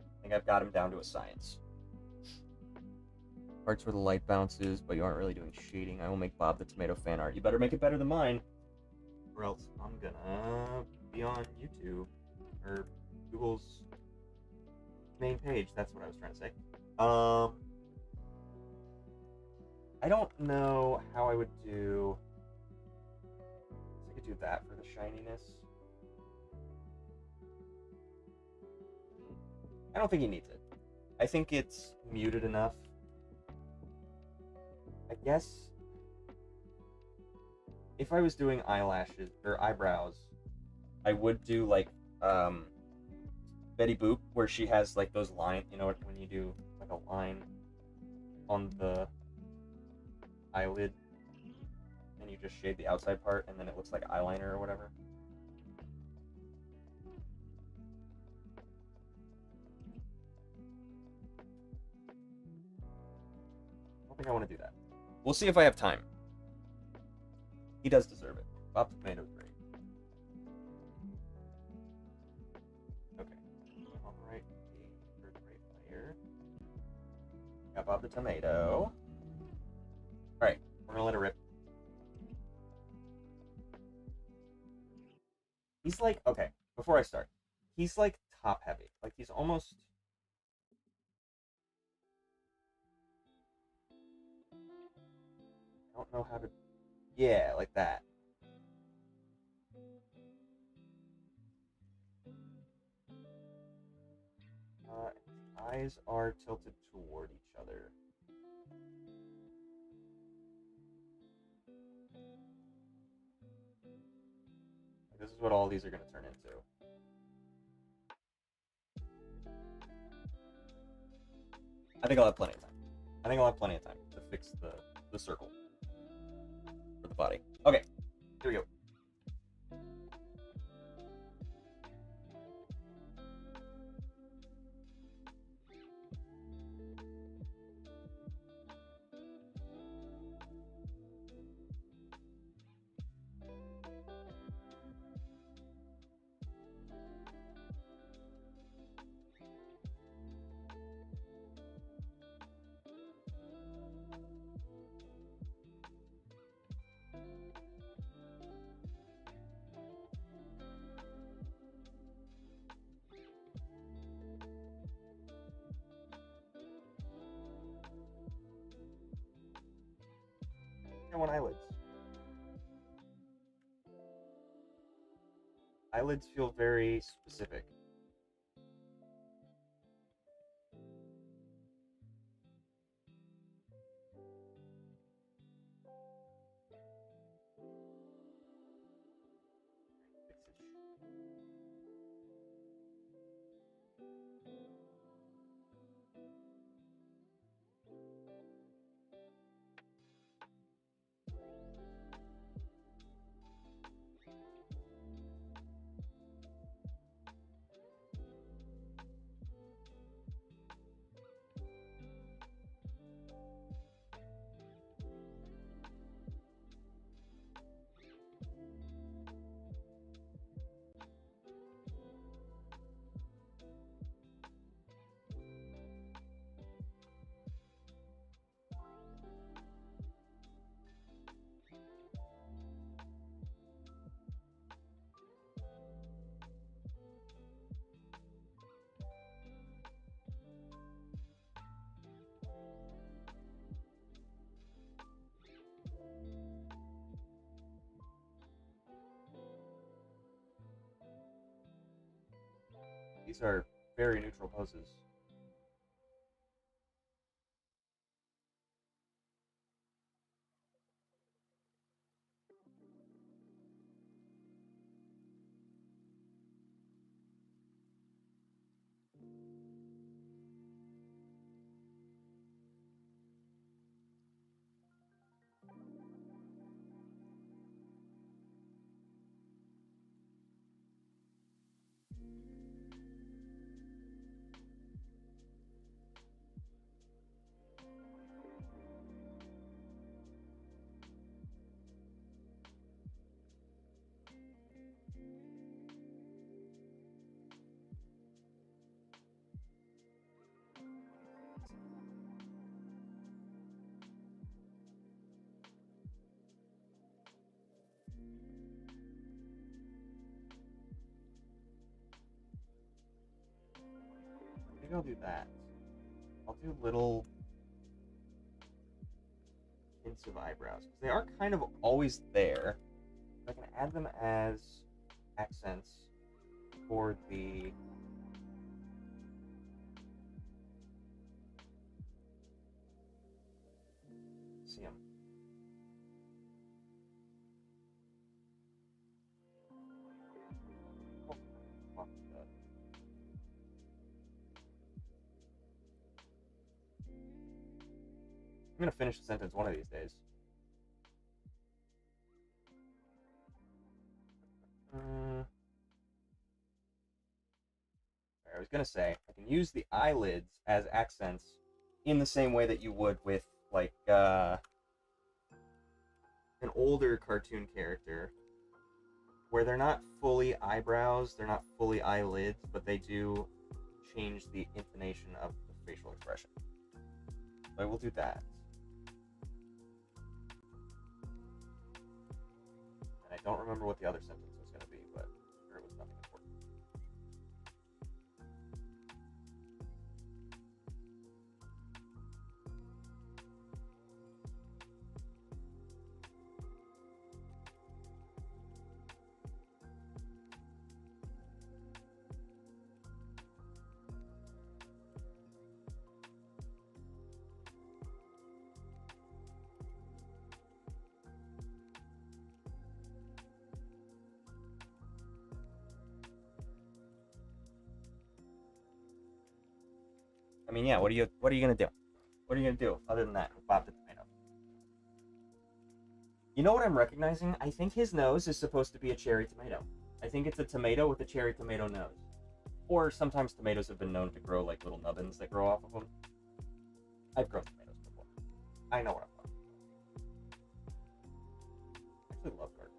I think I've got him down to a science. Parts where the light bounces, but you aren't really doing shading. I will make Bob the Tomato fan art. You better make it better than mine, or else I'm gonna be on YouTube or Google's main page. That's what I was trying to say. I don't know how I would do. I could do that for the shininess. I don't think he needs it. I think it's muted enough. I guess if I was doing eyelashes or eyebrows, I would do like Betty Boop, where she has like those lines, you know, when you do like a line on the eyelid and you just shade the outside part and then it looks like eyeliner or whatever. I don't think I want to do that. We'll see if I have time. He does deserve it. Bob the Tomato's great. Okay. All right. Right layer. Got Bob the Tomato. Alright, we're gonna let it rip. He's like, okay, before I start, he's like top heavy. Like he's almost. I don't know how to. Yeah, like that. Eyes are tilted toward each other. This is what all these are going to turn into. I think I'll have plenty of time. I think I'll have plenty of time to fix the circle for the body. Okay, here we go. I want eyelids. Eyelids feel very specific. These are very neutral poses. Maybe I'll do that. I'll do little hints of eyebrows, because they are kind of always there. I can add them as accents for the see them. Oh, fuck that. I'm gonna finish the sentence one of these days. I was gonna say I can use the eyelids as accents in the same way that you would with like an older cartoon character, where they're not fully eyebrows, they're not fully eyelids, but they do change the intonation of the facial expression. So I will do that. And I don't remember what the other sentence was going to be, but I'm sure it was nothing important. I mean, yeah. What are you gonna do? What are you gonna do other than that? Bob the tomato. You know what I'm recognizing? I think his nose is supposed to be a cherry tomato. I think it's a tomato with a cherry tomato nose. Or sometimes tomatoes have been known to grow like little nubbins that grow off of them. I've grown tomatoes before. I know what I'm talking about. I actually love gardening.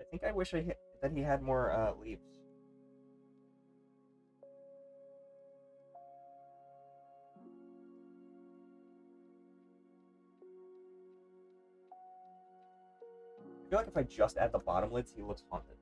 I think I wish that he had more leaves. I feel like if I just add the bottom lids, he looks haunted.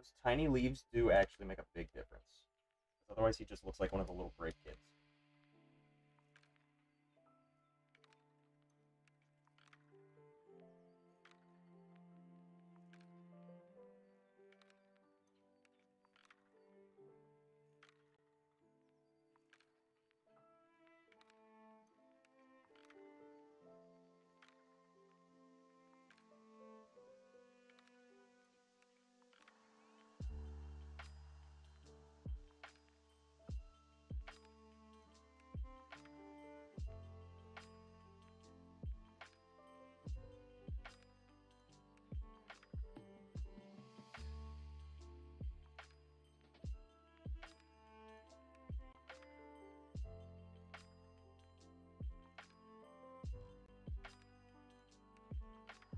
Those tiny leaves do actually make a big difference. Otherwise, he just looks like one of the little break kids.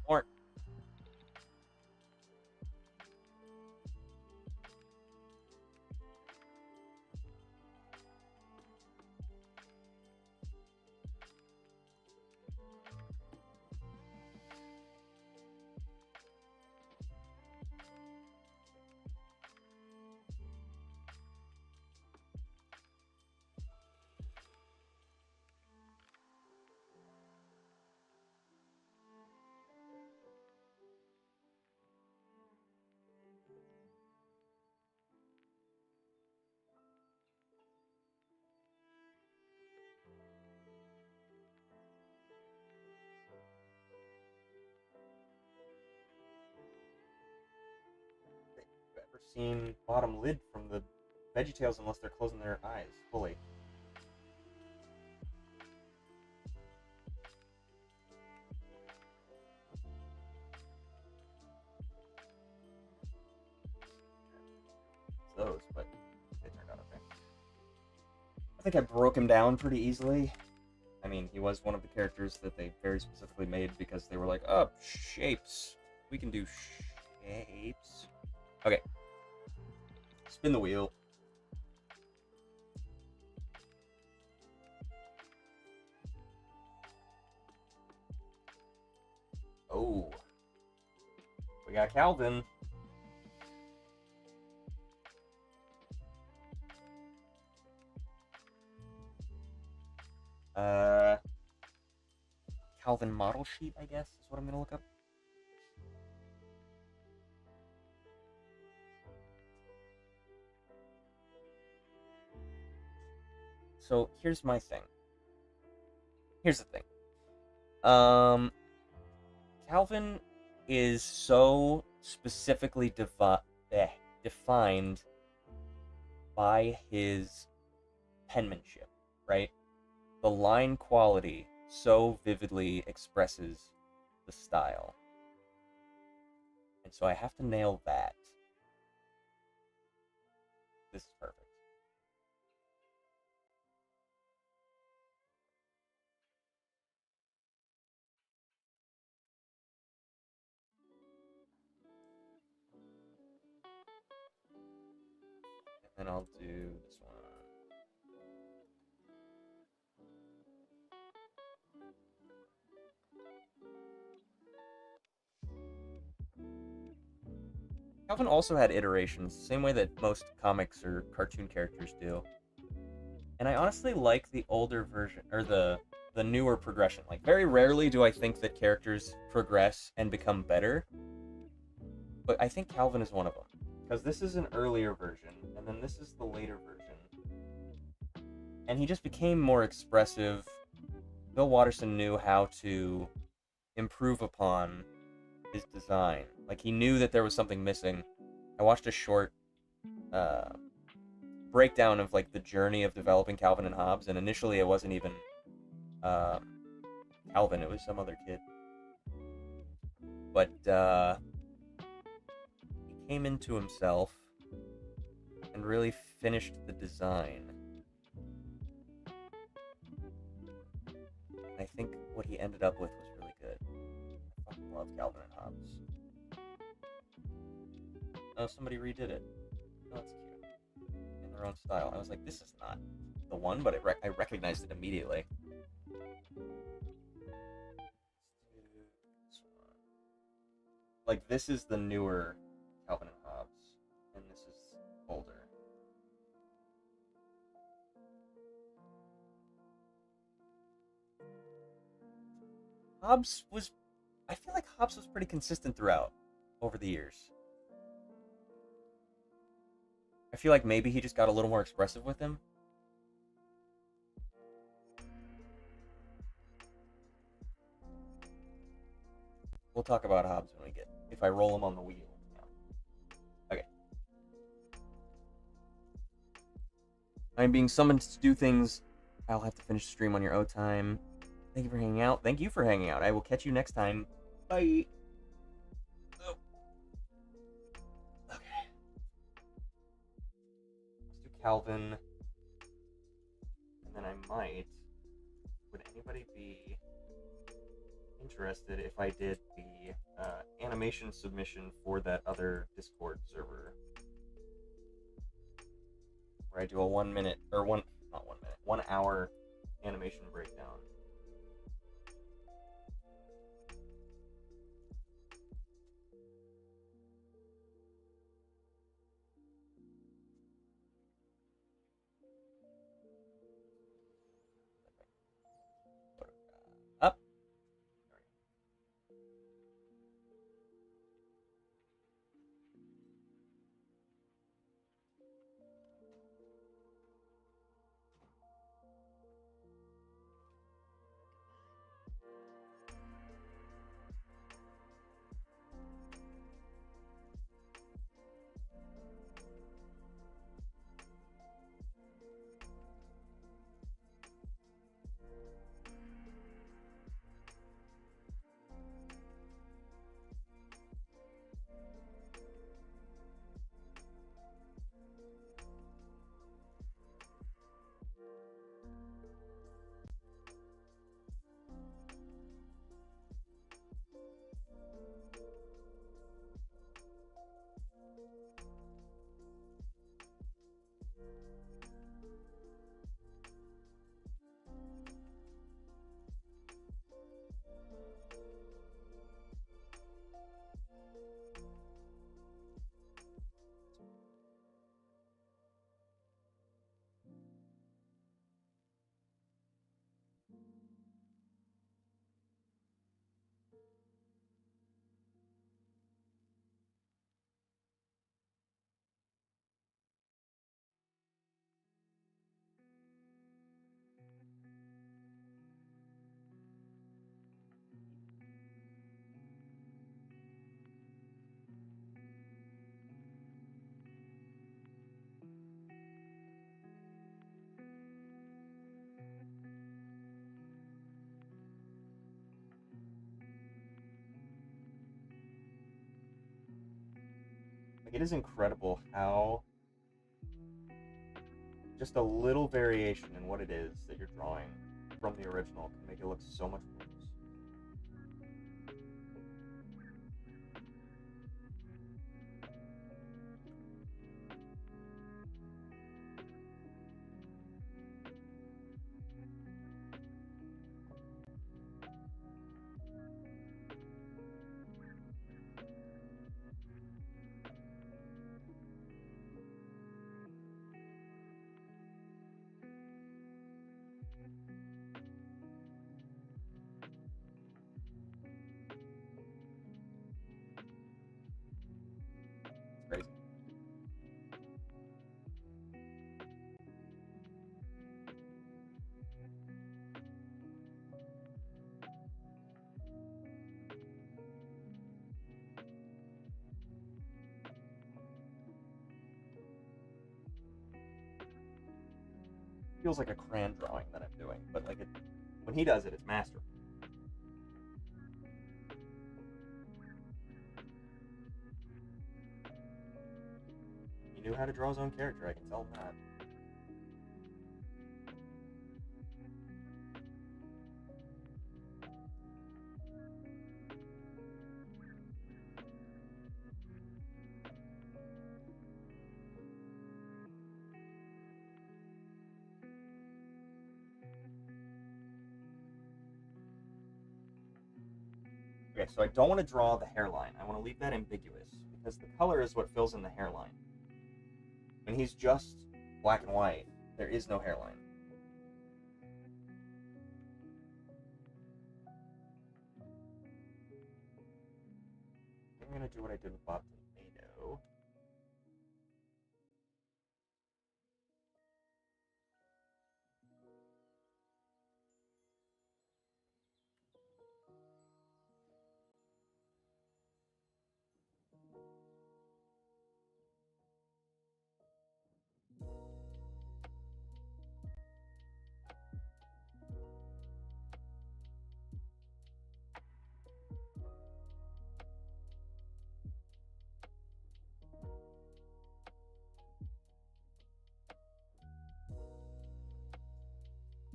Or you ever seen bottom lid from the VeggieTales unless they're closing their eyes fully? Those, but they turned out okay. I think I broke him down pretty easily. I mean, he was one of the characters that they very specifically made because they were like, oh, shapes. We can do shapes. Okay. Spin the wheel. Oh. We got Calvin. Calvin model sheet, I guess, is what I'm gonna look up. So here's my thing. Here's the thing. Calvin is so specifically defined by his penmanship, right? The line quality so vividly expresses the style. And so I have to nail that. This is perfect. And then I'll do this one. Calvin also had iterations, the same way that most comics or cartoon characters do. And I honestly like the older version, or the newer progression. Like, very rarely do I think that characters progress and become better, but I think Calvin is one of them. Because this is an earlier version, and then this is the later version. And he just became more expressive. Bill Watterson knew how to improve upon his design. Like, he knew that there was something missing. I watched a short breakdown of like the journey of developing Calvin and Hobbes, and initially it wasn't even Calvin, it was some other kid. But he came into himself and really finished the design. I think what he ended up with was really good. I fucking love Calvin and Hobbes. Oh, somebody redid it. Oh, that's cute. In their own style. I was like, this is not the one, but I recognized it immediately. Like, this is the newer Calvin and Hobbes. Hobbs was... I feel like Hobbs was pretty consistent throughout, over the years. I feel like maybe he just got a little more expressive with him. We'll talk about Hobbs when we get... if I roll him on the wheel. Okay. I'm being summoned to do things. I'll have to finish the stream on your own time. Thank you for hanging out. Thank you for hanging out. I will catch you next time. Bye. Oh. Okay. Let's do Calvin. And then I might... would anybody be interested if I did the animation submission for that other Discord server? Where I do a 1 minute, or not 1 minute, 1 hour animation breakdown. Up. It is incredible how just a little variation in what it is that you're drawing from the original can make it look so much worse. Crazy. Feels like a crayon drawing that I'm doing, but like when he does it, it's masterful. He knew how to draw his own character, I can tell him that. Okay, so I don't want to draw the hairline. I want to leave that ambiguous, because the color is what fills in the hairline. When he's just black and white, there is no hairline. gonna do what I did with Bob Tomato.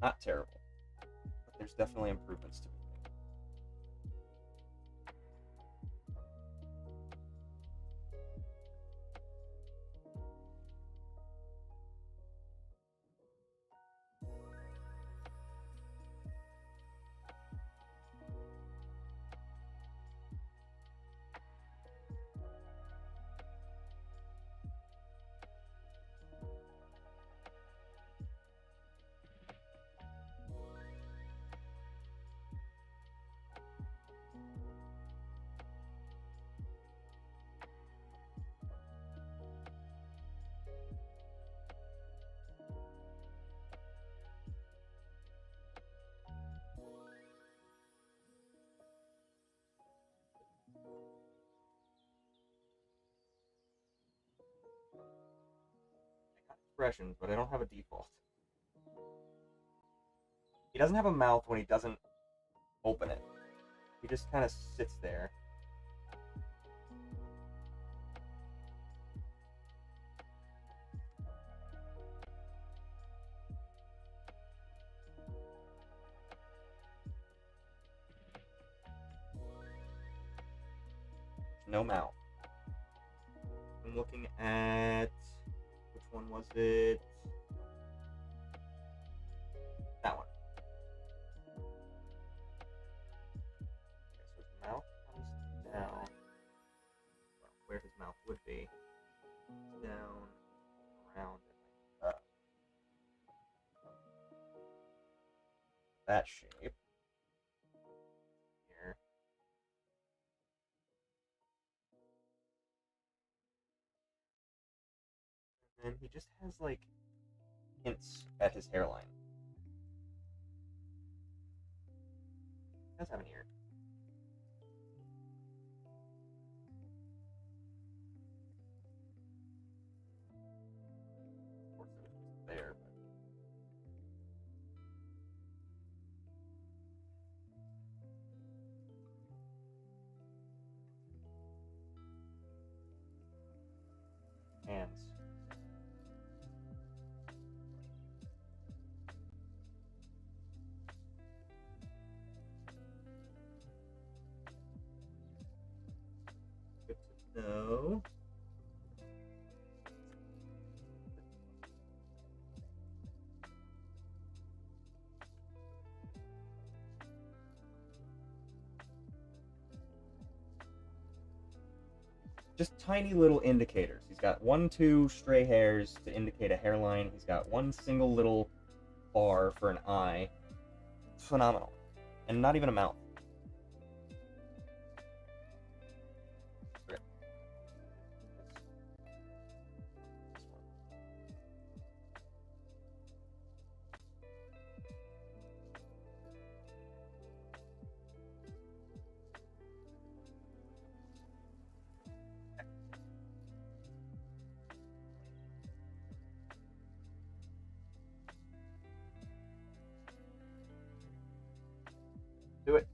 Not terrible, but there's definitely improvements to be made. I got expressions, but I don't have a default. He doesn't have a mouth when he doesn't open it. He just kind of sits there. No mouth. I'm looking at, which one was it? That one. Okay, so his mouth comes down. Well, where his mouth would be. Down, around, and up. That shape. Here. And he just has, like, hints at his hairline. He does have an ear. Of course, it was just there, but. Hands. Good to know. Just tiny little indicators. He's got 1, 2 stray hairs to indicate a hairline. He's got one single little bar for an eye. It's phenomenal. And not even a mouth. Okay. This one. Do it.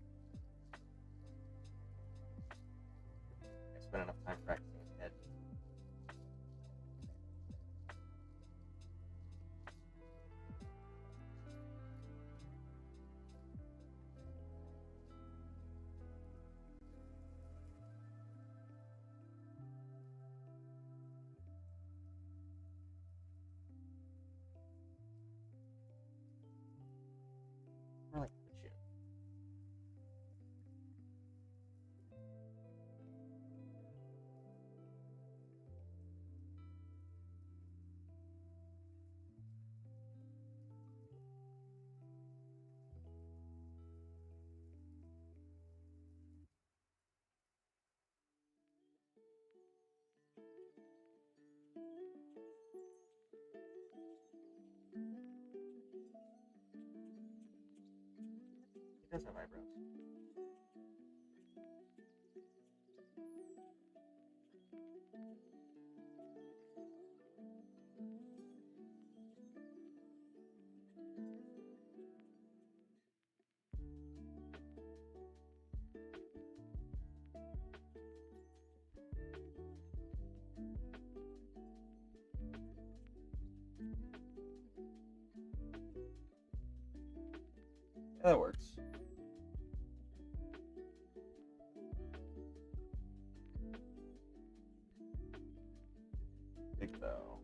It does have eyebrows. Yeah, that works. Big though.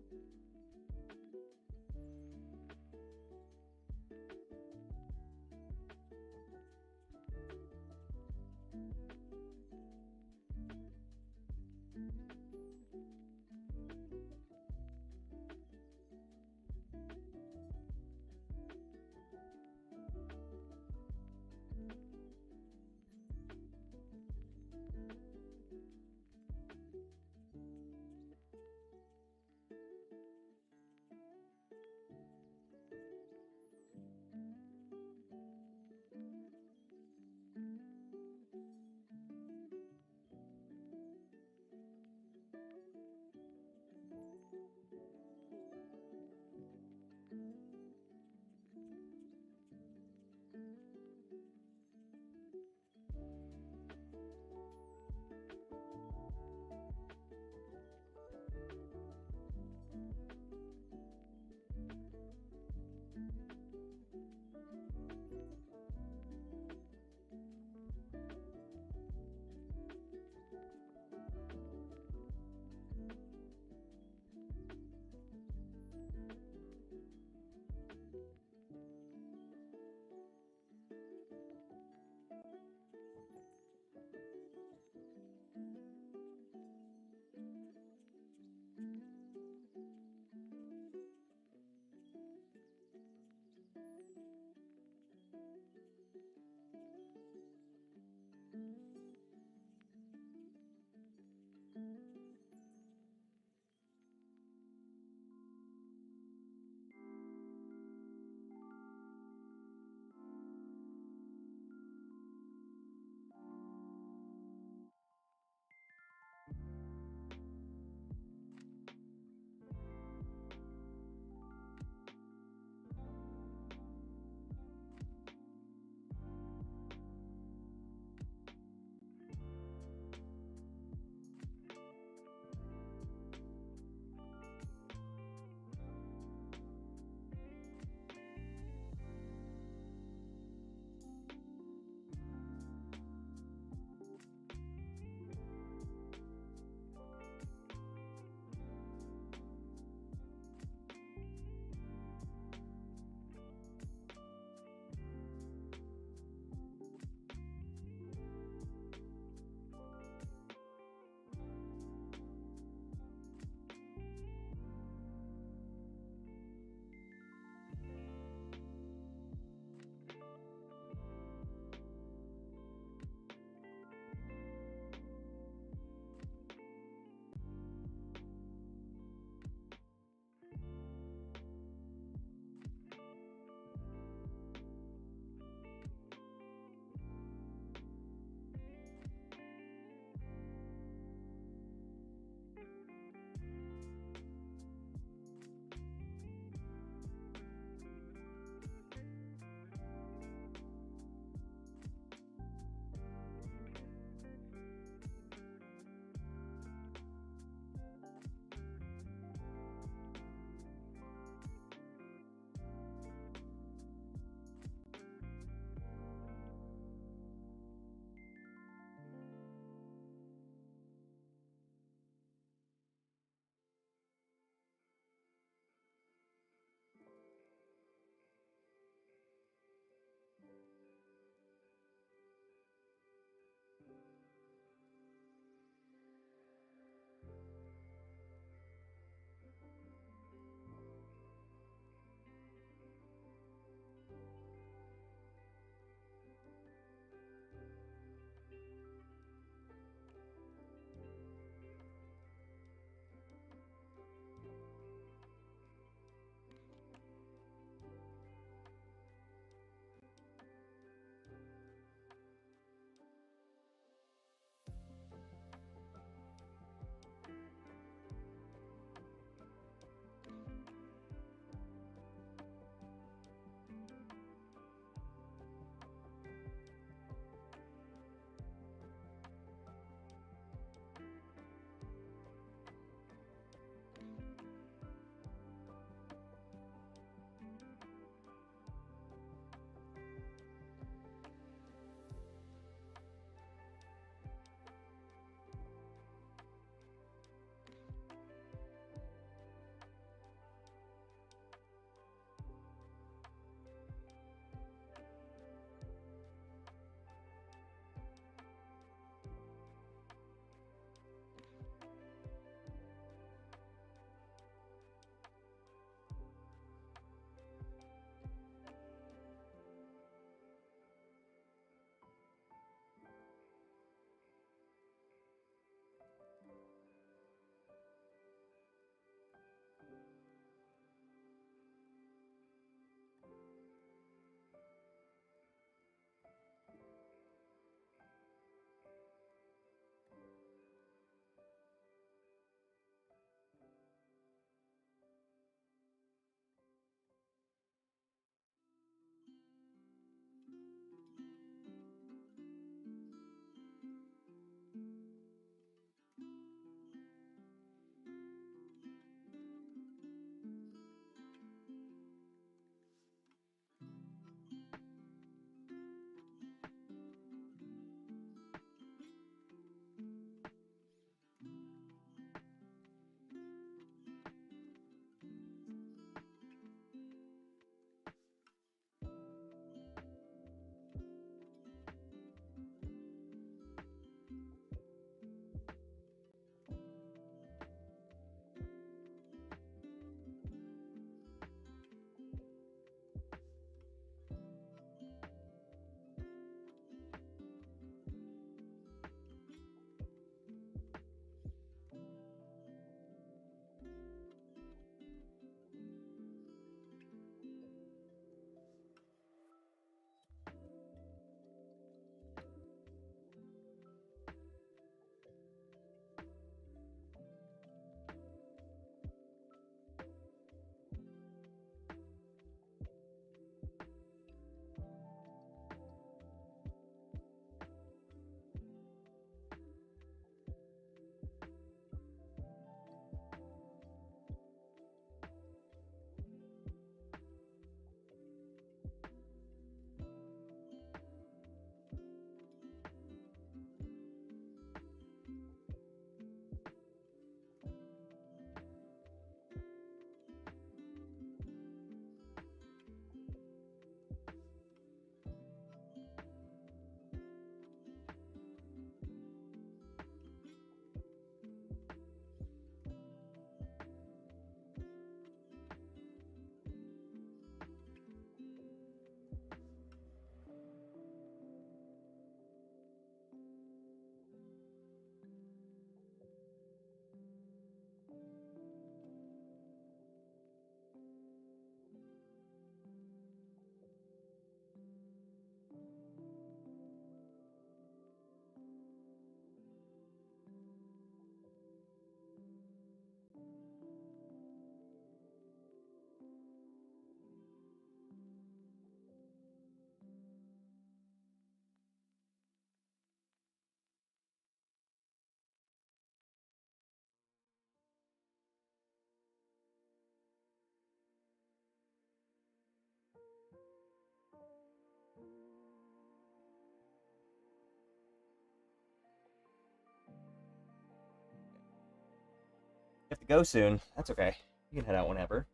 to go soon. That's okay. You can head out whenever.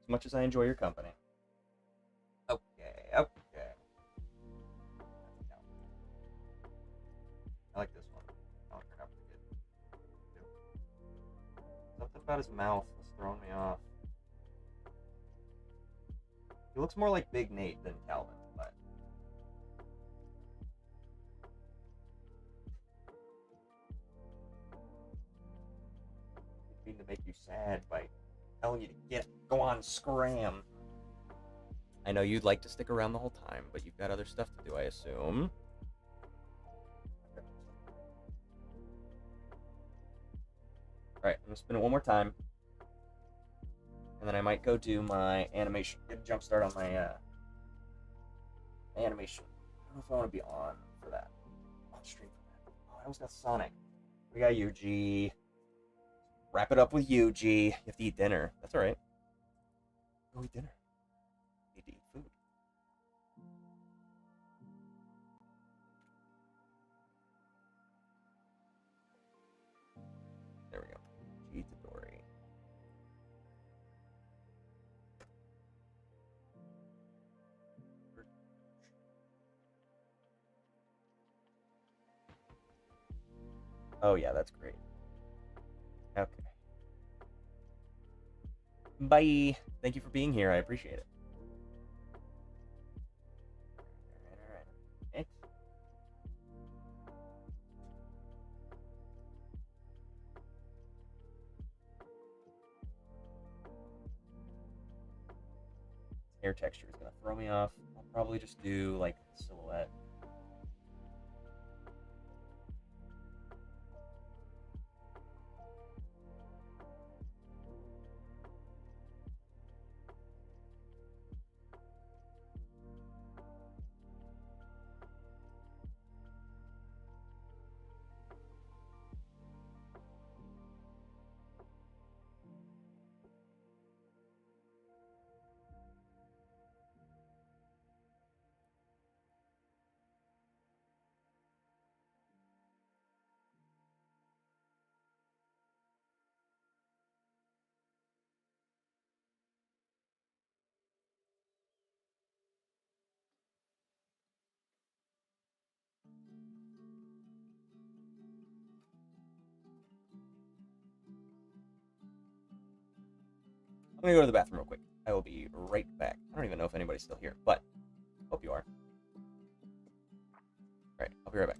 As much as I enjoy your company. Okay, okay. I like this one. That one turned out pretty good. Something about his mouth was throwing me off. He looks more like Big Nate than Calvin, but he's mean to make you sad by telling you to go on, scram. I know you'd like to stick around the whole time, but you've got other stuff to do, I assume. Alright, I'm gonna spin it one more time. And then I might go do my animation. Get a jump start on my animation. I don't know if I want to be on for that. On stream for that. Oh, I almost got Sonic. We got Yuji. Wrap it up with Yuji. You have to eat dinner. That's alright. Go eat dinner. You need to eat food. There we go. G Tadori. Oh yeah, that's great. Okay. Bye. Thank you for being here. I appreciate it. Alright. Next. Hair texture is gonna throw me off. I'll probably just do like silhouette. I'm gonna go to the bathroom real quick. I will be right back. I don't even know if anybody's still here, but hope you are. Alright, I'll be right back.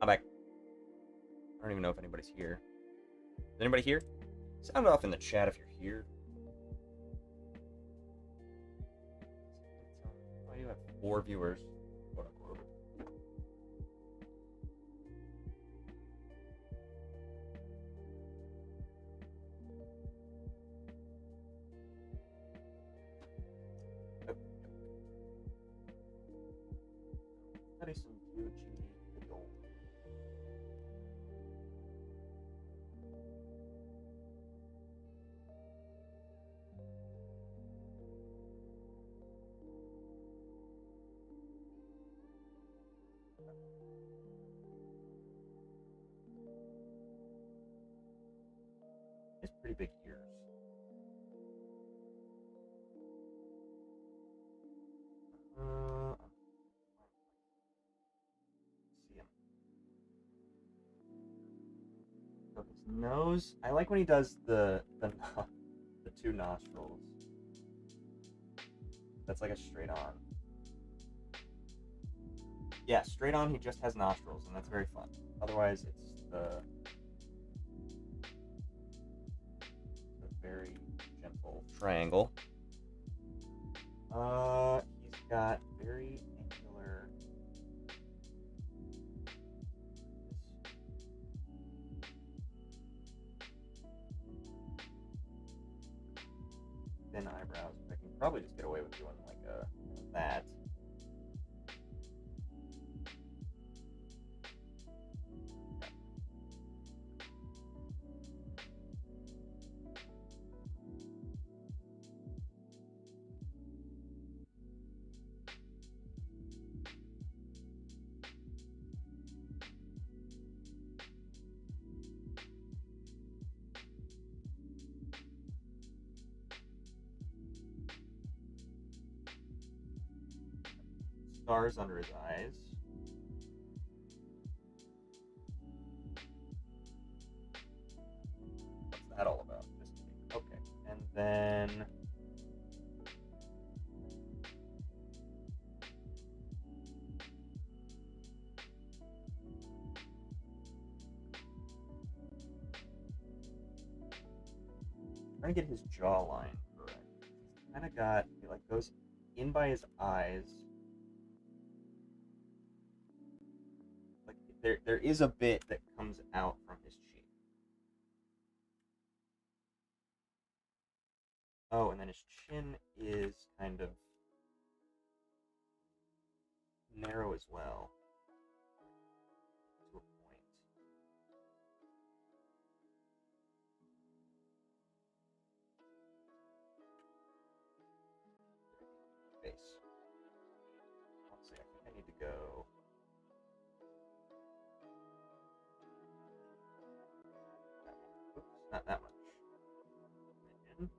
I'm back. I don't even know if anybody's here. Is anybody here? Sound off in the chat if you're here. Oh, you have 4 viewers. Quote unquote. Study some Yuji Idol. It's pretty big ears. See him. So his nose. I like when he does the 2 nostrils. That's like a straight on. Yeah, straight on. He just has nostrils, and that's very fun. Otherwise, it's the very gentle triangle. He's got very angular. Thin eyebrows. I can probably just get away with doing like that. Stars under his eyes. What's that all about? Just kidding. Okay. And then trying to get his jawline correct. He's kind of got, he like goes in by his eyes. Like there is a bit that comes out from his cheek. Oh, and then his chin is kind of narrow as well. To a point. Face. Let's see, I think I need to go. Oops, not that much. In.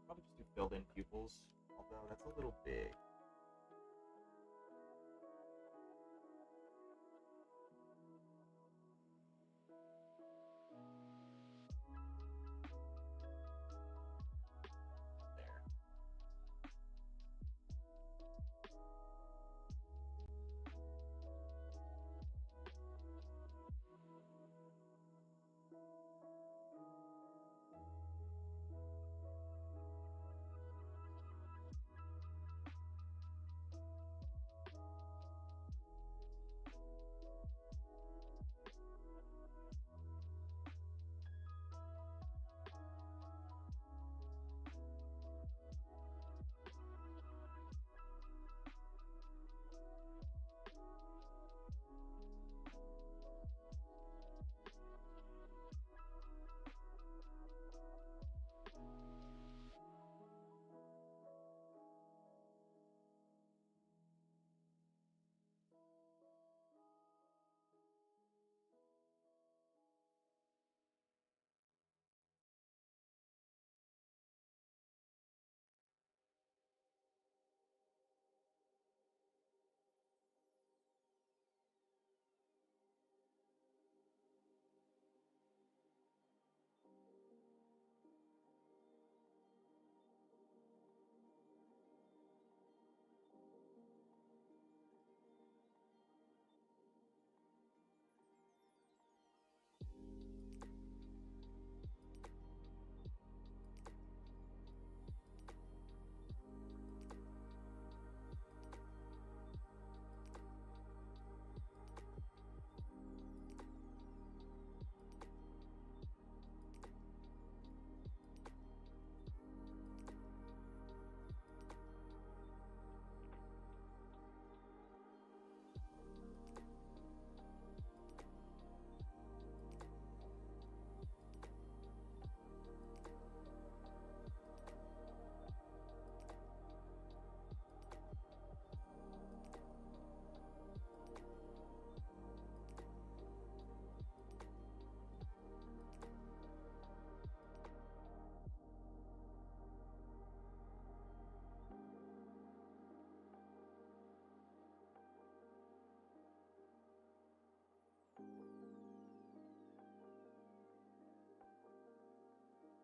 Probably just do filled in pupils, although that's a little big. There.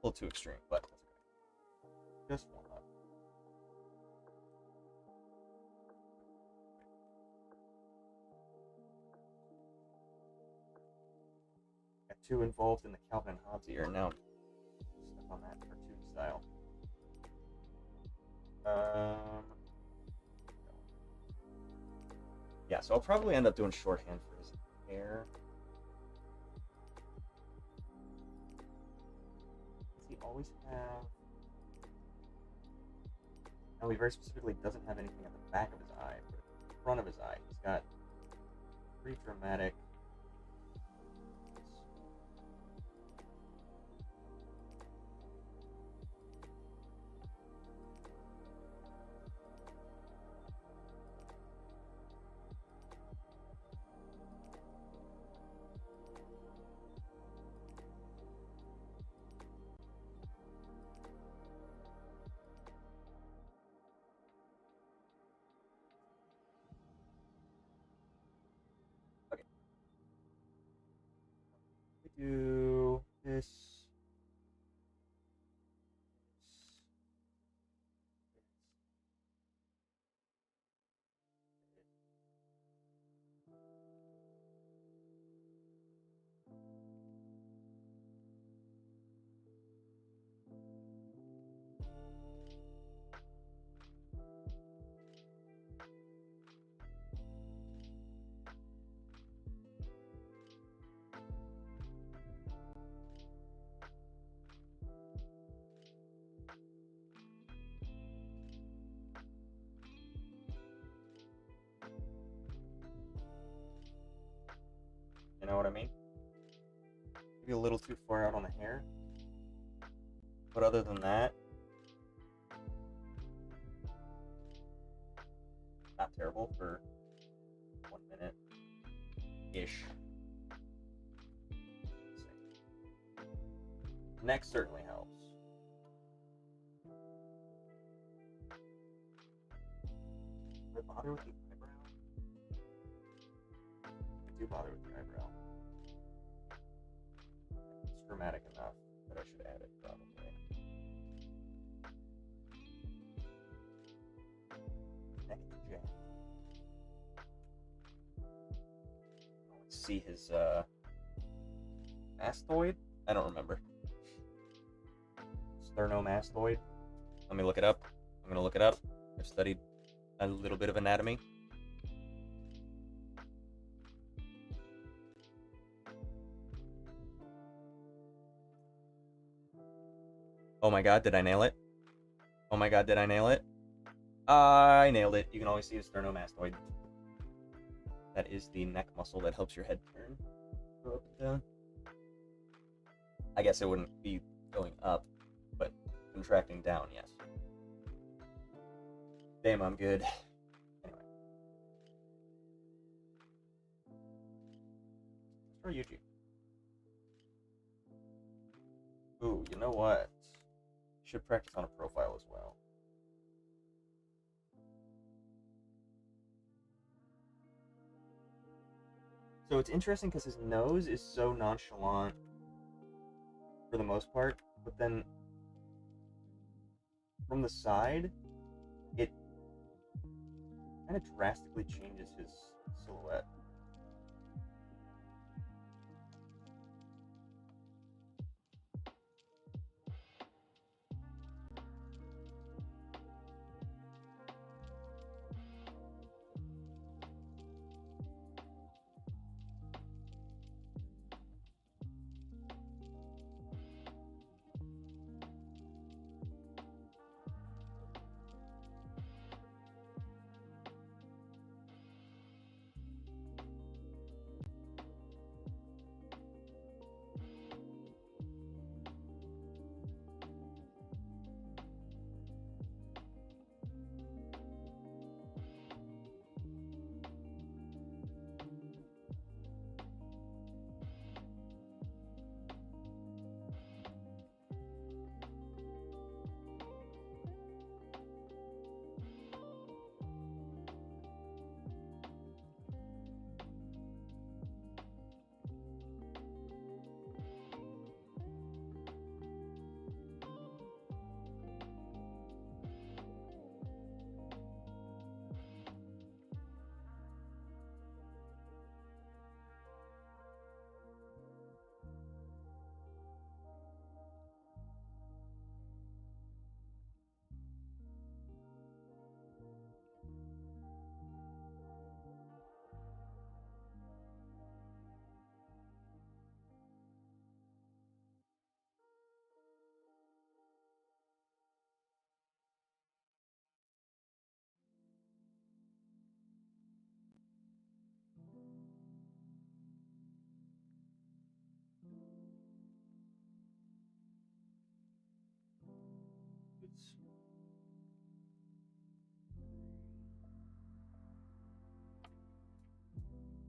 A little too extreme, but that's okay. Just warm up. Got too involved in the Calvin and Hobbes here, and now I'm stuck on that cartoon style. Yeah, so I'll probably end up doing shorthand for his hair. Does he always have... No, he very specifically doesn't have anything at the back of his eye, but at the front of his eye, he's got pretty dramatic... do this. You know what I mean? Maybe a little too far out on the hair. But other than that, not terrible for 1 minute-ish. Neck certainly helps. Do I bother with the eyebrow? I do bother with the eyebrow. It's dramatic enough that I should add it, probably. Neck jack. Let's see his mastoid? I don't remember. Sternomastoid. Let me look it up. I'm gonna look it up. I've studied a little bit of anatomy. Oh my god, did I nail it? Oh my god, did I nail it? I nailed it. You can always see a sternomastoid. That is the neck muscle that helps your head turn. Go up and down. I guess it wouldn't be going up, but contracting down, yes. Damn, I'm good. Anyway. Let's try Yuji. Ooh, you know what? Should practice on a profile as well. So it's interesting because his nose is so nonchalant for the most part, but then from the side, it kind of drastically changes his silhouette.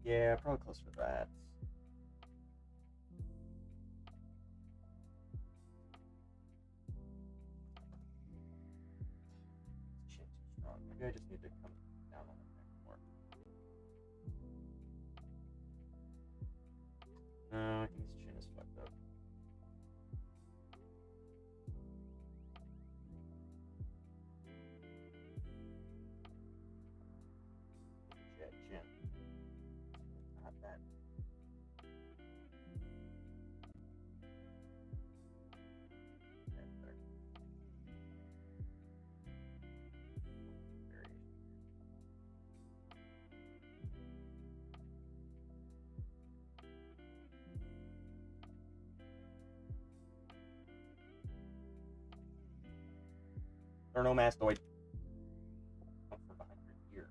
Yeah, probably closer to that. Chin too strong. Maybe I just need to come down on the neck more. No, I think his chin is fucked up. Chin. Not that. That's better. Variation. Mastoid. Come from behind your ear.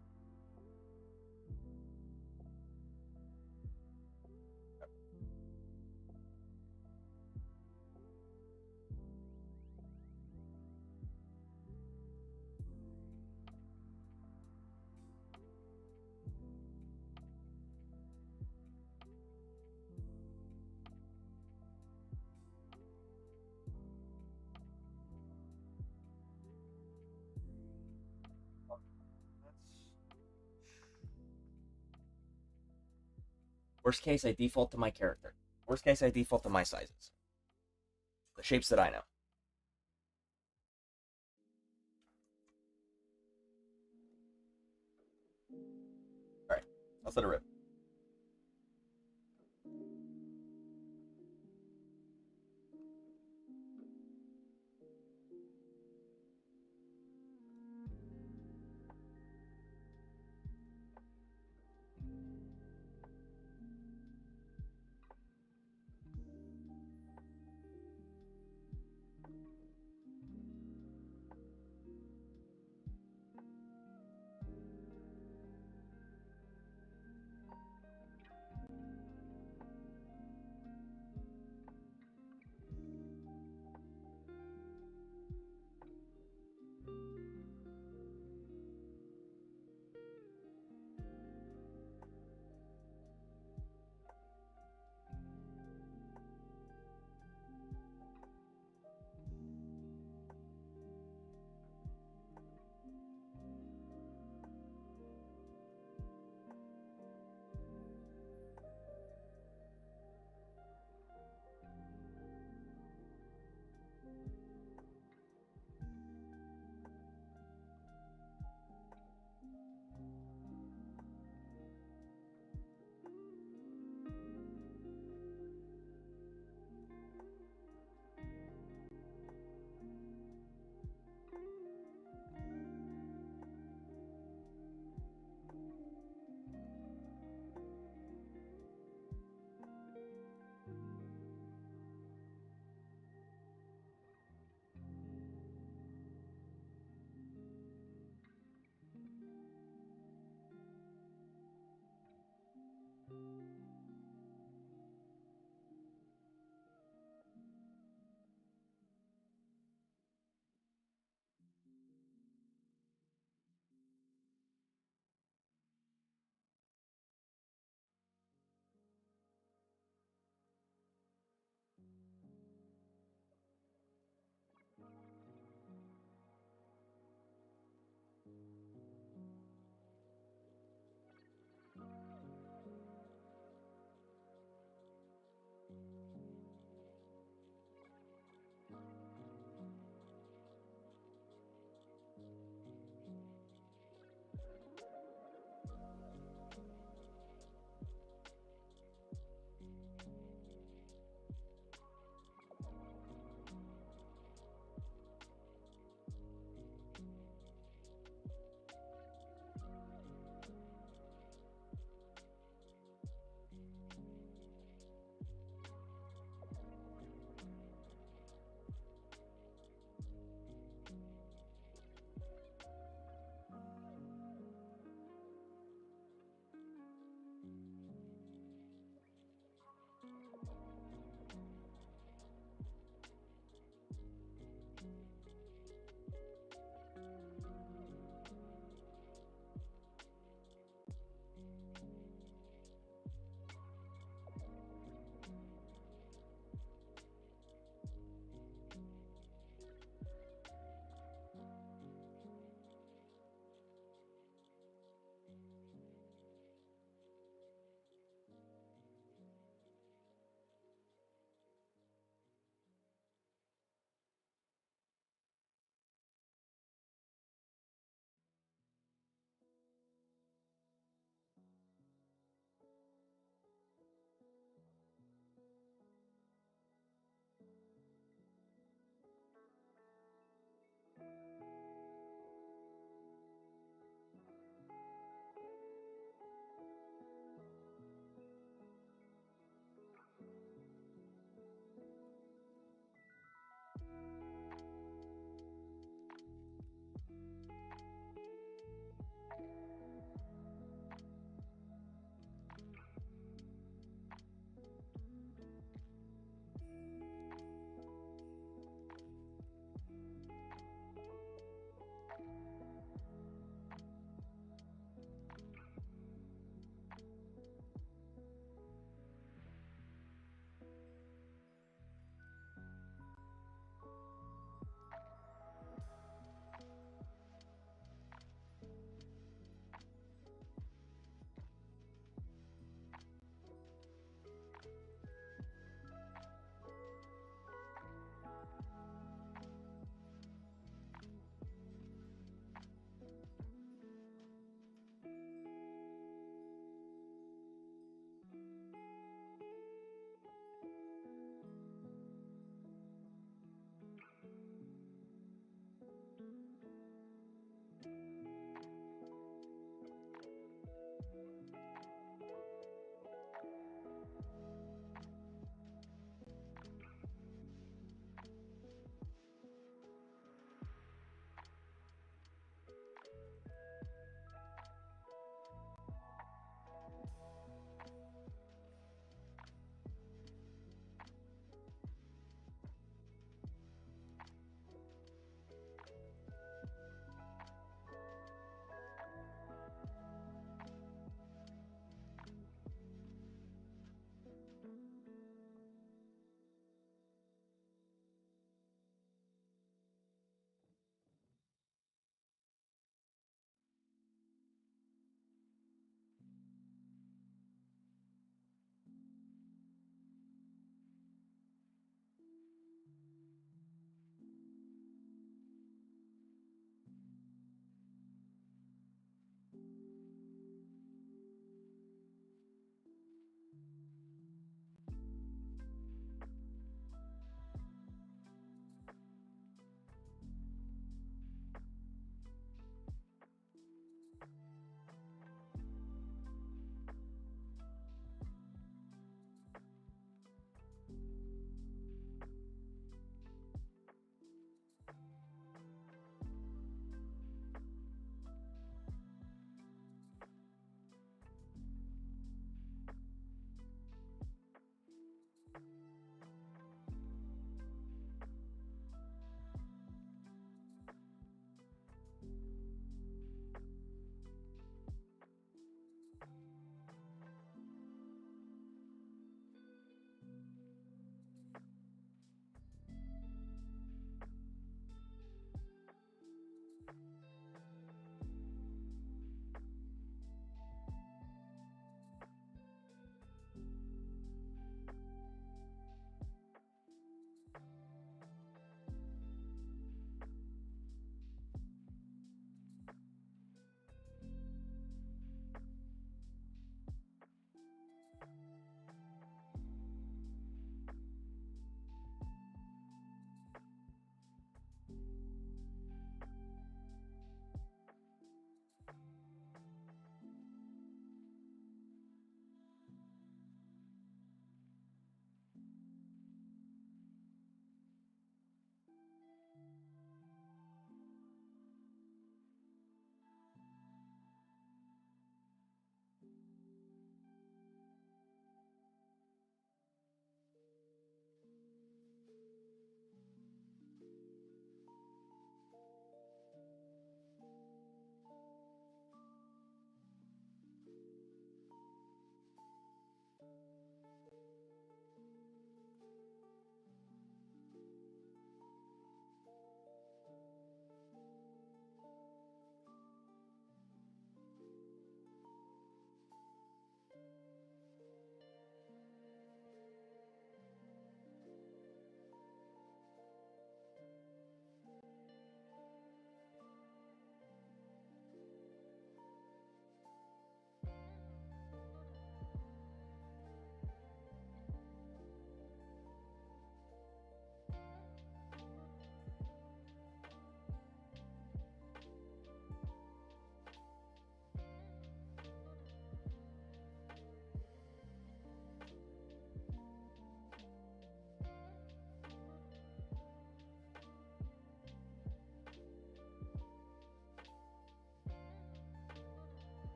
Worst case, I default to my character. Worst case, I default to my sizes. The shapes that I know. Alright, let's let it rip.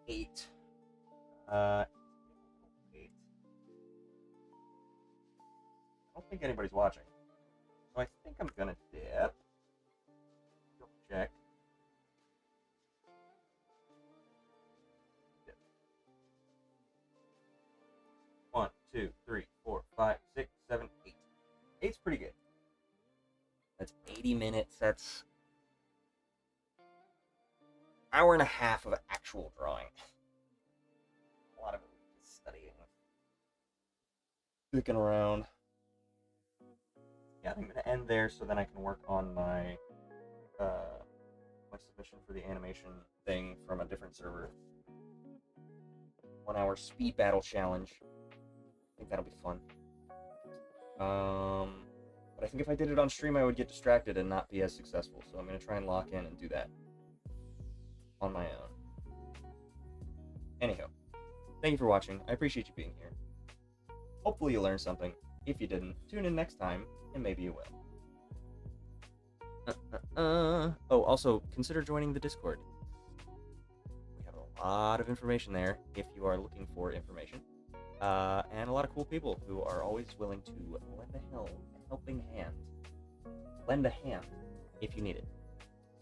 8. I don't think anybody's watching. So I think I'm gonna dip. Double check. Dip. 1, 2, 3, 4, 5, 6, 7, 8. 8's pretty good. That's 80 minutes. That's hour and a half of actual drawing. A lot of it was studying. Sticking around. Yeah, I'm going to end there so then I can work on my my submission for the animation thing from a different server. 1 hour speed battle challenge. I think that'll be fun. But I think if I did it on stream, I would get distracted and not be as successful. So I'm going to try and lock in and do that on my own. Anyhow, thank you for watching. I appreciate you being here. Hopefully you learned something. If you didn't, tune in next time, and maybe you will. Oh, also, consider joining the Discord. We have a lot of information there, if you are looking for information. And a lot of cool people who are always willing to lend a helping hand. Lend a hand if you need it.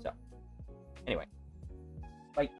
So, anyway. Bye.